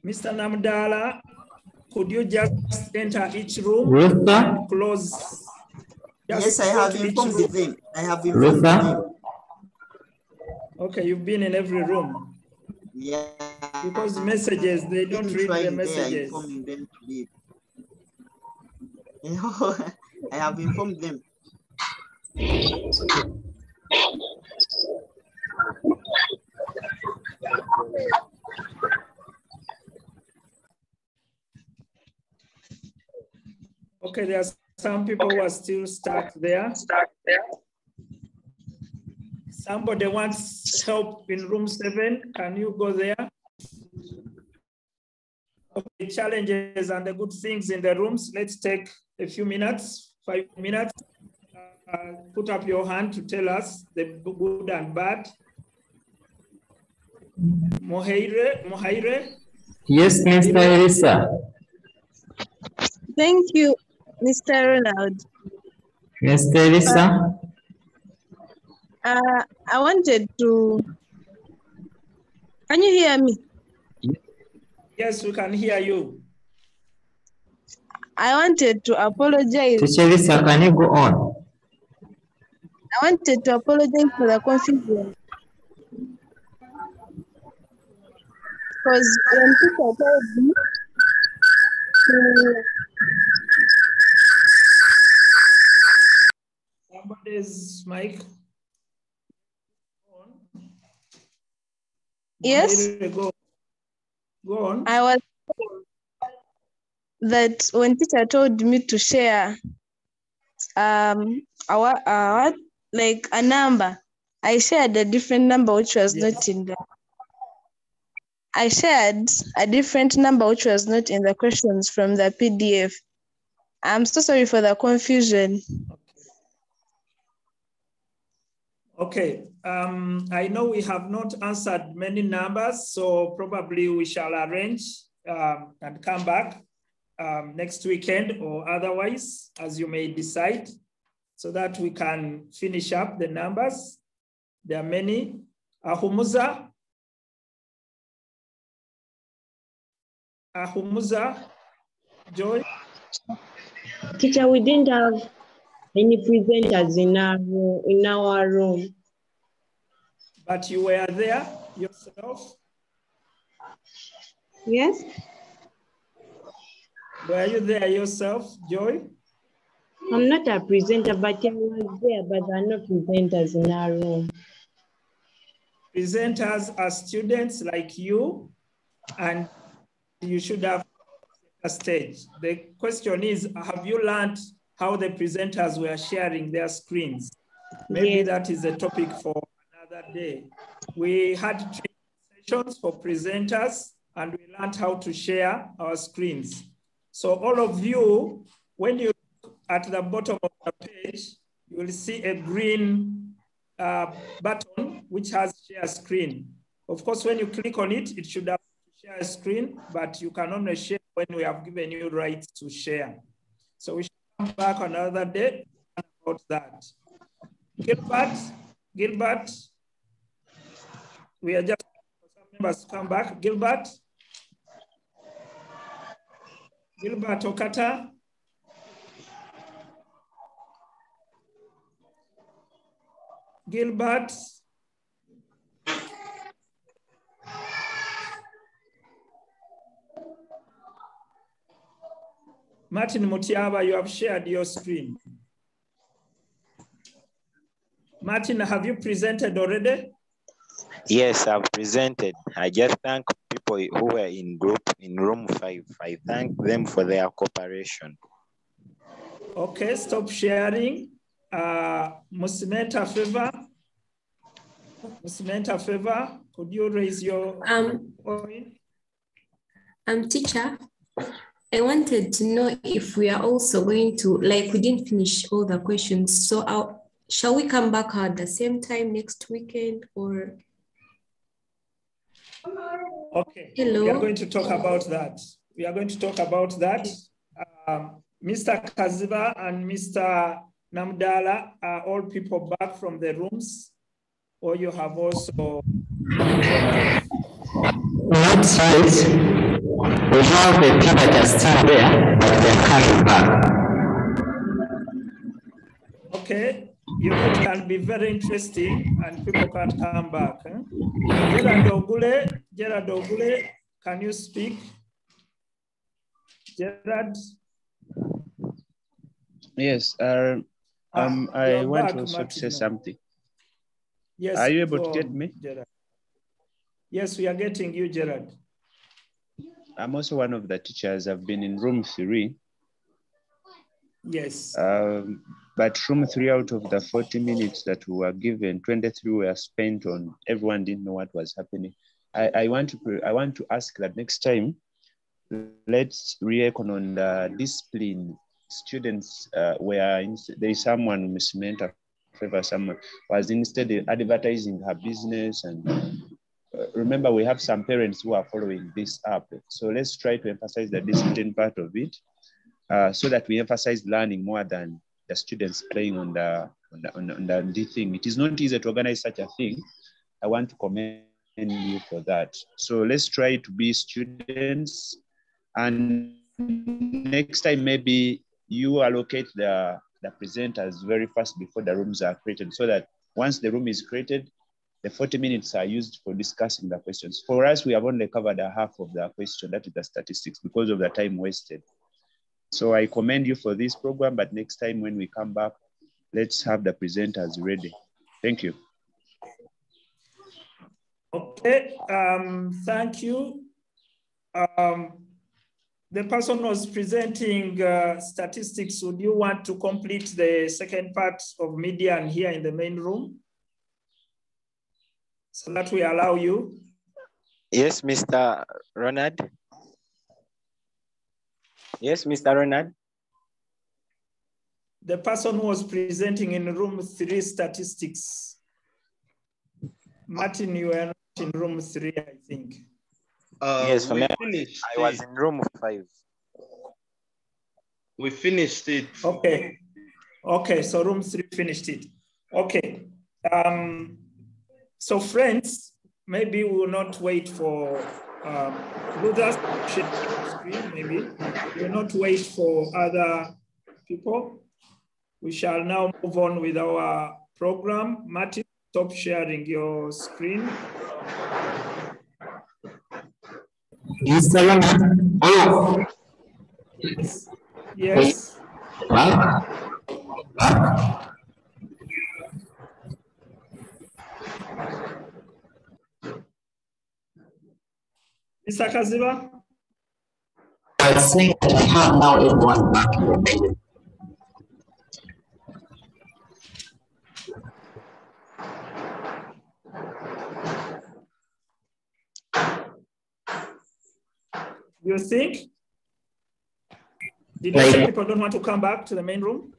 Mr. Namdala, could you just enter each room Rutha? and close? Yes, I have informed them. I have informed Rutha? them. Okay, you've been in every room. Yeah. Because messages, they don't read the messages. Informing them to leave. I have informed them. Okay, there are some people who are still stuck there. Somebody wants help in room 7. Can you go there? Okay, challenges and the good things in the rooms. Let's take a few minutes, 5 minutes. Put up your hand to tell us the good and bad. Mohaire? Yes, Mr. Elisa. Thank you, Mr. Ronald. Mr. Elisa? I wanted to, can you hear me? Yes, we can hear you. I wanted to apologize. Teacher Elisa, can you go on? I wanted to apologize for the confusion. Because when people told me to... Somebody's mic. Yes? Go on. I was that when teacher told me to share like a number, I shared a different number which was not in the. I shared a different number which was not in the questions from the PDF. I'm so sorry for the confusion. Okay, I know we have not answered many numbers, so probably we shall arrange and come back next weekend or otherwise, as you may decide, so that we can finish up the numbers. There are many. Ahumuza, Joy? Teacher, we didn't have any presenters in our room. But you were there yourself? Yes. Were you there yourself, Joy? I'm not a presenter, but I was there, but there are no presenters in our room. Presenters are students like you, and you should have a stage. The question is, have you learned how the presenters were sharing their screens? Maybe that is a topic for another day. We had training sessions for presenters, and we learned how to share our screens. So all of you, when you look at the bottom of the page, you will see a green button which has share screen. Of course, when you click on it, it should have share a screen, but you can only share when we have given you rights to share. So we should come back another day about that. Gilbert, we are just for some members to come back. Gilbert Okata. Gilbert. Martin Mutiaba, you have shared your screen. Martin, have you presented already? Yes, I've presented. I just thank people who were in room 5. I thank them for their cooperation. Okay, stop sharing. Muslimenta Favor, could you raise your point? Teacher, I wanted to know if we are also going to, like, we didn't finish all the questions, so shall we come back at the same time next weekend or? Okay, hello. We are going to talk about that. Mr. Kaziba and Mr. Namdala are all people back from the rooms, or you have also? Not yet. We have the people that are still there, but they're coming back. Okay, you know, it can be very interesting and people can't come back. Huh? Gerard Ogule, can you speak? Gerard? Yes, I want also to say something. Yes. Are you able to get me? Gerard. Yes, we are getting you, Gerard. I'm also one of the teachers. I've been in room 3. Yes. But room 3 out of the 40 minutes that we were given, 23 were spent on, everyone didn't know what was happening. I want to ask that next time, let's reckon on the discipline. Students there is someone mismeant a favor, someone was instead advertising her business, and remember we have some parents who are following this up. So let's try to emphasize the discipline part of it, so that we emphasize learning more than the students playing on the thing. It is not easy to organize such a thing. I want to commend you for that. So let's try to be students, and next time maybe you allocate the presenters very fast before the rooms are created, so that once the room is created, the 40 minutes are used for discussing the questions. For us, we have only covered a half of the question, that is the statistics, because of the time wasted. So I commend you for this program, but next time when we come back, let's have the presenters ready. Thank you. Okay, thank you. The person who was presenting statistics, would you want to complete the second part of media and here in the main room? So that we allow you. Yes, Mr. Ronald. Yes, Mr. Ronald. The person who was presenting in room 3 statistics. Martin, you were not in room 3, I think. Yes, for me, I was in room 5. We finished it. Okay. Okay, so room 3 finished it. Okay. So friends, maybe we will not wait for Luther's screen, maybe. We will not wait for other people. We shall now move on with our program. Martin, stop sharing your screen. Oh. Yes. Mr. Kaziba? I think I have now everyone back in the meeting. You think? Did you say people don't want to come back to the main room?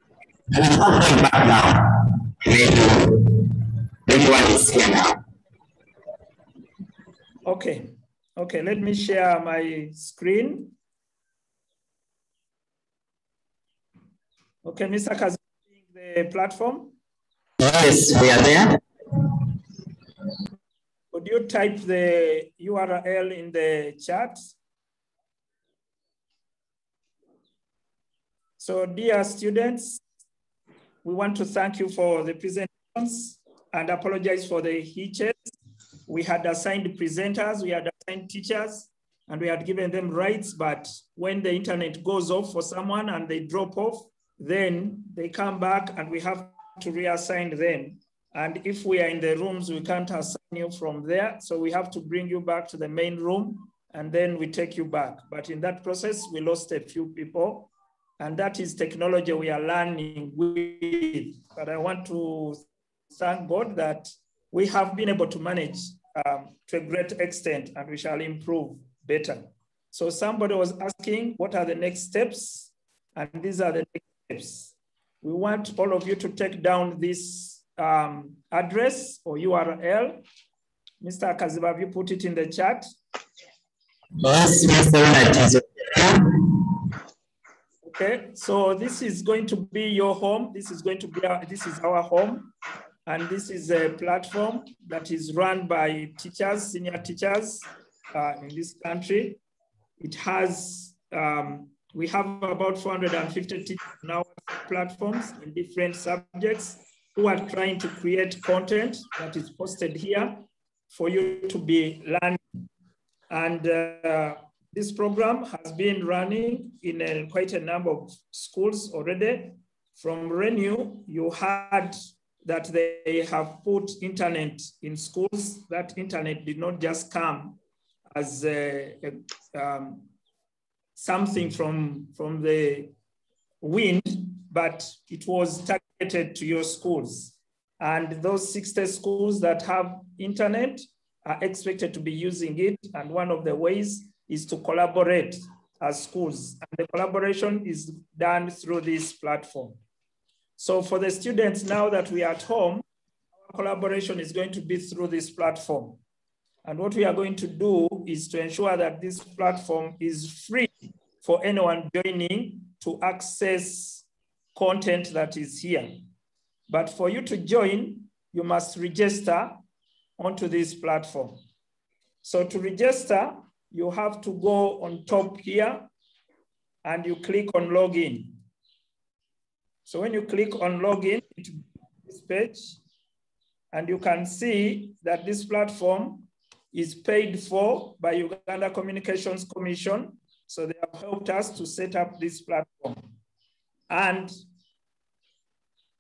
I'm back now. Everyone is here now. Okay. Okay, let me share my screen. Okay, Mr. Kaziba, the platform? Yes, we are there. Could you type the URL in the chat? So dear students, we want to thank you for the presentations and apologize for the hitches. We had assigned presenters, we had assigned teachers, and we had given them rights, but when the internet goes off for someone and they drop off, then they come back and we have to reassign them. And if we are in the rooms, we can't assign you from there. So we have to bring you back to the main room and then we take you back. But in that process, we lost a few people. And that is technology we are learning with. But I want to thank God that we have been able to manage to a great extent, and we shall improve better. So somebody was asking, what are the next steps? And these are the next steps. We want all of you to take down this address or URL. Mr. Kaziba, have you put it in the chat? Yes, Mr. Okay, so this is going to be your home. This is going to be this is our home. And this is a platform that is run by teachers, senior teachers in this country. It has, we have about 450 teachers on our platforms in different subjects who are trying to create content that is posted here for you to be learning. And this program has been running in quite a number of schools already. From Renew, you heard that they have put internet in schools. That internet did not just come as something from the wind, but it was targeted to your schools. And those 60 schools that have internet are expected to be using it. And one of the ways is to collaborate as schools. And the collaboration is done through this platform. So for the students now that we are at home, our collaboration is going to be through this platform. And what we are going to do is to ensure that this platform is free for anyone joining to access content that is here. But for you to join, you must register onto this platform. So to register, you have to go on top here and you click on login. So when you click on login to this page, and you can see that this platform is paid for by Uganda Communications Commission. So they have helped us to set up this platform. And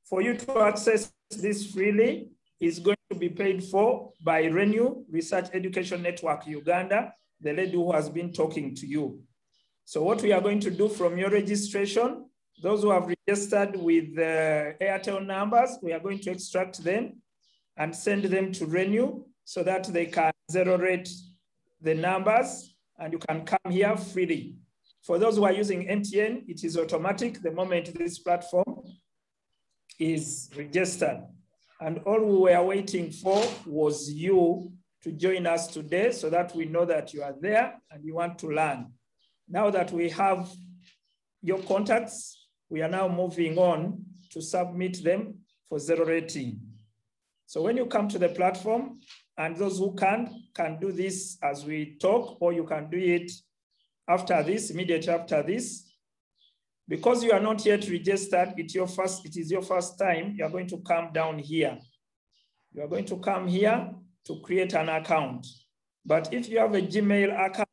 for you to access this freely is going to be paid for by Renew Research Education Network Uganda, the lady who has been talking to you. So what we are going to do from your registration, those who have registered with the Airtel numbers, we are going to extract them and send them to Renew so that they can zero rate the numbers and you can come here freely. For those who are using MTN, it is automatic the moment this platform is registered. And all we were waiting for was you to join us today so that we know that you are there and you want to learn. Now that we have your contacts, we are now moving on to submit them for zero rating. So when you come to the platform, and those who can do this as we talk, or you can do it after this, immediately after this. Because you are not yet registered, it is your first time, you are going to come down here. You are going to come here to create an account. But if you have a Gmail account,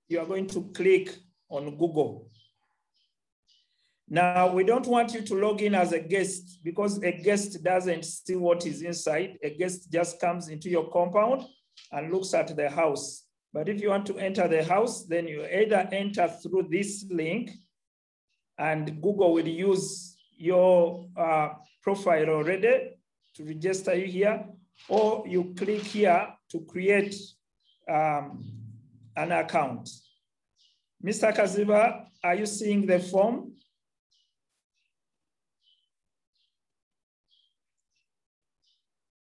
you are going to click on Google. Now, we don't want you to log in as a guest because a guest doesn't see what is inside. A guest just comes into your compound and looks at the house. But if you want to enter the house, then you either enter through this link and Google will use your profile already to register you here, or you click here to create an account. Mr. Kaziba, are you seeing the form?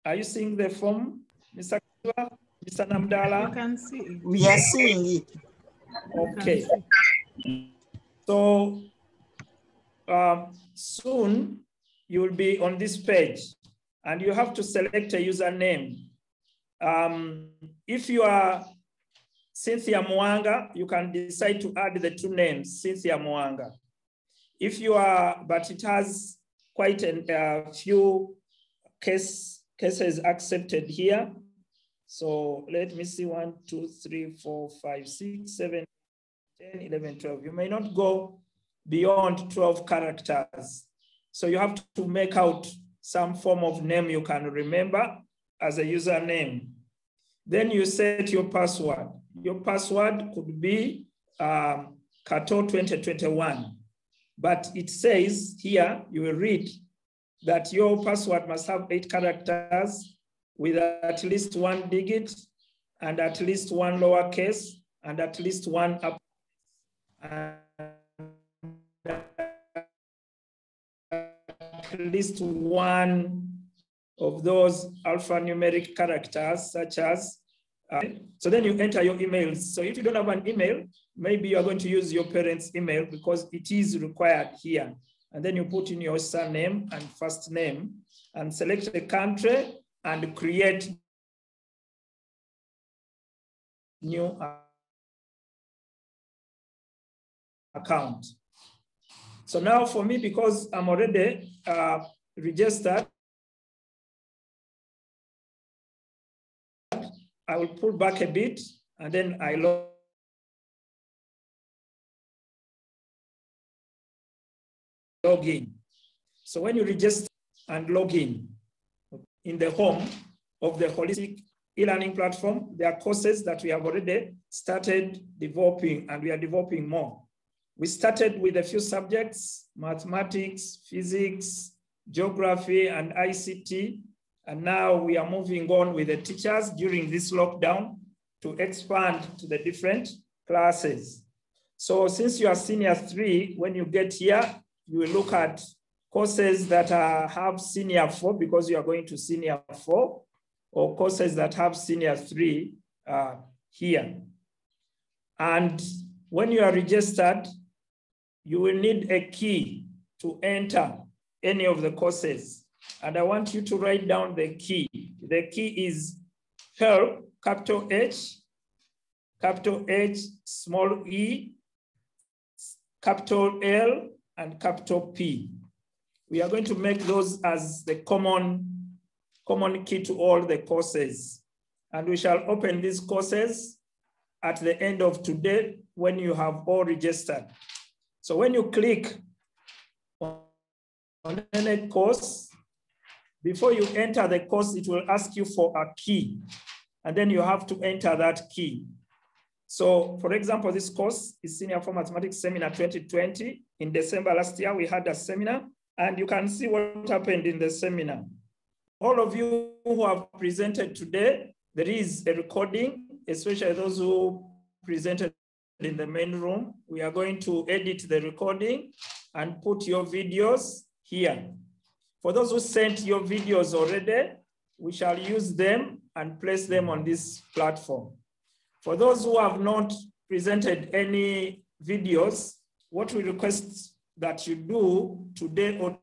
Are you seeing the form, Mr. Kaziba, Mr. Namdala? You can see it. We are seeing it. Okay. So soon you will be on this page and you have to select a username. If you are Cynthia Mwanga, you can decide to add the two names, Cynthia Mwanga. If you are, but it has quite a few cases accepted here. So let me see, 1, 2, 3, 4, 5, 6, 7, 10, 11, 12. You may not go beyond 12 characters. So you have to make out some form of name you can remember as a username. Then you set your password. Your password could be Kato 2021. But it says here, you will read that your password must have 8 characters with at least 1 digit and at least 1 lowercase and at least 1 uppercase. And at least 1 of those alphanumeric characters, such as, so then you enter your emails. So if you don't have an email, maybe you're going to use your parents' email because it is required here. And then you put in your surname and first name and select a country and create new account. So now for me, because I'm already registered, I will pull back a bit and then I log in. So when you register and log in the home of the holistic e-learning platform, there are courses that we have already started developing, and we are developing more. We started with a few subjects: mathematics, physics, geography, and ICT. And now we are moving on with the teachers during this lockdown to expand to the different classes. So since you are senior 3, when you get here, you will look at courses that have senior 4 because you are going to senior 4, or courses that have senior 3 here. And when you are registered, you will need a key to enter any of the courses. And I want you to write down the key. The key is HELP, capital H, small e, capital L, and capital P. We are going to make those as the common key to all the courses. And we shall open these courses at the end of today when you have all registered. So when you click on any course, before you enter the course, it will ask you for a key, and then you have to enter that key. So for example, this course is Senior 4 Mathematics Seminar 2020. In December last year, we had a seminar, and you can see what happened in the seminar. All of you who have presented today, there is a recording, especially those who presented in the main room. We are going to edit the recording and put your videos here. For those who sent your videos already, we shall use them and place them on this platform. For those who have not presented any videos, what we request that you do today or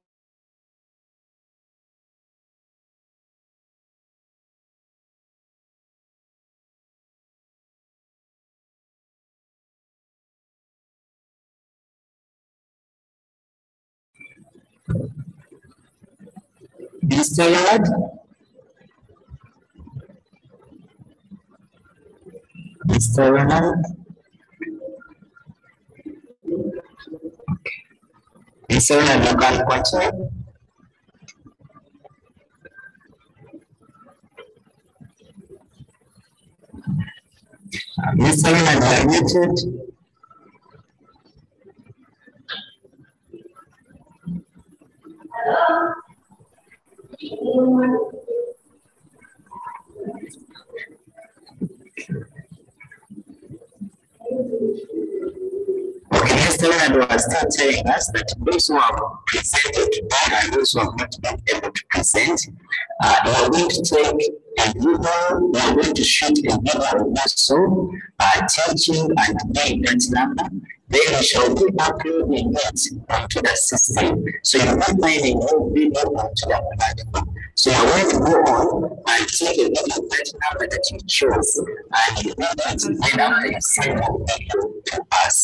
Mr. Lord? Mr. Ronald? Mr. Ronald, you can continue. Mr. Ronald, you are muted. Mr. Leonard was still telling us that those who have presented today and those who have not been able to present, we are going to take a video, we are going to shoot a video also teaching and name that number. Then we shall be uploading it onto the system. So you're not finding no video onto the platform. So you're going to go on and take a video of that number that you chose, and you read it, and after you send that video to us.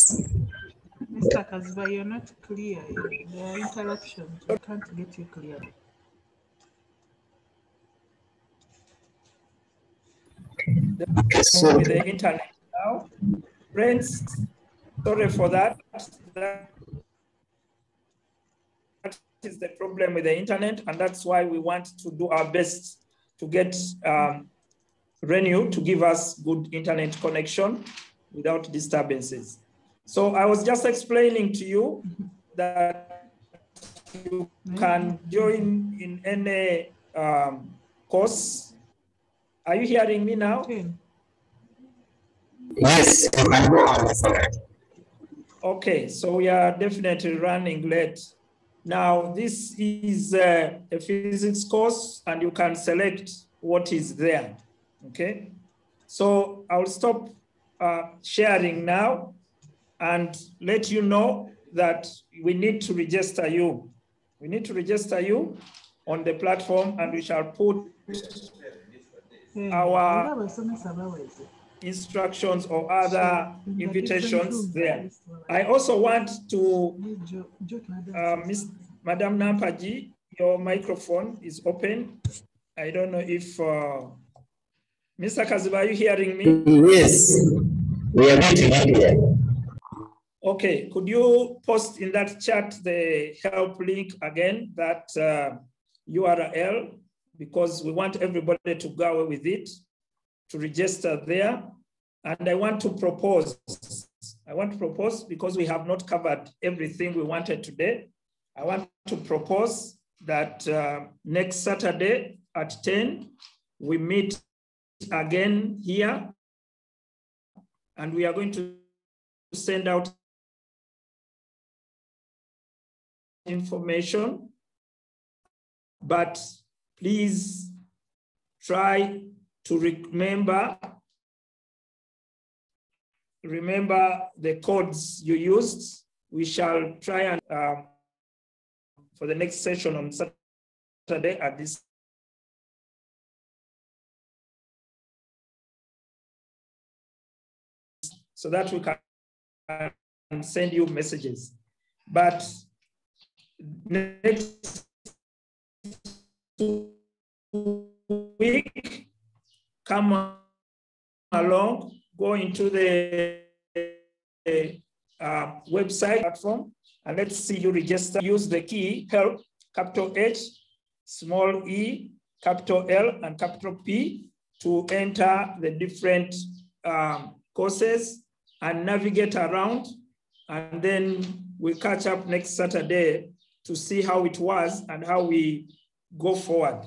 Mr. Kaziba, you're not clear. There are interruptions. We can't get you clearly. With the internet now. Friends, sorry for that. That is the problem with the internet, and that's why we want to do our best to get Renew to give us good internet connection without disturbances. So I was just explaining to you that you can join in any course. Are you hearing me now? Yes, you can go on. Okay, so we are definitely running late. Now, this is a physics course, and you can select what is there, okay? So I'll stop sharing now and let you know that we need to register you. We need to register you on the platform, and we shall put our instructions or other invitations there. I also want to, Miss Madam Nampaji, your microphone is open. I don't know if, Mr. Kaziba, are you hearing me? Yes, we are meeting here. Okay, could you post in that chat the help link again, that URL, because we want everybody to go away with it, to register there. And I want to propose because we have not covered everything we wanted today. I want to propose that next Saturday at 10, we meet again here, and we are going to send out information, but please try to remember the codes you used. We shall try and for the next session on Saturday at this so that we can send you messages. But next week, come along, go into the website platform, and let's see you register. Use the key help, capital H, small e, capital L, and capital P to enter the different courses and navigate around. And then we'll catch up next Saturday to see how it was and how we go forward.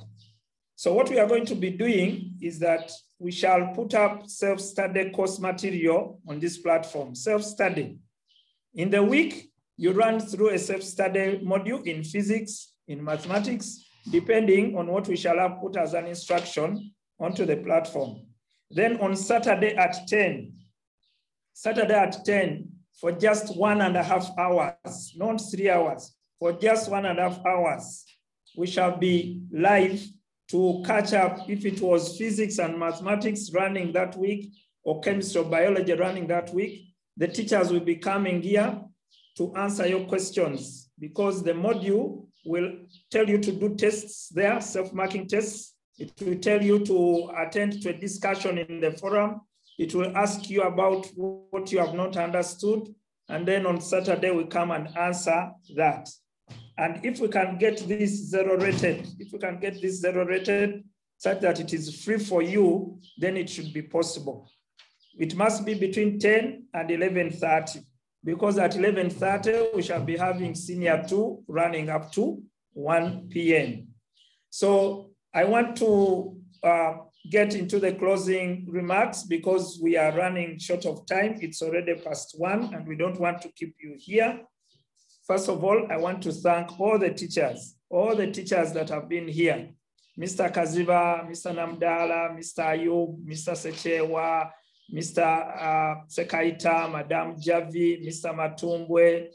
So what we are going to be doing is that we shall put up self-study course material on this platform, self-study. In the week, you run through a self-study module in physics, in mathematics, depending on what we shall have put as an instruction onto the platform. Then on Saturday at 10, for just 1.5 hours, not 3 hours, for just 1.5 hours, we shall be live to catch up if it was physics and mathematics running that week or chemistry or biology running that week. The teachers will be coming here to answer your questions because the module will tell you to do tests there, self-marking tests. It will tell you to attend to a discussion in the forum. It will ask you about what you have not understood. And then on Saturday, we come and answer that. And if we can get this zero rated, such that it is free for you, then it should be possible. It must be between 10 and 11:30, because at 11:30, we shall be having senior 2 running up to 1 p.m. So I want to get into the closing remarks because we are running short of time. It's already past 1 and we don't want to keep you here. First of all, I want to thank all the teachers that have been here. Mr. Kaziba, Mr. Namdala, Mr. Ayub, Mr. Sechewa, Mr. Sekaita, Madam Javi, Mr. Matumbwe,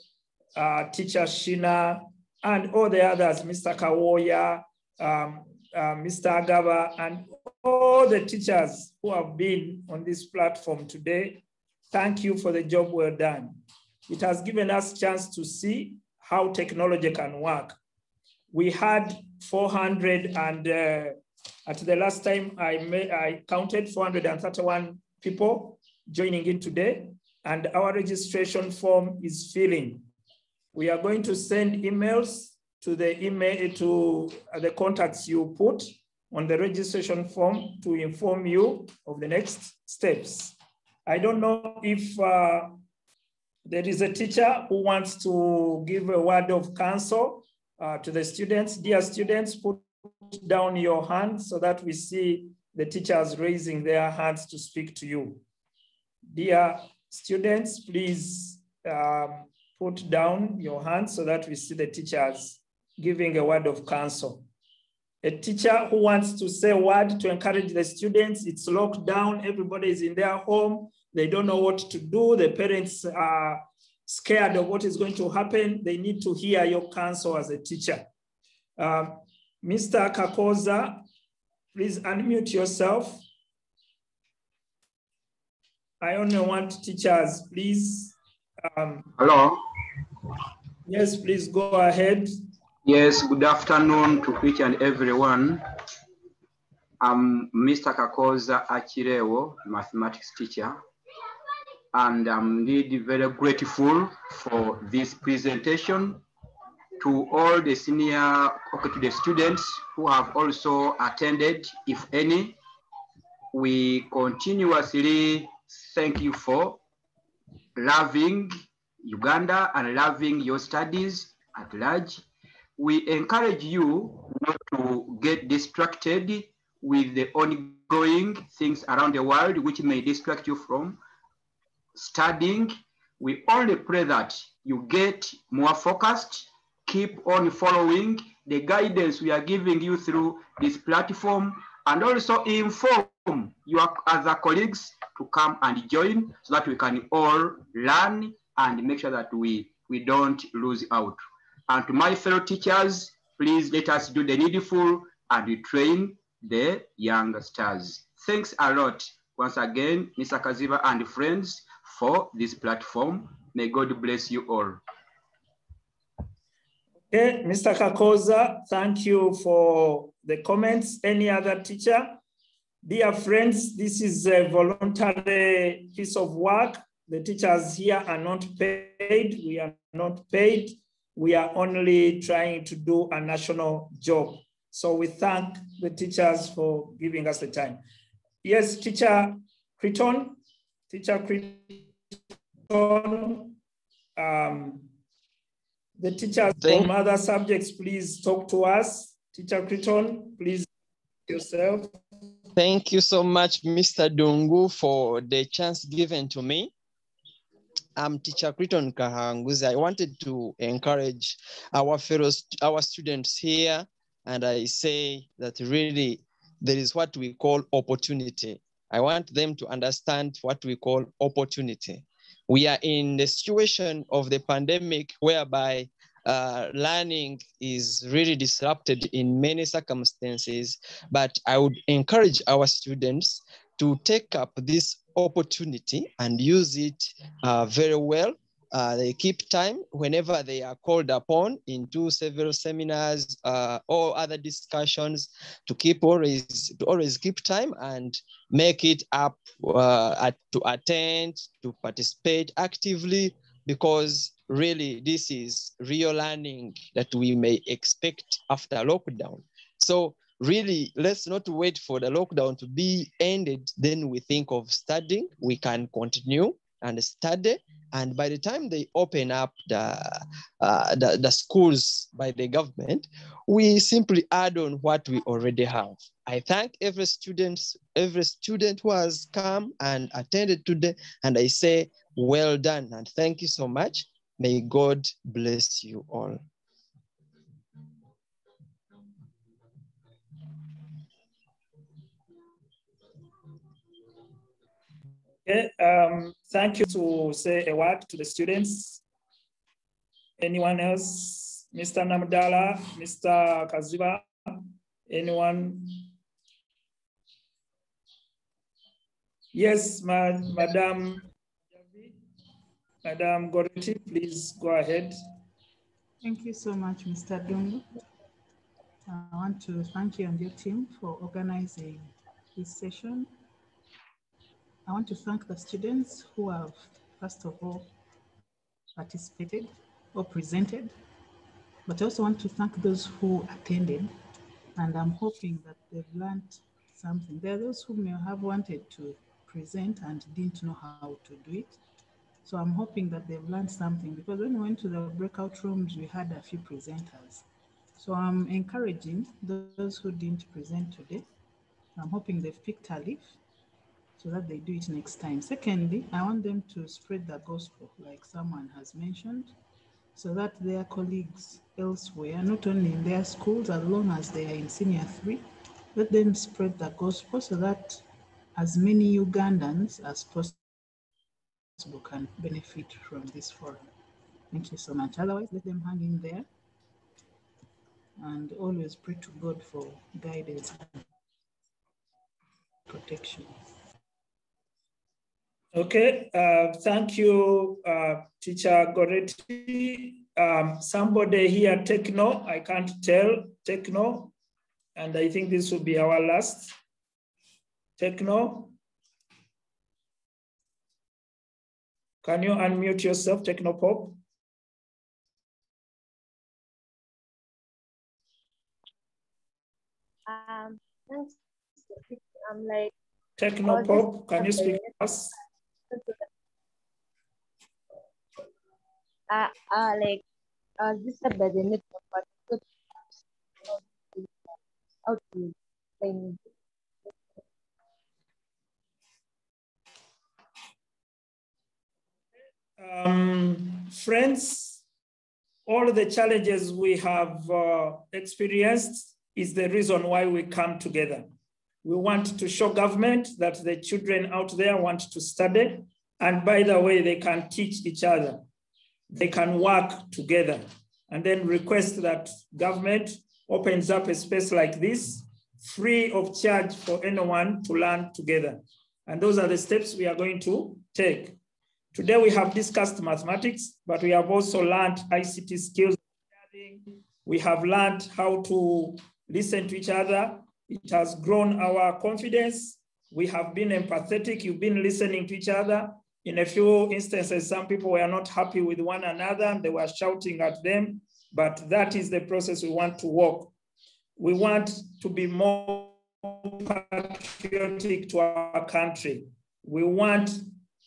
Teacher Shina, and all the others, Mr. Kawoya, Mr. Agaba, and all the teachers who have been on this platform today. Thank you for the job well done. It has given us a chance to see how technology can work. We had 400 and at the last time I counted 431 people joining in today, and our registration form is filling. We are going to send emails to the contacts you put on the registration form to inform you of the next steps. I don't know if there is a teacher who wants to give a word of counsel to the students. Dear students, put down your hands so that we see the teachers raising their hands to speak to you. Dear students, please put down your hands so that we see the teachers giving a word of counsel. A teacher who wants to say a word to encourage the students, it's locked down, everybody is in their home, they don't know what to do, the parents are scared of what is going to happen, they need to hear your counsel as a teacher. Mr. Kakoza, please unmute yourself. I only want teachers, please. Hello. Yes, please go ahead. Yes, good afternoon to each and everyone. I'm Mr. Kakoza Achirewo, mathematics teacher, and I'm really very grateful for this presentation to all the to the students who have also attended, if any. We continuously thank you for loving Uganda and loving your studies at large. We encourage you not to get distracted with the ongoing things around the world, which may distract you from studying. We only pray that you get more focused, keep on following the guidance we are giving you through this platform, and also inform your other colleagues to come and join so that we can all learn and make sure that we don't lose out. And to my fellow teachers, please let us do the needful and train the youngsters. Thanks a lot once again, Mr. Kaziba and friends, for this platform. May God bless you all. Okay, Mr. Kakoza, thank you for the comments. Any other teacher? Dear friends, this is a voluntary piece of work. The teachers here are not paid. We are not paid. We are only trying to do a national job. So we thank the teachers for giving us the time. Yes, Teacher Crichton. Teacher Crichton. The teachers from other subjects, please talk to us. Teacher Crichton, please yourself. Thank you so much, Mr. Dungu, for the chance given to me. I'm Teacher Crichton Kahanguzi. I wanted to encourage our students here, and I say that really there is what we call opportunity. I want them to understand what we call opportunity. We are in the situation of the pandemic whereby learning is really disrupted in many circumstances, but I would encourage our students to take up this opportunity and use it very well. They keep time whenever they are called upon into several seminars or other discussions to always keep time and make it up to attend, to participate actively, because really this is real learning that we may expect after lockdown. So really, let's not wait for the lockdown to be ended, then we think of studying. We can continue and study. And by the time they open up the schools by the government, we simply add on what we already have. I thank every student who has come and attended today, and I say, well done, and thank you so much. May God bless you all. Okay, thank you to say a word to the students. Anyone else? Mr. Namdala, Mr. Kaziba, anyone? Yes, Madam Goretti, please go ahead. Thank you so much, Mr. Dungu. I want to thank you and your team for organizing this session. I want to thank the students who have, first of all, participated or presented, but I also want to thank those who attended, and I'm hoping that they've learned something. There are those who may have wanted to present and didn't know how to do it. So I'm hoping that they've learned something, because when we went to the breakout rooms, we had a few presenters. So I'm encouraging those who didn't present today. I'm hoping they've picked a leaf so that they do it next time. Secondly, I want them to spread the gospel, like someone has mentioned, so that their colleagues elsewhere, not only in their schools, as long as they are in senior 3, let them spread the gospel so that as many Ugandans as possible can benefit from this forum. Thank you so much. Otherwise, let them hang in there and always pray to God for guidance and protection. Okay, thank you, Teacher Goretti. Somebody here, Techno, I can't tell, Techno, and I think this will be our last. Techno. Can you unmute yourself, Technopop? Thanks. I'm like Technopop, can you speak to us? This is by the network, but how to explain. Friends, all the challenges we have experienced is the reason why we come together. We want to show government that the children out there want to study. And by the way, they can teach each other. They can work together. And then request that government opens up a space like this, free of charge for anyone to learn together. And those are the steps we are going to take. Today we have discussed mathematics, but we have also learned ICT skills. We have learned how to listen to each other. It has grown our confidence. We have been empathetic. You've been listening to each other. In a few instances, some people were not happy with one another and they were shouting at them, but that is the process we want to walk. We want to be more patriotic to our country. We want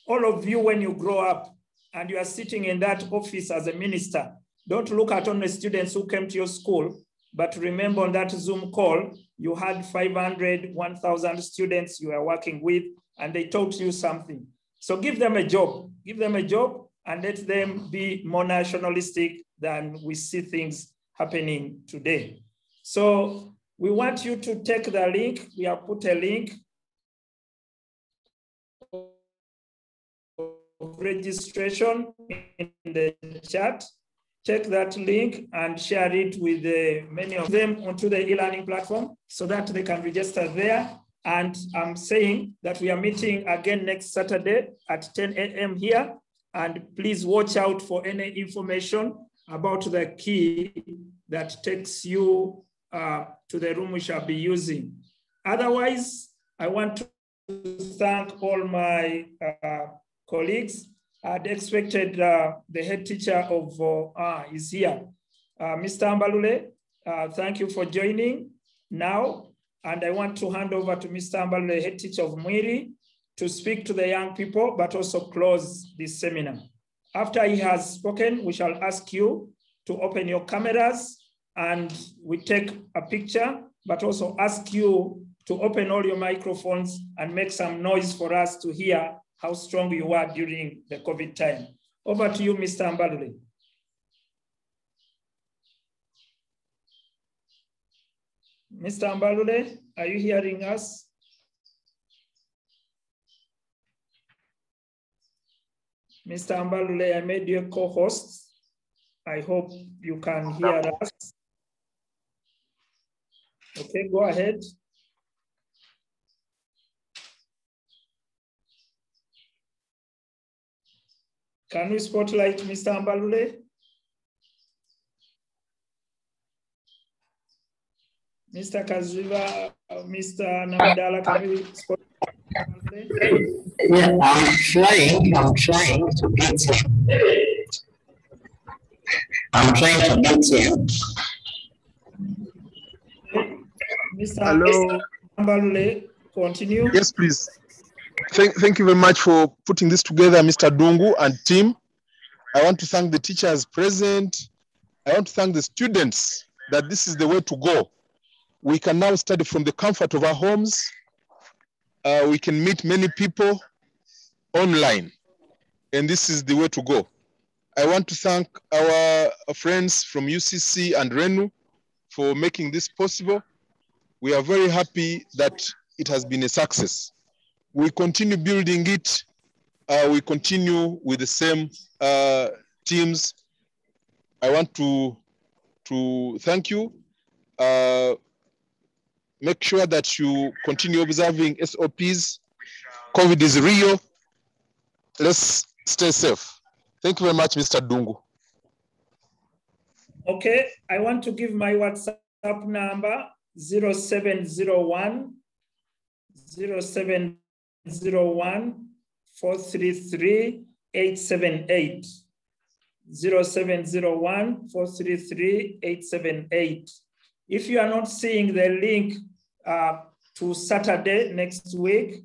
all of you, when you grow up and you are sitting in that office as a minister, don't look at only students who came to your school, but remember on that Zoom call, you had 500, 1,000 students you were working with, and they taught you something. So give them a job and let them be more nationalistic than we see things happening today. So we want you to take the link. We have put a link of registration in the chat. Check that link and share it with many of them onto the e-learning platform so that they can register there. And I'm saying that we are meeting again next Saturday at 10 a.m. here. And please watch out for any information about the key that takes you to the room we shall be using. Otherwise, I want to thank all my colleagues. I'd expected the head teacher of, is here. Mr. Ambalule, thank you for joining now. And I want to hand over to Mr. Ambalule, head teacher of Mwiri, to speak to the young people, but also close this seminar. After he has spoken, we shall ask you to open your cameras and we take a picture, but also ask you to open all your microphones and make some noise for us to hear how strong you are during the COVID time. Over to you, Mr. Ambalule. Mr. Ambalule, are you hearing us? Mr. Ambalule, I made you a co-host. I hope you can hear us. Okay, go ahead. Can we spotlight Mr. Ambalule? Mr. Kaziva, Mr. Namadala, can we spotlight Ambalule? Yeah, I'm trying to beat him. I'm trying to beat him. Mr. Ambalule, continue. Yes, please. Thank you very much for putting this together, Mr. Dungu and team. I want to thank the teachers present. I want to thank the students that this is the way to go. We can now study from the comfort of our homes. We can meet many people online, and this is the way to go. I want to thank our friends from UCC and RENU for making this possible. We are very happy that it has been a success. We continue building it. We continue with the same teams. I want to thank you. Make sure that you continue observing SOPs. COVID is real. let's stay safe. Thank you very much, Mr. Dungu. Okay, I want to give my WhatsApp number 0701 433 878. 0701 433 878. If you are not seeing the link to Saturday next week,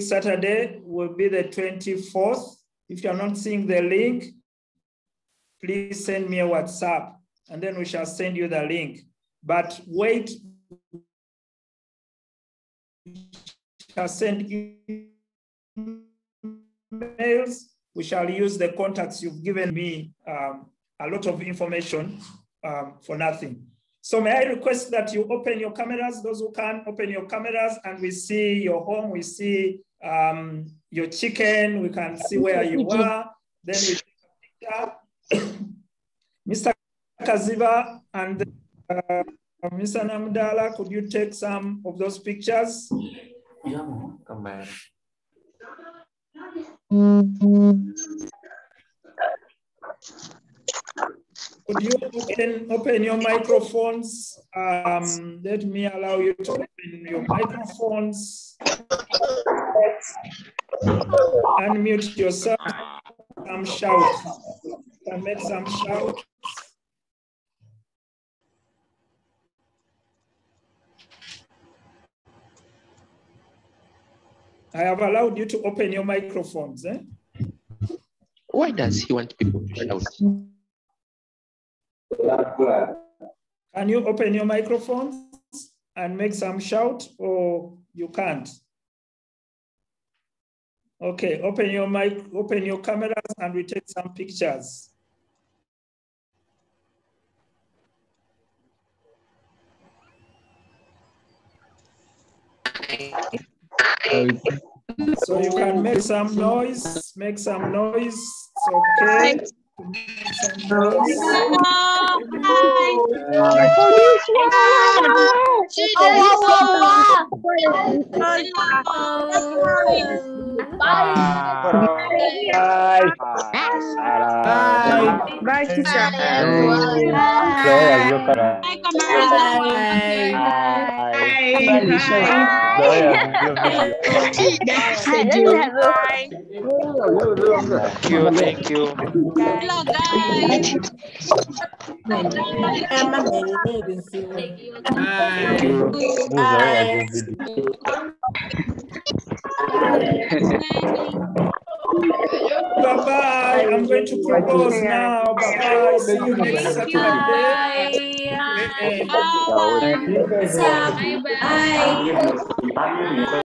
Saturday will be the 24th. If you are not seeing the link, please send me a WhatsApp and then we shall send you the link. But wait, we shall send emails. We shall use the contacts you've given me, a lot of information for nothing. So may I request that you open your cameras, those who can open your cameras, and we see your home, we see your chicken, we can see where you are. Then we take a picture. Mr. Kaziva and Mr. Namdala, could you take some of those pictures? Could you open your microphones? Let me allow you to open your microphones. Unmute yourself. Some shout. Can make some shout. I have allowed you to open your microphones. Eh? Why does he want people to shout? Can you open your microphones and make some shout, or you can't? Okay, open your mic, open your cameras, and we take some pictures. So you can make some noise, make some noise. It's okay. Make some noise. Bye, teacher. Thank you. Hello, guys. Bye-bye. I'm going to propose now. Bye-bye. See you next Saturday. Bye.